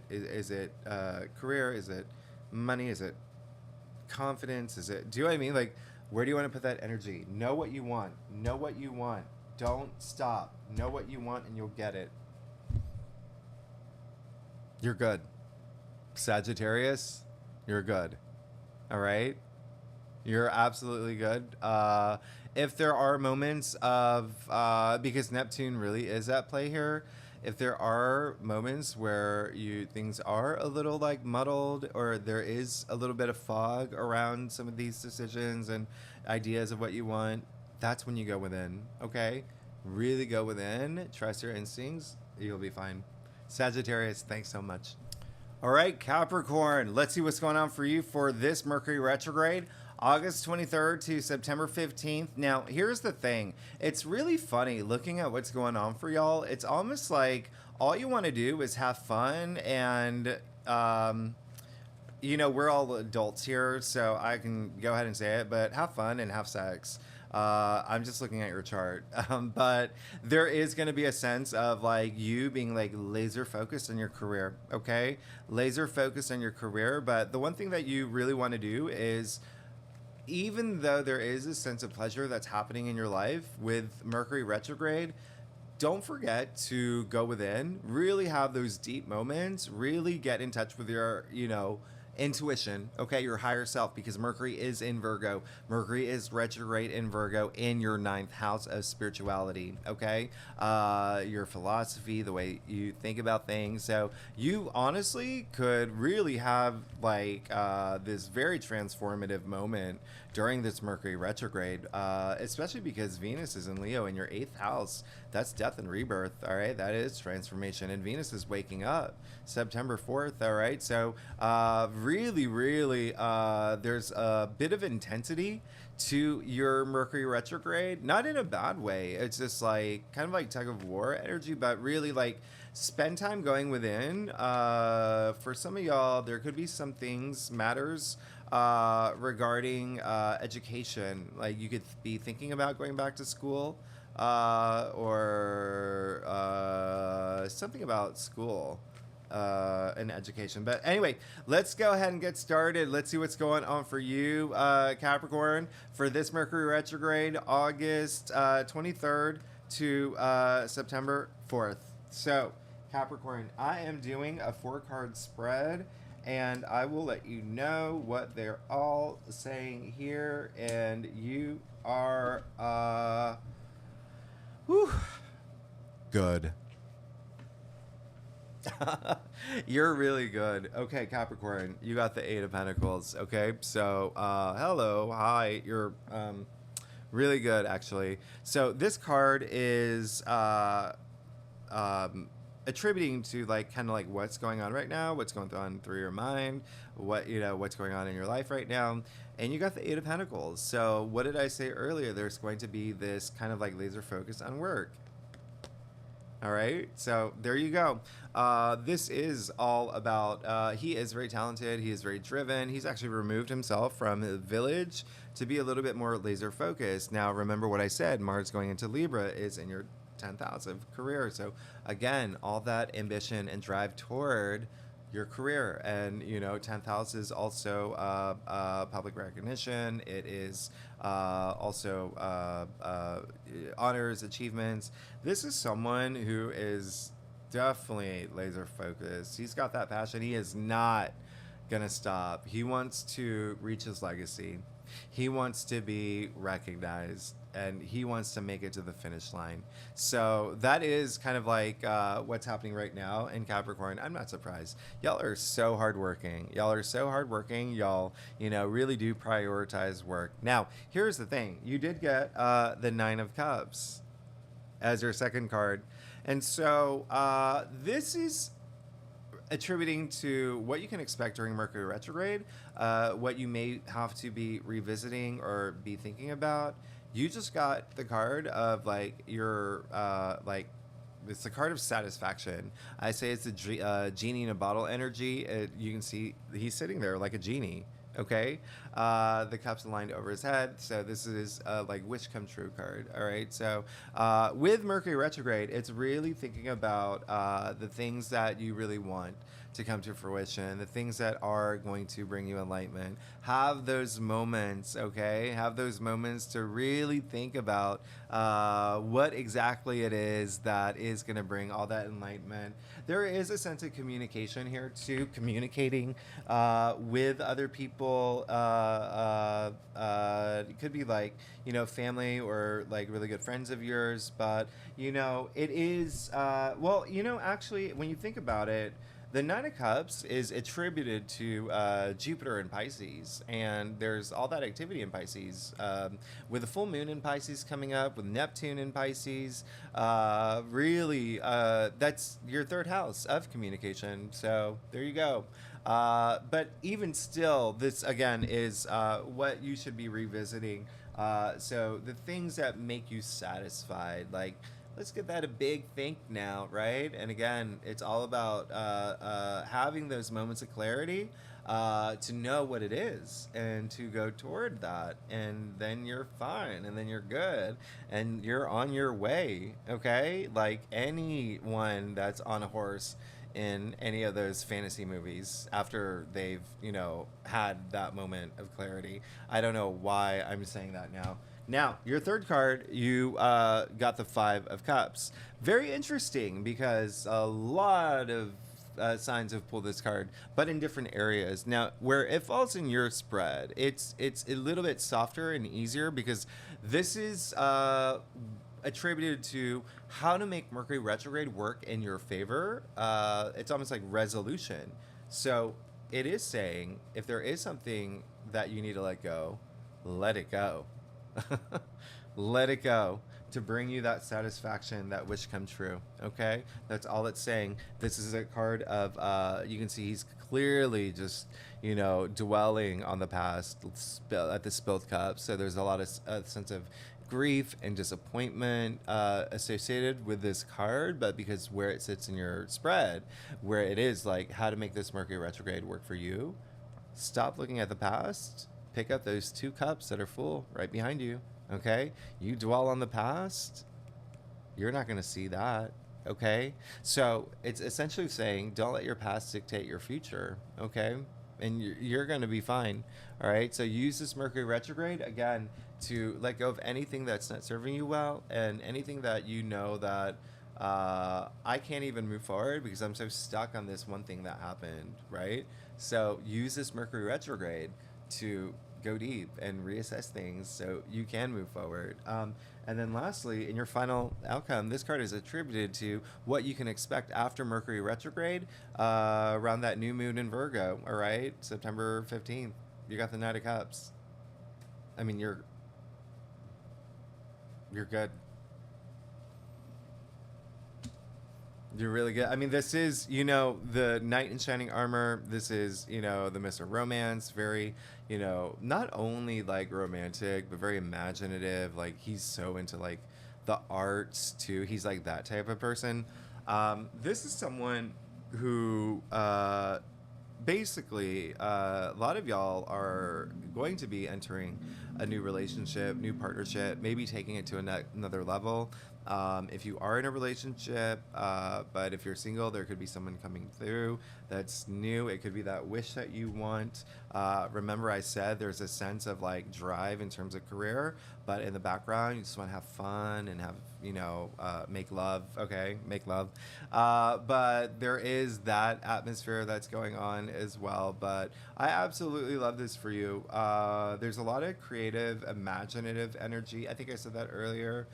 career? Is it money? Is it confidence? Do you know what I mean? Like, where do you want to put that energy? Know what you want. Know what you want. Don't stop. Know what you want and you'll get it. You're good. Sagittarius, you're good. All right. You're absolutely good. If there are moments of, because Neptune really is at play here, if there are moments where things are a little like muddled, or there is a little bit of fog around some of these decisions and ideas of what you want, that's when you go within, okay? Really go within, trust your instincts, you'll be fine. Sagittarius, thanks so much. All right, Capricorn, let's see what's going on for you for this Mercury retrograde. August 23rd to September 15th. Now, here's the thing. It's really funny looking at what's going on for y'all. It's almost like all you want to do is have fun and, we're all adults here, so I can go ahead and say it, but have fun and have sex. I'm just looking at your chart. But there is going to be a sense of like you being like laser focused on your career, okay? Laser focused on your career. But the one thing that you really want to do is, even though there is a sense of pleasure that's happening in your life with Mercury retrograde, don't forget to go within, really have those deep moments, really get in touch with your, intuition, okay, your higher self, because Mercury is in Virgo. Mercury is retrograde in Virgo in your 9th house of spirituality, okay? Your philosophy, the way you think about things. So you honestly could really have like this very transformative moment during this Mercury retrograde, especially because Venus is in Leo in your 8th house. That's death and rebirth, all right? That is transformation. And Venus is waking up September 4th, all right? So really, there's a bit of intensity to your Mercury retrograde. Not in a bad way. It's just like kind of like tug of war energy, but really like spend time going within. For some of y'all, there could be some things, matters regarding education. Like you could be thinking about going back to school, or something about school and education. But anyway, let's go ahead and get started. Let's see what's going on for you, Capricorn, for this Mercury retrograde, August 23rd to September 4th. So, Capricorn, I am doing a 4-card spread, and I will let you know what they're all saying here. And you are good. You're really good. Okay, Capricorn, you got the 8 of Pentacles. Okay, so hello, hi. You're really good, actually. So this card is attributing to like kind of like what's going on right now, what's going on through your mind, what's going on in your life right now. And you got the 8 of Pentacles. So what did I say earlier? There's going to be this kind of like laser focus on work. All right, so there you go. This is all about, he is very talented. He is very driven. He's actually removed himself from the village to be a little bit more laser focused. Now, remember what I said, Mars going into Libra is in your 10th house of career. So again, all that ambition and drive toward your career. And 10th house is also public recognition. It is also honors, achievements. This is someone who is definitely laser focused. He's got that passion. He is not gonna stop. He wants to reach his legacy. He wants to be recognized, and he wants to make it to the finish line. So that is kind of like what's happening right now in Capricorn. I'm not surprised. Y'all are so hardworking. Y'all are so hardworking. Y'all, really do prioritize work. Now, here's the thing. You did get the Nine of Cups as your second card. And so this is attributing to what you can expect during Mercury retrograde, what you may have to be revisiting or be thinking about. You just got the card of like your it's the card of satisfaction. I say it's a genie in a bottle energy. You can see he's sitting there like a genie. Okay, the cups aligned over his head. So this is like wish come true card. All right. So with Mercury retrograde, it's really thinking about the things that you really want to come to fruition, the things that are going to bring you enlightenment. Have those moments, okay? Have those moments to really think about what exactly it is that is going to bring all that enlightenment. There is a sense of communication here too, communicating with other people. It could be like, family or like really good friends of yours, but, it is, actually, when you think about it, the Nine of Cups is attributed to Jupiter in Pisces, and there's all that activity in Pisces. With the full moon in Pisces coming up, with Neptune in Pisces, really, that's your third house of communication. So there you go. But even still, this, again, is what you should be revisiting. So the things that make you satisfied, like, let's give that a big think now, right? And again, it's all about having those moments of clarity to know what it is and to go toward that. And then you're fine, and then you're good, and you're on your way, okay? Like anyone that's on a horse in any of those fantasy movies after they've, had that moment of clarity. I don't know why I'm saying that now. Now, your third card, you got the Five of Cups. Very interesting because a lot of signs have pulled this card, but in different areas. Now, where it falls in your spread, it's a little bit softer and easier because this is attributed to how to make Mercury retrograde work in your favor. It's almost like resolution. So it is saying if there is something that you need to let go, let it go. Let it go to bring you that satisfaction, that wish come true. Okay, that's all it's saying. This is a card of you can see he's clearly just dwelling on the past at the spilled cup. So there's a lot of sense of grief and disappointment associated with this card, but because where it sits in your spread, where it is like how to make this Mercury retrograde work for you, stop looking at the past. Pick up those two cups that are full right behind you, okay? You dwell on the past, you're not going to see that, okay? So it's essentially saying don't let your past dictate your future, okay? And you're going to be fine, all right? So use this Mercury retrograde, again, to let go of anything that's not serving you well and anything that that I can't even move forward because I'm so stuck on this one thing that happened, right? So use this Mercury retrograde to go deep and reassess things so you can move forward. And then lastly, in your final outcome, this card is attributed to what you can expect after Mercury retrograde around that new moon in Virgo, all right? September 15th. You got the Knight of Cups. I mean, you're good. You're really good. I mean, this is, the knight in shining armor. This is, the Mr. Romance. Very, not only like romantic, but very imaginative. Like he's so into like the arts too. He's like that type of person. This is someone who basically a lot of y'all are going to be entering a new relationship, new partnership, maybe taking it to another level. If you are in a relationship, but if you're single, there could be someone coming through that's new. It could be that wish that you want. Remember I said there's a sense of like drive in terms of career, but in the background, you just want to have fun and have make love, okay? Make love. But there is that atmosphere that's going on as well. But I absolutely love this for you. There's a lot of creative, imaginative energy. I think I said that earlier.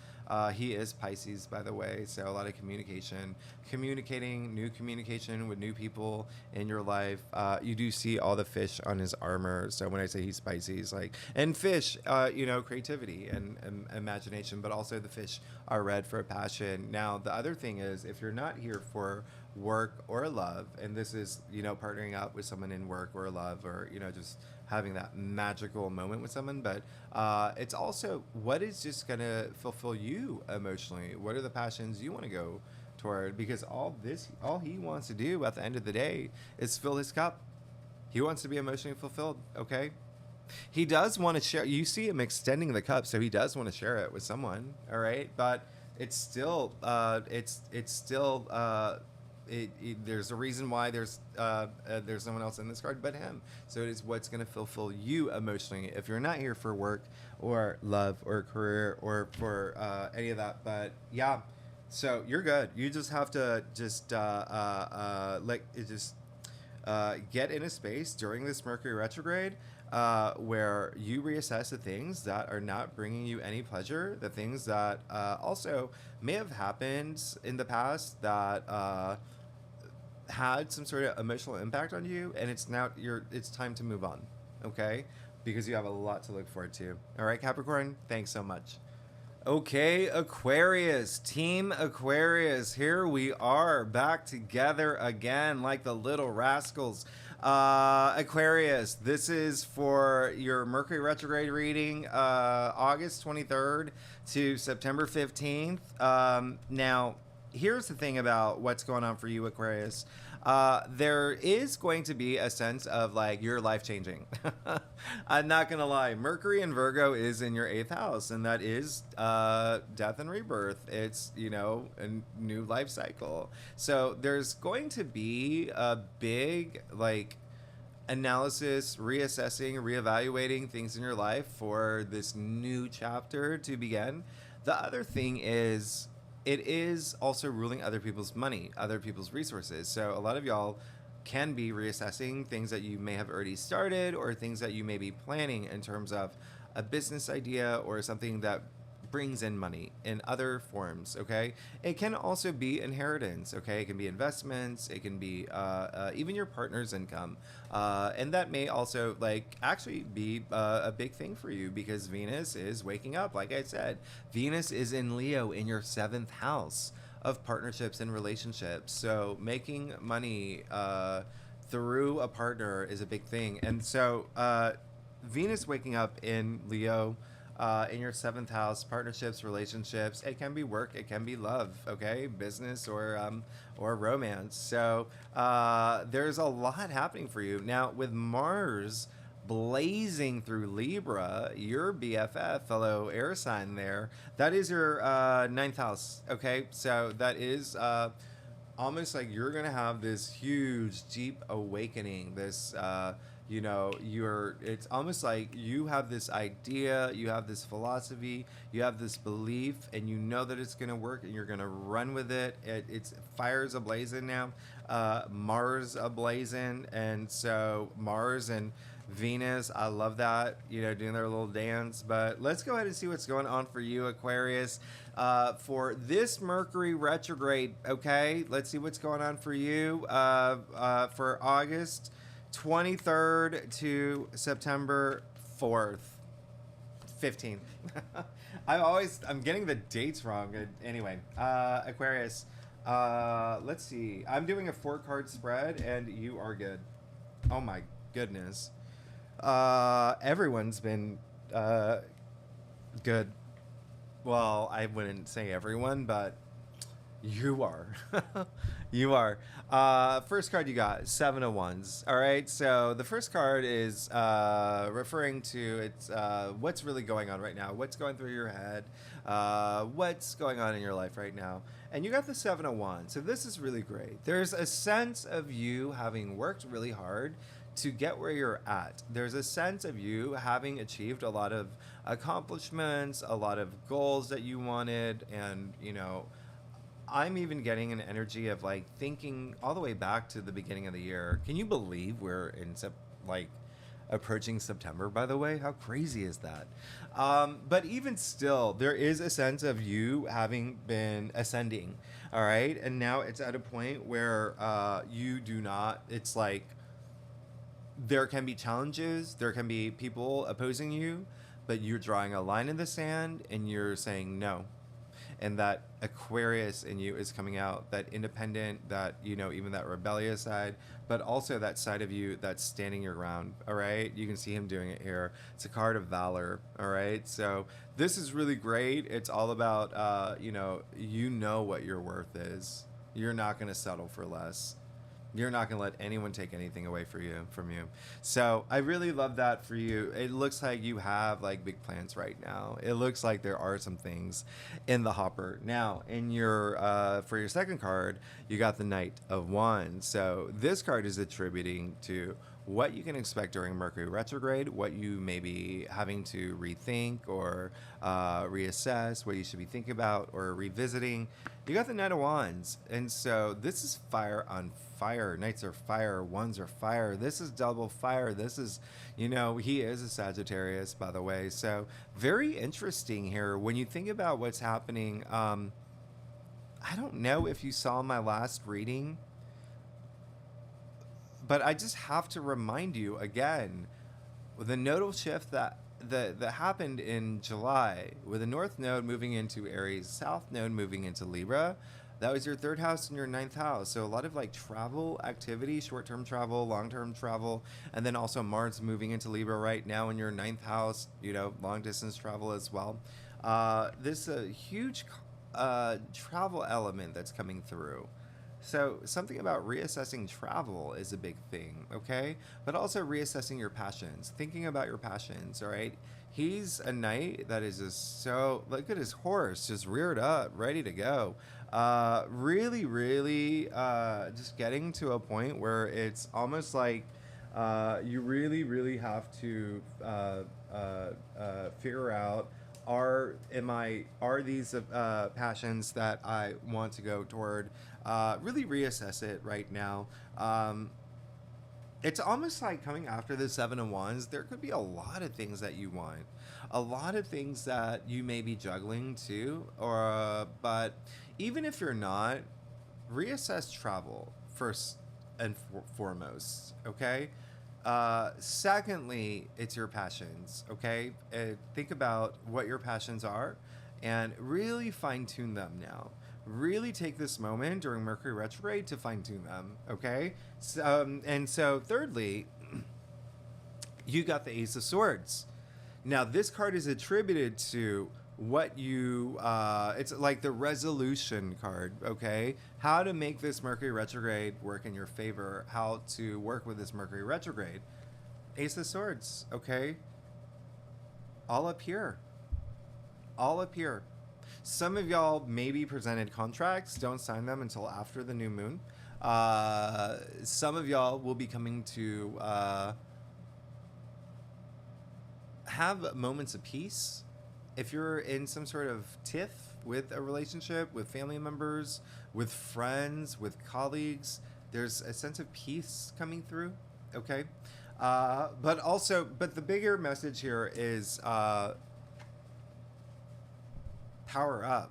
He is Pisces, by the way, so a lot of communicating, new communication with new people in your life. You do see all the fish on his armor. So when I say he's Pisces, and fish, creativity and imagination, but also the fish are red for passion. Now, the other thing is, if you're not here for work or love, and this is, partnering up with someone in work or love, or, just having that magical moment with someone, but it's also what is just going to fulfill you emotionally. What are the passions you want to go toward? Because all he wants to do at the end of the day is fill his cup. He wants to be emotionally fulfilled, okay? He does want to share. You see him extending the cup, so he does want to share it with someone, all right? But it's still, there's a reason why there's no one else in this card but him. So it is what's going to fulfill you emotionally. If you're not here for work or love or career or for any of that, but yeah, so you're good. You just have to get in a space during this Mercury retrograde where you reassess the things that are not bringing you any pleasure, the things that also may have happened in the past that had some sort of emotional impact on you, and it's time to move on, okay? Because you have a lot to look forward to. All right, Capricorn, thanks so much. Okay, Aquarius, Team Aquarius, here we are back together again like the little rascals. Aquarius, this is for your Mercury retrograde reading, August 23rd to September 15th. Now, here's the thing about what's going on for you, Aquarius. There is going to be a sense of your life changing. I'm not going to lie. Mercury in Virgo is in your 8th house, and that is death and rebirth. It's, a new life cycle. So there's going to be a big, analysis, reassessing, reevaluating things in your life for this new chapter to begin. The other thing is, it is also ruling other people's money, other people's resources. So a lot of y'all can be reassessing things that you may have already started or things that you may be planning in terms of a business idea or something that brings in money in other forms, okay? It can also be inheritance, okay? It can be investments, it can be even your partner's income. And that may also actually be a big thing for you because Venus is waking up. Like I said, Venus is in Leo in your 7th house of partnerships and relationships. So making money through a partner is a big thing. And so Venus waking up in Leo in your 7th house, partnerships, relationships. It can be work, it can be love, okay, business or romance. So there's a lot happening for you now with Mars blazing through Libra, your BFF, fellow air sign there. That is your 9th house, okay. So that is almost like you're gonna have this huge, deep awakening. This it's almost like you have this idea, you have this philosophy, you have this belief, and you know that it's going to work and you're going to run with it. It's fire's ablazing now, Mars ablazing. And so Mars and Venus, I love that, doing their little dance. But let's go ahead and see what's going on for you, Aquarius, for this Mercury retrograde. Okay, let's see what's going on for you for August 23rd to September 15th. I'm getting the dates wrong. Anyway, Aquarius, let's see. I'm doing a 4-card spread and you are good. Oh my goodness. Everyone's been good. Well, I wouldn't say everyone, but you are. You are. First card you got, 7 of Wands. All right, so the first card is referring to what's really going on right now, what's going through your head, what's going on in your life right now. And you got the 7 of Wands, so this is really great. There's a sense of you having worked really hard to get where you're at. There's a sense of you having achieved a lot of accomplishments, a lot of goals that you wanted, and I'm even getting an energy of like thinking all the way back to the beginning of the year. Can you believe we're in like approaching September, by the way? How crazy is that? But even still, there is a sense of you having been ascending, all right? And now it's at a point where you do not, it's like there can be challenges, there can be people opposing you, but you're drawing a line in the sand and you're saying no. And that Aquarius in you is coming out, that independent, that, even that rebellious side, but also that side of you that's standing your ground, all right? You can see him doing it here. It's a card of valor, all right? So this is really great. It's all about, you know what your worth is. You're not going to settle for less. You're not going to let anyone take anything away from you. So I really love that for you. It looks like you have like big plans right now. It looks like there are some things in the hopper. Now, in your for your second card, you got the Knight of Wands. So this card is attributing to what you can expect during Mercury retrograde, what you may be having to rethink or reassess, what you should be thinking about or revisiting. You got the Knight of Wands. And so this is fire on fire. Knights are fire. Wands are fire. This is double fire. This is, he is a Sagittarius, by the way. So very interesting here. When you think about what's happening, I don't know if you saw my last reading, but I just have to remind you again, with the nodal shift that happened in July, with the North Node moving into Aries, South Node moving into Libra, that was your third house and your ninth house. So a lot of like travel activity, short-term travel, long-term travel, and then also Mars moving into Libra right now in your ninth house, long-distance travel as well. This is a huge travel element that's coming through. So something about reassessing travel is a big thing, okay? But also reassessing your passions, thinking about your passions, all right? He's a knight that is just so, look at his horse, just reared up, ready to go. Really, really just getting to a point where it's almost like you really, really have to figure out, are these passions that I want to go toward? Really reassess it right now. It's almost like coming after the Seven of Wands, there could be a lot of things that you want, a lot of things that you may be juggling too, but even if you're not, reassess travel first and foremost, okay? Secondly, it's your passions, okay? Think about what your passions are and really fine-tune them now. Really take this moment during Mercury retrograde to fine-tune them, okay? And so thirdly, you got the Ace of Swords. Now, this card is attributed to what you, it's like the resolution card, okay? How to make this Mercury retrograde work in your favor, how to work with this Mercury retrograde. Ace of Swords, okay? All up here. All up here. Some of y'all maybe presented contracts. Don't sign them until after the new moon. Some of y'all will be coming to have moments of peace. If you're in some sort of tiff with a relationship, with family members, with friends, with colleagues, there's a sense of peace coming through, okay? But the bigger message here is power up.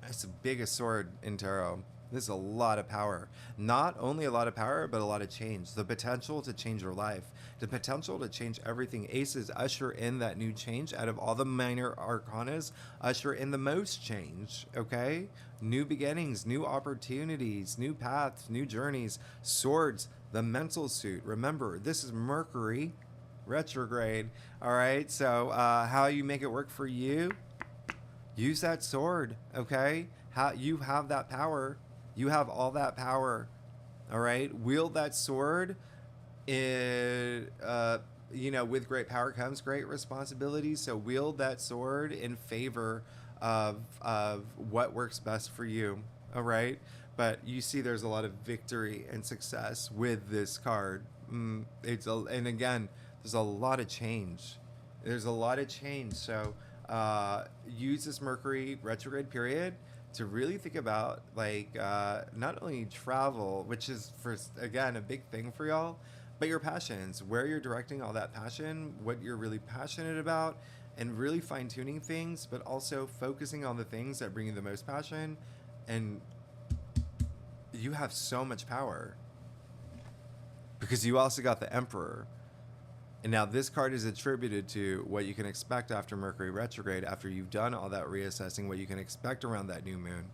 It's the biggest sword in tarot. This is a lot of power. Not only a lot of power, but a lot of change. The potential to change your life. The potential to change everything. Aces usher in that new change. Out of all the minor arcanas, usher in the most change, okay? New beginnings, new opportunities, new paths, new journeys. Swords, the mental suit. Remember, this is Mercury retrograde, all right? So how you make it work for you, use that sword, okay? How you have that power. You have all that power, all right? Wield that sword. With great power comes great responsibility. So wield that sword in favor of what works best for you, all right? But you see there's a lot of victory and success with this card. And again, there's a lot of change. There's a lot of change. So use this Mercury retrograde period to really think about like not only travel, which is for again a big thing for y'all, but your passions, where you're directing all that passion, what you're really passionate about, and really fine tuning things, but also focusing on the things that bring you the most passion. And you have so much power because you also got the Emperor. And now this card is attributed to what you can expect after Mercury retrograde, after you've done all that reassessing, what you can expect around that new moon.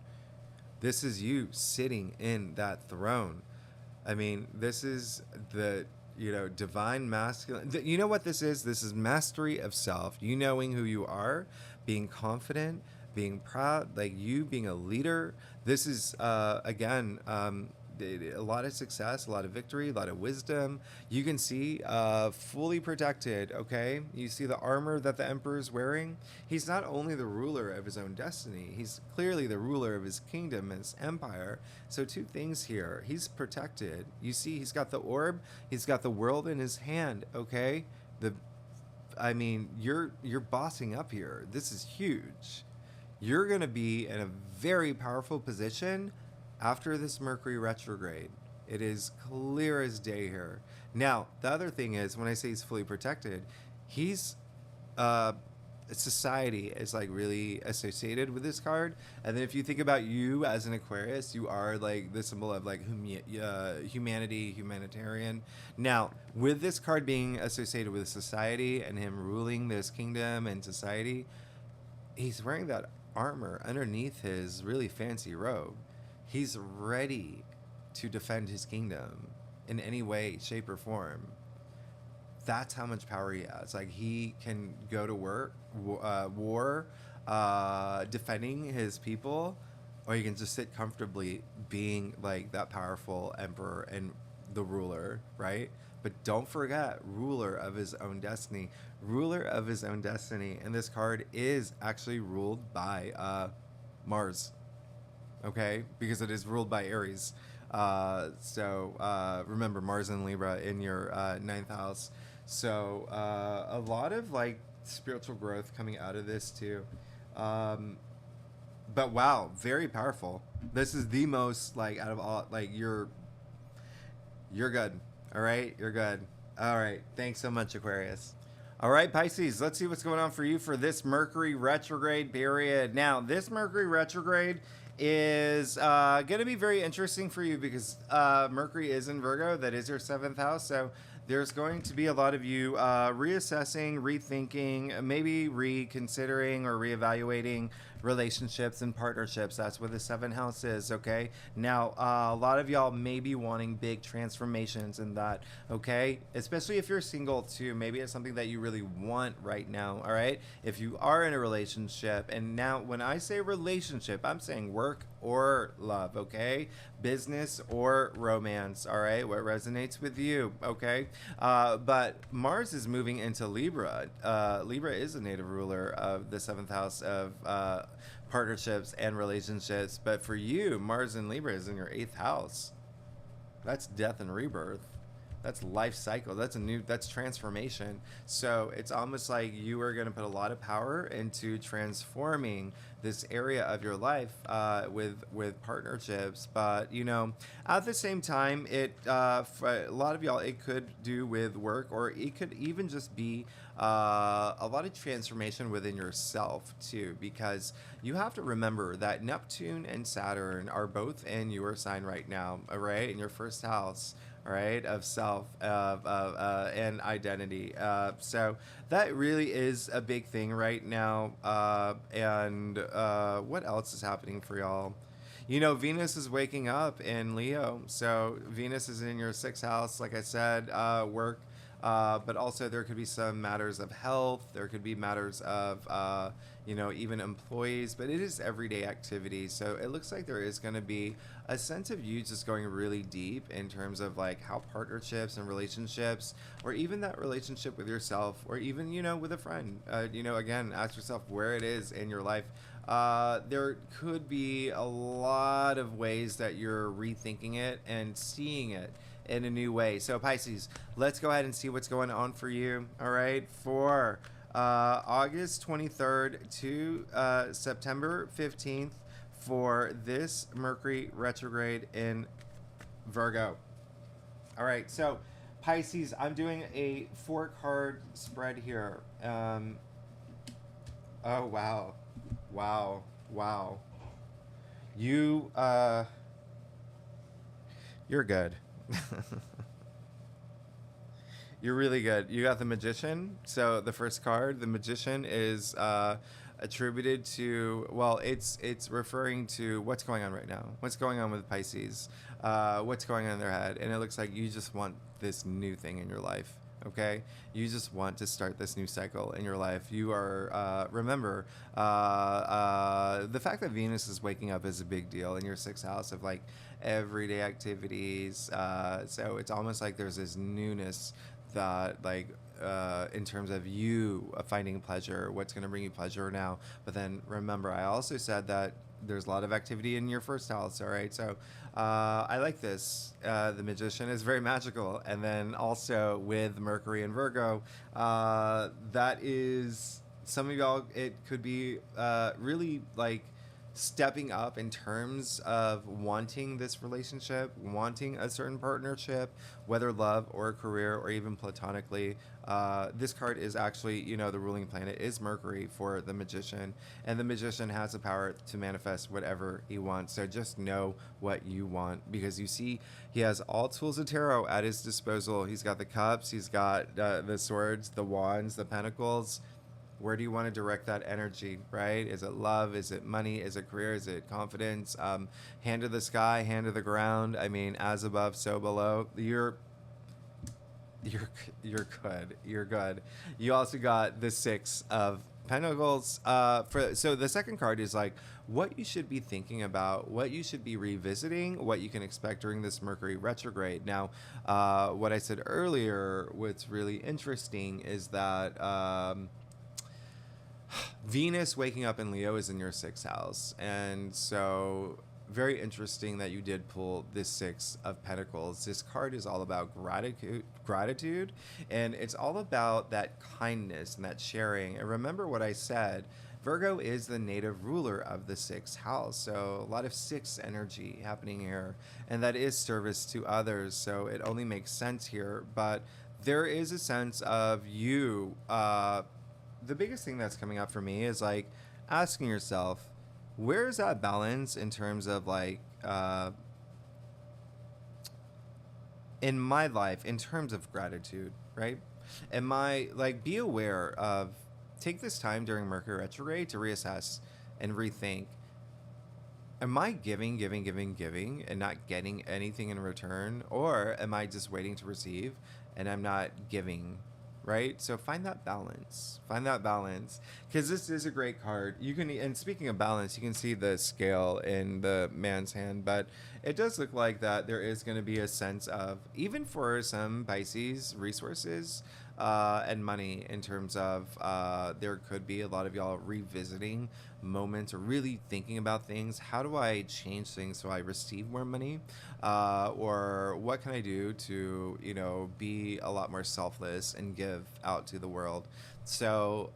This is you sitting in that throne. I mean, this is the, divine masculine. You know what this is? This is mastery of self. You knowing who you are, being confident, being proud, like you being a leader. This is, again, a lot of success, a lot of victory, a lot of wisdom. You can see fully protected, okay? You see the armor that the Emperor is wearing. He's not only the ruler of his own destiny, he's clearly the ruler of his kingdom, his empire. So two things here. He's protected. You see, he's got the orb, he's got the world in his hand, okay? You're bossing up here. This is huge. You're going to be in a very powerful position after this Mercury retrograde. It is clear as day here. Now, the other thing is, when I say he's fully protected, he's society is like really associated with this card. And then if you think about you as an Aquarius, you are like the symbol of like humanity, humanitarian. Now, with this card being associated with society and him ruling this kingdom and society, he's wearing that armor underneath his really fancy robe. He's ready to defend his kingdom in any way, shape, or form. That's how much power he has. Like, he can go to war, defending his people, or he can just sit comfortably being like that powerful emperor and the ruler, right? But don't forget, ruler of his own destiny. Ruler of his own destiny. And this card is actually ruled by Mars. Okay? Because it is ruled by Aries. Remember, Mars and Libra in your 9th house. So a lot of like spiritual growth coming out of this too. But wow, very powerful. This is the most like out of all, like you're good. All right, you're good. All right, thanks so much, Aquarius. All right, Pisces, let's see what's going on for you for this Mercury retrograde period. Now, this Mercury retrograde is going to be very interesting for you because Mercury is in Virgo. That is your 7th house. So there's going to be a lot of you reassessing, rethinking, maybe reconsidering or reevaluating relationships and partnerships. That's what the 7th house is, okay? Now, a lot of y'all may be wanting big transformations in that, okay? Especially if you're single, too. Maybe it's something that you really want right now, all right? If you are in a relationship, and now when I say relationship, I'm saying work or love, okay? Business or romance, all right? What resonates with you, okay? But Mars is moving into Libra. Libra is a native ruler of the 7th house of partnerships and relationships. But for you, Mars in Libra is in your 8th house. That's death and rebirth. That's life cycle. That's transformation. So it's almost like you are going to put a lot of power into transforming this area of your life with partnerships. But, at the same time, for a lot of y'all, it could do with work, or it could even just be a lot of transformation within yourself too, because you have to remember that Neptune and Saturn are both in your sign right now, all right, in your 1st house, all right, of self, and identity. So that really is a big thing right now. And what else is happening for y'all? Venus is waking up in Leo. So Venus is in your 6th house, like I said, work. But also there could be some matters of health. There could be matters of, even employees. But it is everyday activity. So it looks like there is going to be a sense of you just going really deep in terms of like how partnerships and relationships, or even that relationship with yourself, or even, with a friend, again, ask yourself where it is in your life there could be a lot of ways that you're rethinking it and seeing it in a new way. So Pisces, let's go ahead and see what's going on for you. All right, for August 23rd to September 15th for this Mercury retrograde in Virgo. All right, so Pisces, I'm doing a 4-card spread here. Oh, wow. Wow. Wow. You're good. You're really good. You got the Magician. So the first card, the Magician, is attributed to, well, it's referring to what's going on right now. What's going on with Pisces? What's going on in their head? And it looks like you just want this new thing in your life. Okay, you just want to start this new cycle in your life. You are remember the fact that Venus is waking up is a big deal in your 6th house of like everyday activities. So it's almost like there's this newness that like in terms of you finding pleasure, what's going to bring you pleasure now. But then remember, I also said that there's a lot of activity in your 1st house. All right, so I like this. The Magician is very magical, and then also with Mercury and Virgo, that is some of y'all. It could be really like stepping up in terms of wanting this relationship, wanting a certain partnership, whether love or career or even platonically. This card is actually, you know, the ruling planet is Mercury for the Magician, and the Magician has the power to manifest whatever he wants. So just know what you want, because you see he has all tools of tarot at his disposal. He's got the cups, he's got the swords, the wands, the pentacles. Where do you want to direct that energy, right? Is it love? Is it money? Is it career? Is it confidence? Hand to the sky, hand to the ground. I mean, as above, so below. You're good. You're good. You also got the 6 of Pentacles. So the second card is like what you should be thinking about, what you should be revisiting, what you can expect during this Mercury retrograde. Now, what I said earlier, what's really interesting is that Venus waking up in Leo is in your 6th house. And so very interesting that you did pull this 6 of Pentacles. This card is all about gratitude, and it's all about that kindness and that sharing. And remember what I said, Virgo is the native ruler of the 6th house. So a lot of 6 energy happening here, and that is service to others. So it only makes sense here, but there is a sense of you, the biggest thing that's coming up for me is like asking yourself, where's that balance in terms of like in my life, in terms of gratitude, right? Am I like, be aware of, take this time during Mercury retrograde to reassess and rethink, am I giving and not getting anything in return, or am I just waiting to receive and I'm not giving? Right? So find that balance, because this is a great card. You can, and speaking of balance, you can see the scale in the man's hand, but it does look like that there is going to be a sense of, even for some Pisces, resources and money, in terms of there could be a lot of y'all revisiting moments or really thinking about things. How do I change things so I receive more money? Or what can I do to, you know, be a lot more selfless and give out to the world? So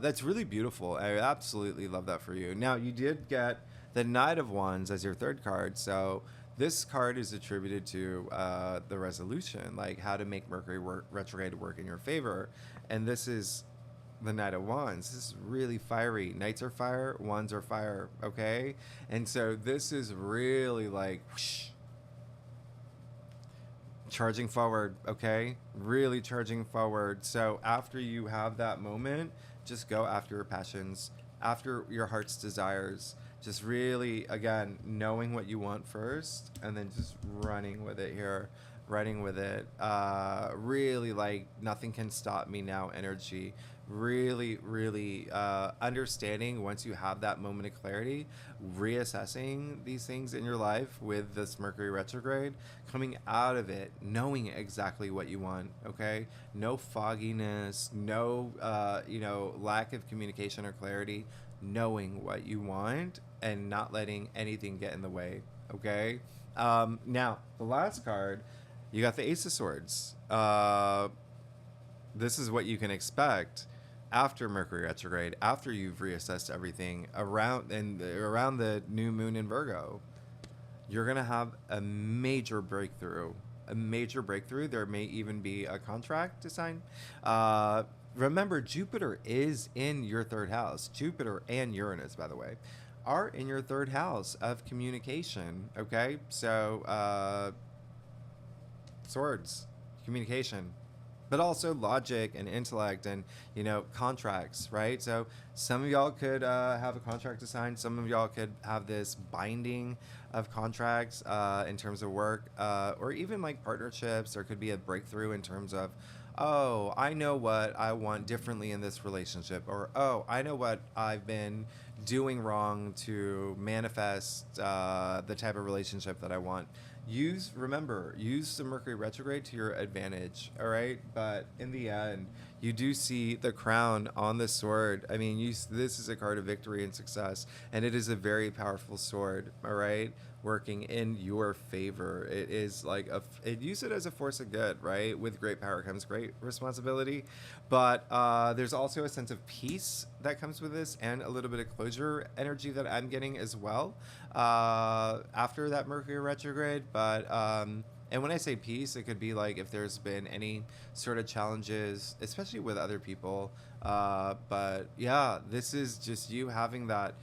that's really beautiful. I absolutely love that for you. Now, you did get the Knight of Wands as your 3rd card. So this card is attributed to the resolution, like how to make Mercury retrograde work in your favor. And this is the Knight of Wands. This is really fiery. Knights are fire, wands are fire, okay? And so this is really like whoosh, charging forward, okay? Really charging forward. So after you have that moment, just go after your passions, after your heart's desires. Just really, again, knowing what you want first, and then just running with it here. Running with it. Really like nothing can stop me now energy. Really understanding, once you have that moment of clarity, reassessing these things in your life with this Mercury retrograde, coming out of it knowing exactly what you want. Okay, no fogginess, no lack of communication or clarity. knowing what you want and not letting anything get in the way. Okay. Now the last card, you got the Ace of Swords. This is what you can expect after Mercury retrograde, after you've reassessed everything around the new moon in Virgo. You're gonna have a major breakthrough. A major breakthrough. There may even be a contract to sign. Remember, Jupiter is in your third house. Jupiter and Uranus, by the way, are in your third house of communication. Okay, so swords, communication, but also logic and intellect and, you know, contracts, right? So some of y'all could have a contract to sign. Some of y'all could have this binding of contracts in terms of work, or even like partnerships. There could be a breakthrough in terms of, oh, I know what I want differently in this relationship, or oh, I know what I've been doing wrong to manifest the type of relationship that I want. Remember, use the Mercury retrograde to your advantage, all right? But in the end, you do see the crown on the sword. I mean, this is a card of victory and success, and it is a very powerful sword, all right? Working in your favor. It is like use it as a force of good, right? With great power comes great responsibility. But there's also a sense of peace that comes with this, and a little bit of closure energy that I'm getting as well after that Mercury retrograde. But and when I say peace, it could be like if there's been any sort of challenges, especially with other people. But yeah, this is just you having that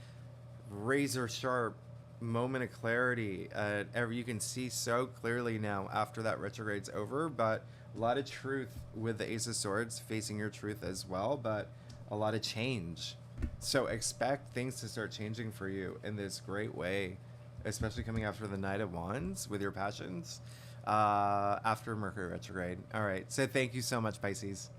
razor sharp moment of clarity. You can see so clearly now after that retrograde's over, but a lot of truth with the Ace of Swords facing your truth as well, but a lot of change. So expect things to start changing for you in this great way, especially coming after the Knight of Wands with your passions after Mercury retrograde. All right, so thank you so much, Pisces.